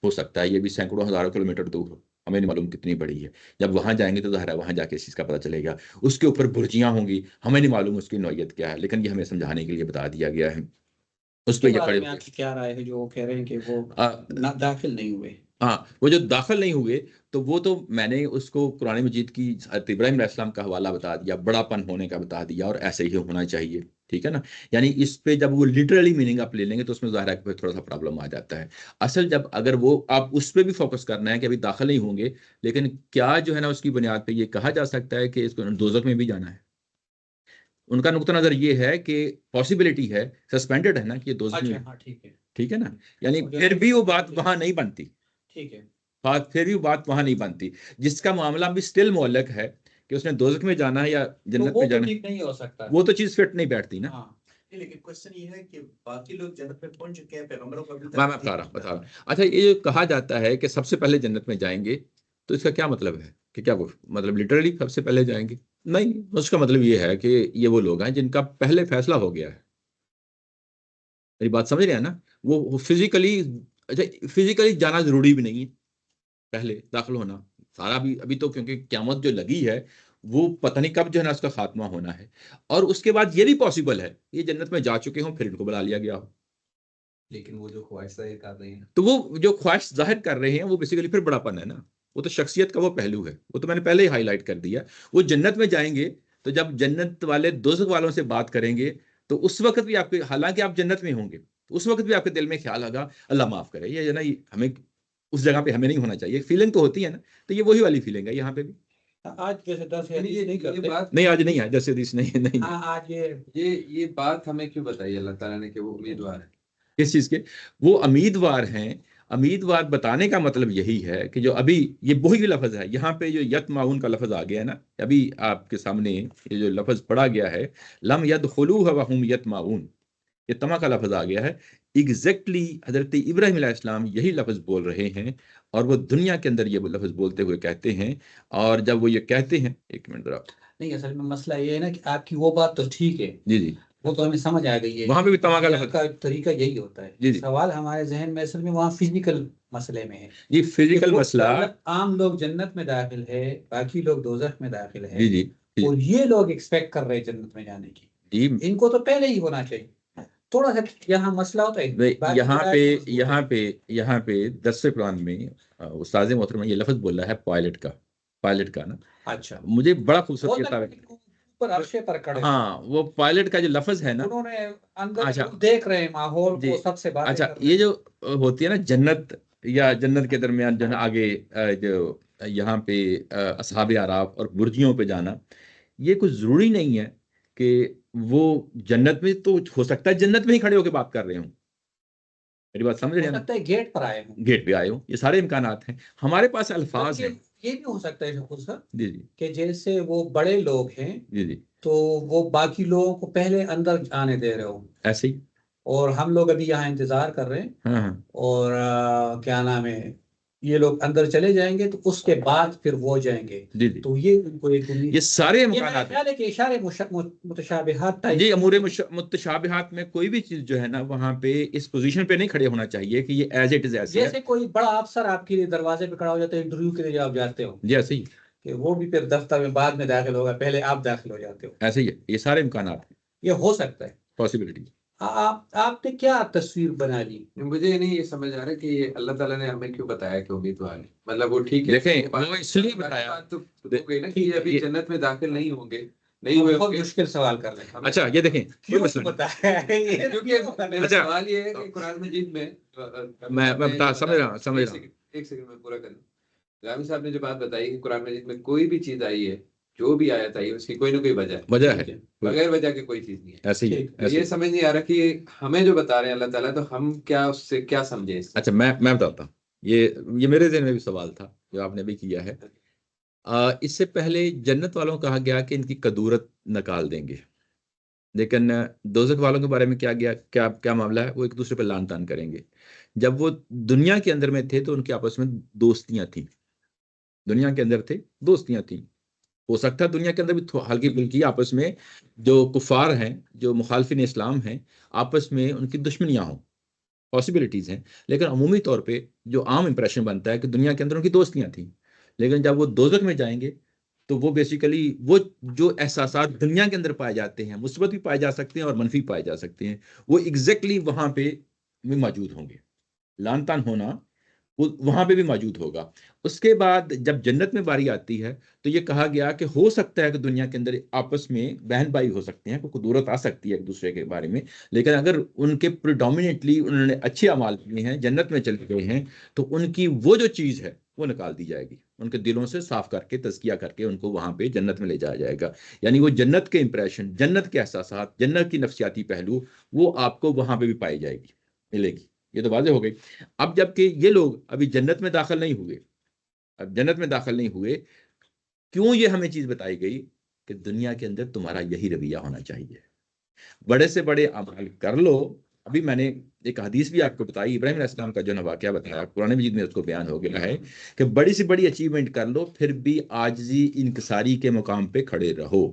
ہو سکتا ہے یہ بھی سینکڑوں ہزاروں کلومیٹر دور ہو، ہمیں نہیں معلوم کتنی بڑی ہے. جب وہاں جائیں گے تو ظاہر ہے وہاں جا کے اس چیز کا پتہ چلے گا. اس کے اوپر برجیاں ہوں گی، ہمیں نہیں معلوم اس کی نوعیت کیا ہے، لیکن یہ ہمیں سمجھانے کے لیے بتا دیا گیا ہے. اس پہ یہ کھڑے آپ کی کیا رائے ہے جو کہہ رہے ہیں کہ وہ داخل نہیں ہوئے؟ ہاں، وہ جو داخل نہیں ہوئے تو وہ تو میں نے اس کو قرآن مجید کی ابراہیم علیہ السلام کا حوالہ بتا دیا، بڑا پن ہونے کا بتا دیا، اور ایسے ہی ہونا چاہیے. ٹھیک ہے نا. یعنی اس پہ جب وہ لٹرلی میننگ آپ لے لیں گے تو اس میں ظاہر ہے کہ تھوڑا سا پرابلم آ جاتا ہے. اصل جب اگر وہ آپ اس پہ بھی فوکس کرنا ہے کہ ابھی داخل نہیں ہوں گے، لیکن کیا جو ہے نا اس کی بنیاد پہ یہ کہا جا سکتا ہے کہ اس کو دوزخ میں بھی جانا ہے؟ ان کا نقطہ نظر یہ ہے کہ پاسبلٹی ہے، سسپینڈڈ ہے نا کہ یہ دوزخ میں، ہاں ٹھیک ہے ٹھیک ہے نا، یعنی پھر بھی وہ بات وہاں نہیں بنتی، ٹھیک ہے پھر بھی وہ بات وہاں نہیں بنتی، جس کا معاملہ بھی سٹل معلق ہے کہ اس نے دوزخ میں جانا ہے یا جنت وہ میں تو جانا، ٹھیک نہیں ہو سکتا. وہ تو چیز فٹ نہیں بیٹھتی نا. ہاں لیکن کوشچن یہ ہے کہ باقی لوگ جنت میں پہنچ چکے ہیں، پیغمبروں کو ابھی تک میں بتا رہا ہوں. اچھا یہ جو کہا جاتا ہے کہ سب سے پہلے جنت میں جائیں گے، تو اس کا کیا مطلب ہے کہ کیا وہ مطلب لٹرلی سب سے پہلے جائیں گے؟ نہیں، اس کا مطلب یہ ہے کہ یہ وہ لوگ ہیں جن کا پہلے فیصلہ ہو گیا ہے. میری بات سمجھ رہے ہیں نا؟ وہ فزیکلی جانا ضروری بھی نہیں ہے پہلے داخل ہونا سارا. ابھی تو کیونکہ قیامت جو لگی ہے وہ پتہ نہیں کب جو ہے نا اس کا خاتمہ ہونا ہے، اور اس کے بعد یہ بھی پاسبل ہے یہ جنت میں جا چکے ہوں پھر ان کو بلا لیا گیا ہو. لیکن وہ جو خواہش ظاہر کر رہے ہیں تو وہ جو خواہش ظاہر کر رہے ہیں وہ بیسیکلی پھر بڑا پن ہے نا، وہ تو شخصیت کا وہ پہلو ہے، وہ تو میں نے پہلے ہی ہائی لائٹ کر دیا. وہ جنت میں جائیں گے تو جب جنت والے دوزخ والوں سے بات کریں گے تو اس وقت بھی آپ کے، حالانکہ آپ جنت میں ہوں گے، اس وقت بھی آپ کے دل میں خیال ہوگا اللہ معاف کرے، یہ نا ہمیں اس جگہ پہ ہمیں نہیں ہونا چاہیے. فیلنگ تو ہوتی ہے نا، تو یہ وہی والی فیلنگ ہے یہاں پہ بھی. آج جیسے 10 حدیث نہیں کرتے. نہیں آج نہیں ہے جیسے حدیث نہیں آج یہ بات ہمیں کیوں بتائی اللہ تعالیٰ نے کہ وہ امیدوار ہے؟ اس چیز کے وہ امیدوار ہیں. امیدوار بتانے کا مطلب یہی ہے کہ جو ابھی یہ وہی لفظ ہے یہاں پہ جو یت معاون کا لفظ آ گیا ہے نا، ابھی آپ کے سامنے یہ جو لفظ پڑھا گیا ہے لم یدخلوها وهم یتمعون، یہ تما کا لفظ آ گیا ہے. ایگزیکٹلی حضرت ابراہیم علیہ السلام یہی لفظ بول رہے ہیں اور وہ دنیا کے اندر یہ لفظ بولتے ہوئے کہتے ہیں. اور جب وہ یہ کہتے ہیں، ایک منٹ ذرا، نہیں اصل میں مسئلہ یہ ہے نا کہ آپ کی وہ بات تو ٹھیک ہے، جی جی وہ تو ہمیں سمجھ آ گئی ہے، وہاں پہ بھی تما کا دنیا لفظ، کا طریقہ یہی ہوتا ہے. جی جی سوال ہمارے ذہن میں اصل میں وہاں فزیکل مسئلے میں ہے. جی فزیکل مسئلہ، عام لوگ جنت میں داخل ہے، باقی لوگ دوزخ میں داخل ہے، جی جی اور یہ لوگ ایکسپیکٹ کر رہے ہیں جنت میں جانے کی. جی ان کو تو پہلے ہی ہونا چاہیے. تھوڑا سا یہاں مسئلہ ہوتا ہے یہاں پہ درس قرآن میں استاذ محترم یہ لفظ بول رہا ہے پائلٹ کا نا. اچھا مجھے بڑا خوبصورت لگتا ہے. اوپر عرشے پر کھڑے ہاں وہ پائلٹ کا جو لفظ ہے نا، انہوں نے اندر اچھا دیکھ رہے ہیں ماحول جی کو، سب سے باتیں اچھا کر رہے یہ ہیں. جو ہوتی ہے نا جنت یا جنت کے درمیان جو ہے نا آگے جو یہاں پہ اصحاب اعراف اور برجیوں پہ جانا، یہ کچھ ضروری نہیں ہے کہ وہ جنت میں، تو ہو سکتا ہے جنت میں ہی کھڑے ہو کے بات کر رہے ہوں. میری بات سمجھ رہے ہو ہیں نا؟ سکتا ہے گیٹ پر آئے ہوں، گیٹ پہ آئے ہوں، یہ سارے امکانات ہیں. ہمارے پاس الفاظ ہیں. یہ بھی ہو سکتا ہے شکور صاحب جی جی کہ جیسے وہ بڑے لوگ ہیں جی جی تو وہ باقی لوگوں کو پہلے اندر آنے دے رہے ہوں، ایسے ہی. اور ہم لوگ ابھی یہاں انتظار کر رہے ہیں، ہاں ہاں اور کیا نام ہے، یہ لوگ اندر چلے جائیں گے تو اس کے بعد پھر وہ جائیں گے. جی جی تو یہ ان کو ایک امید، یہ سارے یہ میرا امکانات ہیں. خیال ہے کہ اشارے متشابہات ٹائپ. جی امور متشابہات میں کوئی بھی چیز جو ہے نا وہاں پہ اس پوزیشن پہ نہیں کھڑے ہونا چاہیے کہ یہ ایز اٹ از ایسے ہے. جیسے کوئی بڑا افسر آپ کے لیے دروازے پہ کھڑا ہو جاتا ہے انٹرویو کے لیے آپ جاتے ہو، جی ایسے ہی کہ وہ بھی پھر دفتر میں بعد میں داخل ہوگا، پہلے آپ داخل ہو جاتے ہو. ایسے ہی ہے، یہ سارے امکانات ہیں، یہ ہو سکتا ہے. پاسبلٹی. آپ نے کیا تصویر بنا لی؟ مجھے نہیں یہ سمجھ آ رہا کہ یہ اللہ تعالیٰ نے ہمیں کیوں بتایا کہ امیدوار ہے. مطلب وہ ٹھیک ہے، دیکھیں وہ اس لیے بتایا. بات تو ہو گئی نا کہ یہ ابھی جنت میں داخل نہیں ہوں گے، نہیں ہوئے بہت ہوں گے. مشکل سوال کر رہے ہیں. اچھا یہ دیکھیں کوئی کیوں مسئلہ نہیں. بتایا ہے یہ؟ کیونکہ میرا اچھا سوال یہ ہے کہ قرآن مجید میں میں بتا سمجھ رہا ہوں ایک سیکنڈ میں پورا کروں. غلامی صاحب نے جو بات بتائی کہ قرآن مجید میں کوئی بھی چیز آئی ہے، جو بھی آیت آئی ہے، اس کی کوئی نہ کوئی وجہ ہے. بغیر وجہ کے کوئی چیز نہیں ہے. ایسے ہی یہ سمجھ نہیں آ رہا کہ ہمیں جو بتا رہے ہیں اللہ تعالیٰ، تو ہم کیا اس سے کیا سمجھیں. اچھا میں بتاتا ہوں. یہ میرے ذہن میں بھی سوال تھا جو آپ نے بھی کیا ہے. اس سے پہلے جنت والوں کہا گیا کہ ان کی قدورت نکال دیں گے، لیکن دوزخ والوں کے بارے میں کیا معاملہ ہے؟ وہ ایک دوسرے پہ لان تان کریں گے. جب وہ دنیا کے اندر میں تھے تو ان کے آپس میں دوستیاں تھیں، دنیا کے اندر تھے دوستیاں تھیں. ہو سکتا ہے دنیا کے اندر بھی ہلکی پھلکی آپس میں جو کفار ہیں، جو مخالفین اسلام ہیں، آپس میں ان کی دشمنیاں ہوں، پاسبلٹیز ہیں. لیکن عمومی طور پہ جو عام امپریشن بنتا ہے کہ دنیا کے اندر ان کی دوستیاں تھیں. لیکن جب وہ دوزخ میں جائیں گے تو وہ بیسیکلی وہ جو احساسات دنیا کے اندر پائے جاتے ہیں، مثبت بھی پائے جا سکتے ہیں اور منفی پائے جا سکتے ہیں، وہ ایگزیکٹلی وہاں پہ بھی موجود ہوں گے. لان تان ہونا وہاں پہ بھی موجود ہوگا. اس کے بعد جب جنت میں باری آتی ہے تو یہ کہا گیا کہ ہو سکتا ہے کہ دنیا کے اندر آپس میں بہن بھائی ہو سکتے ہیں، کوئی قدورت آ سکتی ہے ایک دوسرے کے بارے میں، لیکن اگر ان کے پریڈومیننٹلی انہوں نے اچھے اعمال کیے ہیں، جنت میں چلے گئے ہیں، تو ان کی وہ جو چیز ہے وہ نکال دی جائے گی. ان کے دلوں سے صاف کر کے تزکیہ کر کے ان کو وہاں پہ جنت میں لے جایا جائے گا. یعنی وہ جنت کے امپریشن، جنت کے احساسات، جنت کی نفسیاتی پہلو وہ آپ کو وہاں پہ بھی پائی جائے گی، ملے گی. یہ تو واضح ہو گئی. اب جب کہ یہ لوگ ابھی جنت میں داخل نہیں ہوئے، اب جنت میں داخل نہیں ہوئے، کیوں یہ ہمیں چیز بتائی گئی کہ دنیا کے اندر تمہارا یہی رویہ ہونا چاہیے، بڑے سے بڑے اعمال کر لو. ابھی میں نے ایک حدیث بھی آپ کو بتائی، ابراہیم علیہ السلام کا جو نا واقعہ بتایا، قرآن مجید میں اس کو بیان ہو گیا ہے کہ بڑی سے بڑی اچیومنٹ کر لو پھر بھی عاجزی انکساری کے مقام پہ کھڑے رہو.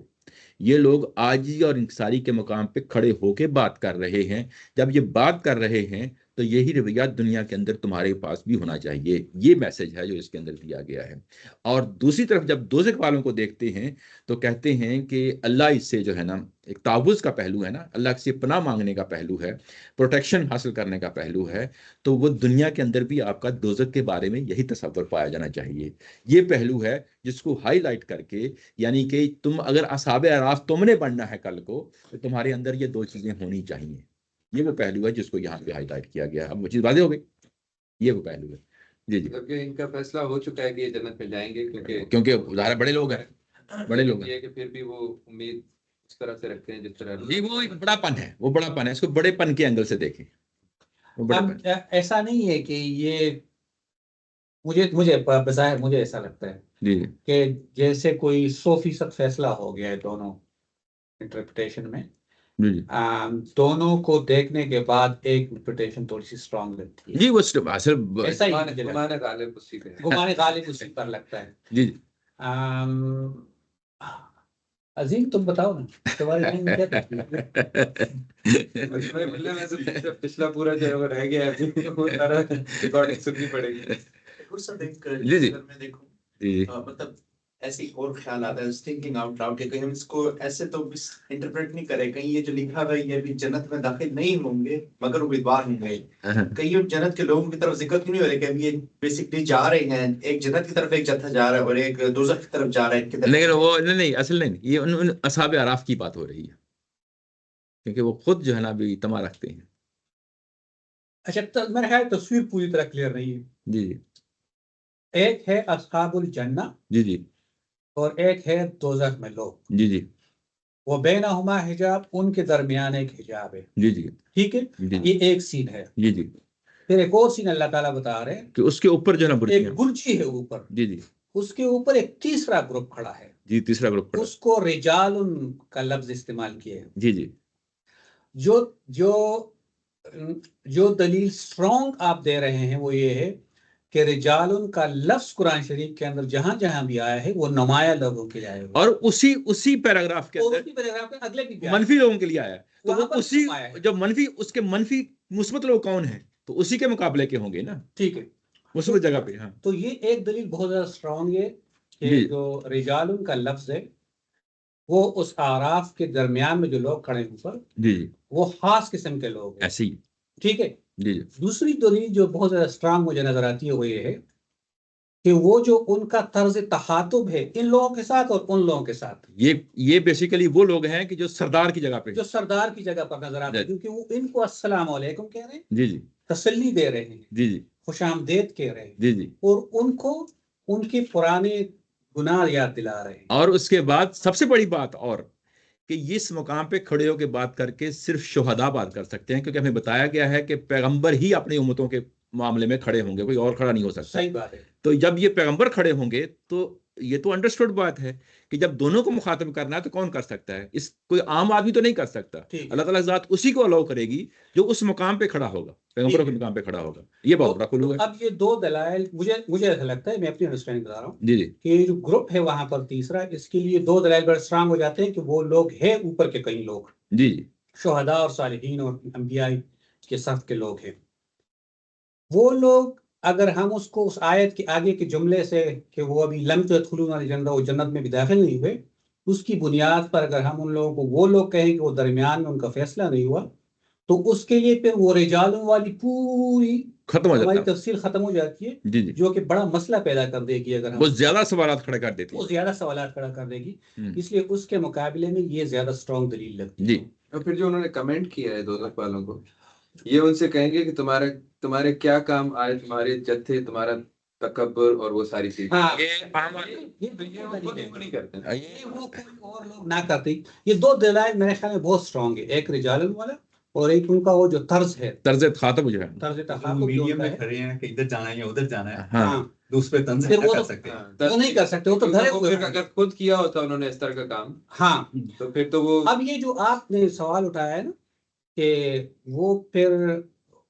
یہ لوگ عاجزی اور انکساری کے مقام پہ کھڑے ہو کے بات کر رہے ہیں. جب یہ بات کر رہے ہیں تو یہی رویہ دنیا کے اندر تمہارے پاس بھی ہونا چاہیے. یہ میسج ہے جو اس کے اندر دیا گیا ہے. اور دوسری طرف جب دوزخ والوں کو دیکھتے ہیں تو کہتے ہیں کہ اللہ اس سے جو ہے نا ایک تعوذ کا پہلو ہے نا، اللہ سے پناہ مانگنے کا پہلو ہے، پروٹیکشن حاصل کرنے کا پہلو ہے. تو وہ دنیا کے اندر بھی آپ کا دوزخ کے بارے میں یہی تصور پایا جانا چاہیے. یہ پہلو ہے جس کو ہائی لائٹ کر کے، یعنی کہ تم اگر اصحاب اعراف تم نے بننا ہے کل کو، تو تمہارے اندر یہ دو چیزیں ہونی چاہیے. یہ وہ پہلو ہے جس کو یہاں پہ ہائی لائٹ کیا گیا. اب وہ چیز واضح ہو گئی، یہ وہ پہلو ہے. جی جی، جبکہ ان کا فیصلہ ہو چکا ہے کہ یہ جنت میں جائیں گے، کیونکہ ظاہر بڑے لوگ ہیں، بڑے لوگ ہیں. یہ کہ پھر بھی وہ امید اس طرح سے رکھتے ہیں جس طرح جی وہ ایک بڑا پن ہے، وہ بڑا پن ہے، اس کو بڑے پن کے اینگل سے دیکھیں. وہ بڑا اب پن. ایسا نہیں ہے کہ یہ مجھے بظاہر مجھے ایسا لگتا ہے جی جی کہ جیسے کوئی 100% فیصلہ ہو گیا ہے دونوں انٹرپریٹیشن میں. جی جی دونوں کو دیکھنے کے بعد ایک انٹرپریٹیشن تھوڑی سی اسٹرانگ لگتی ہے. جی وہ اصل ایسا ہی مجھے لگتا گمانے غالب اسی پہ ہے. ہے. گمان غالب اسی پر لگتا ہے. جی جی عظیم تم بتاؤ نا تمہاری ذہن میں کیا تھا؟ ملنے میں سے پچھلا پورا جو ہے وہ رہ گیا ہے، وہ سارا ریکارڈنگ سننی پڑے گی. جی جی اگر میں دیکھوں جی مطلب ایسے ہی اور خیال آتا ہے thinking out loud کہ کہیں ہم اس کو ایسے تو انٹرپریٹ نہیں کرے، کہیں یہ جو لکھا ہوا ہے یہ بھی جنت میں داخل نہیں ہوں گے مگر امیدوار ہوں گے. کہیں جنت کے لوگوں کی طرف ذکر کیوں نہیں ہو رہا کہ ابھی یہ بیسکلی جا رہے ہیں، ایک جنت کی طرف ایک جتھا جا رہا ہے اور ایک دوزخ کی طرف جا رہا ہے. لیکن وہ نہیں اصل نہیں، یہ ان اصحاب اعراف کی بات ہو رہی ہے، کیونکہ وہ خود جو ہے نا ابھی تما رکھتے ہیں. اچھا میرا خیال تصویر پوری طرح کلیئر نہیں ہے. جی جی ایک ہے اصحاب الجنہ جی جی اور ایک ہے دوزخ میں لوگ. جی جی وہ بینہما حجاب، ان کے درمیان ایک حجاب ہے. جی جی ٹھیک ہے، جی یہ ایک سین ہے. جی جی پھر ایک اور سین اللہ تعالیٰ بتا رہے ہیں کہ اس کے اوپر جو ہے نا برجیاں. ایک برجی ہے اوپر، جی جی اس کے اوپر ایک تیسرا گروپ کھڑا ہے. جی تیسرا گروپ پڑا. اس کو رجال کا لفظ استعمال کیے ہیں. جی جی جو دلیل اسٹرانگ آپ دے رہے ہیں وہ یہ ہے کہ رجال کا لفظ قرآن شریف کے اندر جہاں جہاں بھی آیا ہے وہ نمایاں لوگوں کے لیے آیا ہے، اور اسی پیراگراف کے اور اندر اسی پیراگراف کے اگلے بھی منفی لوگوں کے لیے آیا ہے. تو وہاں وہ پر اسی آیا ہے. جو منفی اس کے منفی مثبت لوگ کون ہیں تو اسی کے مقابلے کے ہوں گے نا، ٹھیک ہے. مثبت جگہ پہ. ہاں تو یہ ایک دلیل بہت زیادہ اسٹرانگ ہے کہ جی. جو رجال کا لفظ ہے وہ اس آراف کے درمیان میں جو لوگ کھڑے ہیں اوپر جی جی وہ خاص قسم کے لوگ ہیں. ایسے ہی. ٹھیک ہے. جی جی دوسری دلیل جو بہت زیادہ اسٹرانگ مجھے نظر آتی ہے وہ یہ ہے کہ وہ جو ان کا طرز تخاطب ہے ان لوگوں کے ساتھ اور ان لوگوں کے ساتھ، یہ بیسیکلی وہ لوگ ہیں کہ جو سردار کی جگہ پہ ہیں. جو سردار کی جگہ پر نظر آتے ہیں، کیونکہ وہ ان کو السلام علیکم کہہ رہے ہیں، جی جی تسلی دے رہے ہیں، جی جی خوش آمدید کہہ رہے ہیں، جی جی اور ان کو ان کے پرانے گناہ یاد دلا رہے ہیں. اور اس کے بعد سب سے بڑی بات اور کہ اس مقام پہ کھڑے ہو کے بات کر کے صرف شہداء بات کر سکتے ہیں، کیونکہ ہمیں بتایا گیا ہے کہ پیغمبر ہی اپنی امتوں کے معاملے میں کھڑے ہوں گے، کوئی اور کھڑا نہیں ہو سکتا. صحیح بات ہے. تو جب یہ پیغمبر کھڑے ہوں گے تو یہ تو انڈرسٹوڈ بات ہے کہ جب دونوں کو مخاطب کرنا ہے تو کون کر سکتا ہے؟ کوئی عام آدمی تو نہیں کر سکتا. ٹھیک ہے. اللہ تعالیٰ ذات اسی کو الاؤ کرے گی جو اس مقام پہ کھڑا ہوگا، پیغمبروں کے مقام پہ کھڑا ہوگا. یہ بہت بڑا کلو ہے. اب یہ دو دلائل مجھے ایسا لگتا ہے، میں اپنی انڈرسٹینڈنگ بتا رہا ہوں جی جی کہ یہ جو گروپ ہے وہاں پر تیسرا، اس کے لیے دو دلائل بڑے اسٹرانگ ہو جاتے ہیں کہ وہ لوگ ہیں اوپر کے کئی لوگ، جی جی شہداء اور صالحین اور انبیاء کے صف کے لوگ ہیں. وہ لوگ اگر ہم اس کو اس آیت کے آگے کے جملے سے کہ وہ ابھی لم تدخلون الجنہ، وہ جنت میں بھی داخل نہیں ہوئے، اس کی بنیاد پر اگر ہم ان لوگوں کو وہ لوگ کہیں کہ وہ درمیان میں ان کا فیصلہ نہیں ہوا، تو اس کے لیے پھر وہ رجالوں والی پوری ختم ہو ہماری جاتا ہے. تفصیل ختم ہو جاتی ہے، جی جی جو کہ بڑا مسئلہ پیدا کر دے گی. اگر ہم وہ زیادہ سوالات کھڑے کر دیتی وہ زیادہ سوالات کھڑا کر دے گی، ہے. اس لیے اس کے مقابلے میں یہ زیادہ اسٹرانگ دلیل لگتی ہے. جی اور پھر جو انہوں نے کمنٹ کیا ہے دوزخ والوں کو، یہ ان سے کہیں گے کہ تمہارے کیا کام آئے، تمہارے جتھے، تمہارا تکبر اور وہ ساری چیزیں ہاں یہ عام یہ وہ نہیں کرتے ہیں۔ یہ وہ کوئی اور لوگ نہ کرتے. یہ دو دلائل میرے خیال میں بہت اسٹرانگ ہے, ایک رجال والا اور ایک ان کا وہ جو طرز ہے, طرز خاطب جو ہے. طرز تخاطب جو میڈیم ہوتا میں ہے. کھڑے ہیں کہ ادھر جانا ہے یا ادھر جانا ہے ہاں ہاں تو اس پہ طنز پھر نہ وہ کر تو- سکتے ہیں. وہ نہیں کر سکتے, وہ تو ڈرے وہ ہوئے پھر ہیں. اگر خود کیا ہوتا انہوں نے اس طرح کا کام ہاں تو پھر تو وہ اب یہ جو آپ نے سوال اٹھایا ہے نا کہ وہ پھر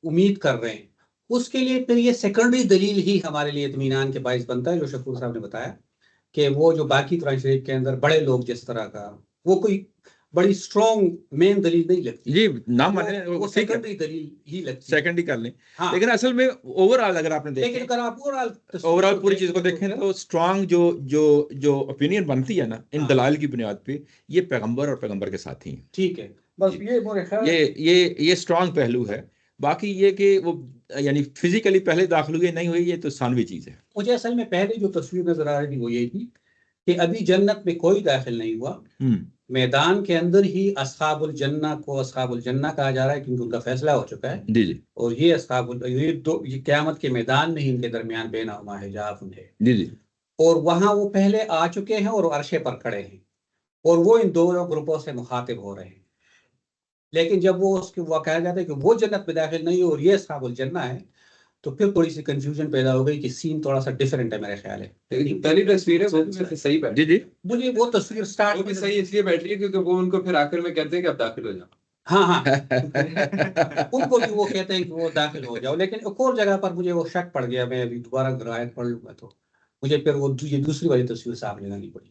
امید کر رہے ہیں, اس کے لیے پھر یہ سیکنڈری دلیل ہی ہمارے لیے اطمینان کے باعث بنتا ہے, جو شکور صاحب نے بتایا کہ وہ جو باقی قرآن شریف کے اندر بڑے لوگ جس طرح کا, وہ کوئی بڑی اسٹرانگ مین دلیل نہیں لگتی, جی نہ مانے وہ وہ ٹھیک ہے, سیکنڈری دلیل ہی لگتی ہے. سیکنڈ ہی کر لیں. ہاں لیکن اصل میں اوور آل اگر آپ نے لیکن دیکھیں اگر آپ اوور آل پوری چیز کو دیکھیں تو اسٹرانگ جو اوپینین بنتی ہے نا ان ہاں. دلائل کی بنیاد پہ, یہ پیغمبر اور پیغمبر کے ساتھی ہیں. ٹھیک ہے, بس یہ میرے خیال یہ اسٹرانگ پہلو ہے. باقی یہ کہ وہ یعنی فزیکلی پہلے داخل ہوئے نہیں ہوئے, یہ تو ثانوی چیز ہے. مجھے اصل میں پہلے جو تصویر نظر آ رہی تھی وہ یہ تھی کہ ابھی جنت میں کوئی داخل نہیں ہوا, میدان کے اندر ہی اصحاب الجنہ کو اصحاب الجنہ کہا جا رہا ہے کیونکہ ان کا فیصلہ ہو چکا ہے, جی جی اور یہ یہ قیامت کے میدان میں ہی ان کے درمیان بینہما حجاب ہے, جی جی اور وہاں وہ پہلے آ چکے ہیں اور عرشے پر کھڑے ہیں, اور وہ ان دونوں گروپوں سے مخاطب ہو رہے ہیں. لیکن جب وہ اس کے وہ کہا جاتا ہے کہ وہ جنت میں داخل نہیں اور یہ اصحاب الجنہ ہے, تو پھر تھوڑی سی کنفیوژن پیدا ہو گئی کہ سین تھوڑا سا ڈفرینٹ ہے میرے خیال ہے. لیکن پہلی تصویر ہے وہ بھی ویسے صحیح بیٹھی جی جی مجھے وہ تصویر سٹارٹ وہ بھی صحیح اس لیے بیٹھ رہی ہے کیونکہ وہ ان کو پھر آخر میں کہتے ہیں کہ آپ داخل ہو جاؤ. ہاں ہاں ان کو بھی وہ کہتے ہیں کہ وہ داخل ہو جاؤ, لیکن ایک اور جگہ پر مجھے وہ شک پڑ گیا, میں ابھی دوبارہ آیت پڑھ لوں گا تو مجھے پھر وہ یہ دوسری والی تصویر صاف لگانی پڑی.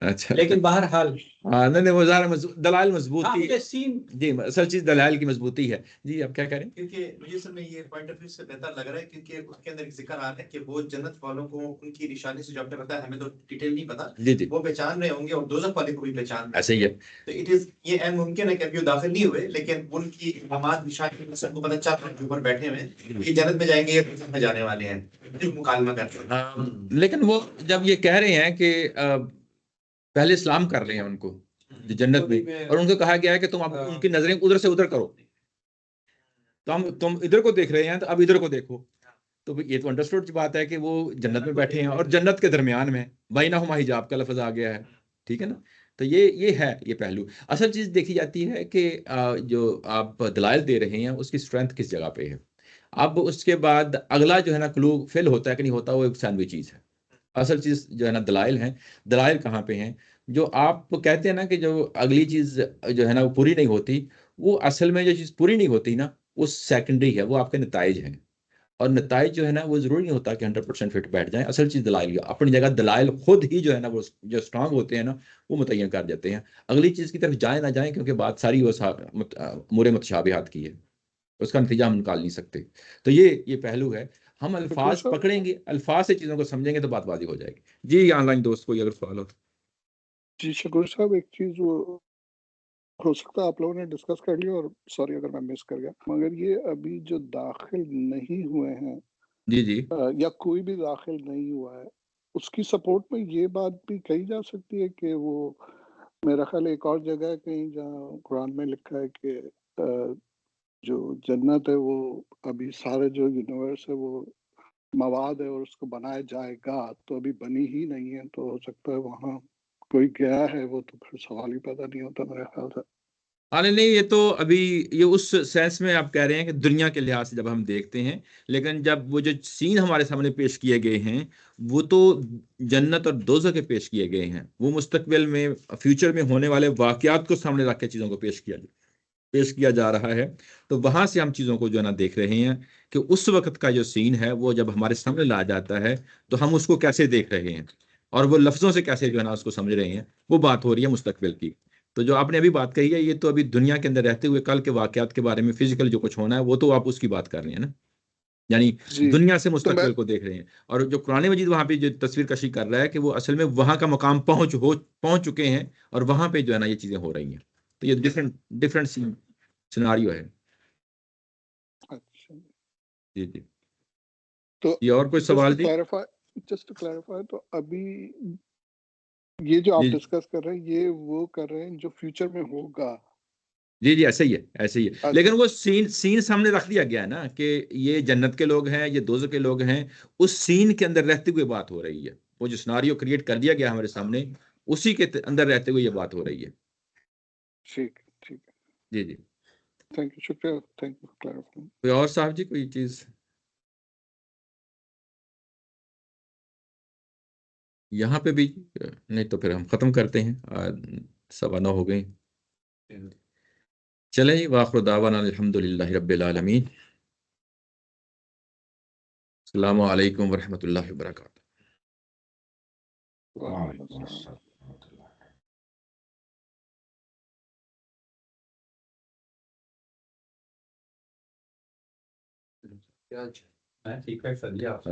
اچھا لیکن بہرحال ہاں نہیں وہ ظاہر دلائل مضبوط ہاں تھی. مجھے سین جی اصل چیز دلائل کی مضبوطی ہے. جی آپ کیا کہہ رہے ہیں؟ کیونکہ مجھے سر میں یہ پوائنٹ آف ویو سے بہتر لگ رہا ہے کیونکہ اس کے اندر ایک ذکر آ رہا ہے کہ وہ جنت والوں کو ان کی نشانی سے جو آپ نے بتایا, ہمیں تو ڈیٹیل نہیں پتا, جی جی وہ پہچان رہے ہوں گے اور دوزخ والے کو بھی پہچان رہے ایسے ہی ہے. تو اٹ از یہ اہم ممکن ہے کہ ابھی وہ داخل نہیں ہوئے لیکن ان کی علامات نشانی سب کو پتہ چل رہا ہے جو اوپر بیٹھے ہوئے ہیں یہ جنت میں جائیں گے, یہ دوزخ میں جانے والے ہیں, جو مکالمہ کرتے ہیں. لیکن وہ جب یہ کہہ رہے ہیں کہ پہلے اسلام کر رہے ہیں ان کو جو جنت میں, اور ان کو کہا گیا ہے کہ تم اب ان کی نظریں ادھر سے ادھر کرو, تو تم ادھر کو دیکھ رہے ہیں تو اب ادھر کو دیکھو. تو یہ تو انڈرسٹوڈ بات ہے کہ وہ جنت میں بیٹھے ہیں اور جنت کے درمیان میں بینہما حجاب کا لفظ آ گیا ہے, ٹھیک ہے نا. تو یہ ہے یہ پہلو. اصل چیز دیکھی جاتی ہے کہ جو آپ دلائل دے رہے ہیں اس کی اسٹرینتھ کس جگہ پہ ہے. اب اس کے بعد اگلا جو ہے نا کلو فل ہوتا ہے کہ نہیں ہوتا, وہ ایک ثانوی چیز ہے. اصل چیز جو ہے نا دلائل ہیں. دلائل کہاں پہ ہیں؟ جو آپ کہتے ہیں نا کہ جو اگلی چیز جو ہے نا وہ پوری نہیں ہوتی, وہ اصل میں جو چیز پوری نہیں ہوتی نا وہ سیکنڈری ہے, وہ آپ کے نتائج ہیں. اور نتائج جو ہے نا وہ ضروری نہیں ہوتا کہ 100% فٹ بیٹھ جائیں. اصل چیز دلائل اپنی جگہ, دلائل خود ہی جو ہے نا وہ جو اسٹرانگ ہوتے ہیں نا وہ متعین کر دیتے ہیں. اگلی چیز کی طرف جائیں نہ جائیں کیونکہ بات ساری وہ امور متشابہات کی ہے, اس کا نتیجہ ہم نکال نہیں سکتے. تو یہ پہلو ہے. ہم الفاظ پکڑیں گے, الفاظ سے چیزوں کو سمجھیں گے تو بات واضح ہو جائے گی. جی آن لائن دوست کوئی اگر سوال ہو. جی شکور صاحب, ایک چیز وہ ہو سکتا ہے آپ لوگوں نے ڈسکس کر لیا اور سوری اگر میں مس کر گیا, مگر یہ ابھی جو داخل نہیں ہوئے ہیں جی جی یا کوئی بھی داخل نہیں ہوا ہے, اس کی سپورٹ میں یہ بات بھی کہی جا سکتی ہے کہ وہ میرا خیال ایک اور جگہ ہے کہیں جہاں قرآن میں لکھا ہے کہ جو جنت ہے وہ ابھی سارے جو یونیورس ہے وہ مواد ہے اور اس کو بنایا جائے گا, تو ابھی بنی ہی نہیں ہے. تو ہو سکتا ہے وہاں کوئی گیا ہے, وہ تو پھر سوال ہی پیدا نہیں ہوتا میرے خیال سے. ہاں نہیں یہ تو ابھی یہ اس سینس میں آپ کہہ رہے ہیں کہ دنیا کے لحاظ سے جب ہم دیکھتے ہیں, لیکن جب وہ جو سین ہمارے سامنے پیش کیے گئے ہیں وہ تو جنت اور دوزخ کے پیش کیے گئے ہیں. وہ مستقبل میں فیوچر میں ہونے والے واقعات کو سامنے رکھ کے چیزوں کو پیش کیا جا رہا ہے. تو وہاں سے ہم چیزوں کو جو ہے نا دیکھ رہے ہیں کہ اس وقت کا جو سین ہے وہ جب ہمارے سامنے لا جاتا ہے تو ہم اس کو کیسے دیکھ رہے ہیں اور وہ لفظوں سے کیسے جو ہے نا اس کو سمجھ رہے ہیں. وہ بات ہو رہی ہے مستقبل کی. تو جو آپ نے ابھی بات کہی ہے یہ تو ابھی دنیا کے اندر رہتے ہوئے کل کے واقعات کے بارے میں فزیکل جو کچھ ہونا ہے وہ تو آپ اس کی بات کر رہے ہیں نا, یعنی دنیا سے مستقبل کو دیکھ رہے ہیں. اور جو قرآن مجید وہاں پہ جو تصویر کشی کر رہا ہے کہ وہ اصل میں وہاں کا مقام پہنچ چکے ہیں اور وہاں پہ جو ہے نا یہ چیزیں ہو رہی ہیں. تو یہ ڈفرینٹ سیناریو ہے. اچھا جی جی تو یہ اور کوئی سوال جی؟ جسٹ ٹو کلیریفائی, تو ابھی یہ جو آپ جی ڈسکس کر رہے ہیں یہ وہ کر رہے ہیں جو فیوچر میں ہوگا, جی ایسے ہی ہے، ایسے ہی ہے، لیکن وہ سین سامنے رکھ دیا گیا ہے نا کہ یہ جنت کے لوگ ہیں، یہ دوزخ کے لوگ ہیں، اس سین کے اندر رہتے ہوئے بات ہو رہی ہے، وہ جو سناریو کریٹ کر دیا گیا ہمارے سامنے اسی کے اندر رہتے ہوئے یہ بات ہو رہی ہے. ٹھیک ٹھیک ہے، جی تھینک یو، شکریہ، تھینک یو کلیئرفائنگ. کوئی اور صاحب جی کوئی چیز؟ یہاں پہ بھی نہیں تو پھر ہم ختم کرتے ہیں، 9:15 ہو گئی. چلیں جی، وآخر دعوانا الحمد للہ رب العالمین. السلام علیکم ورحمۃ اللہ وبرکاتہ. وعلیکم السلام. ٹھیک ہے سر جی آپ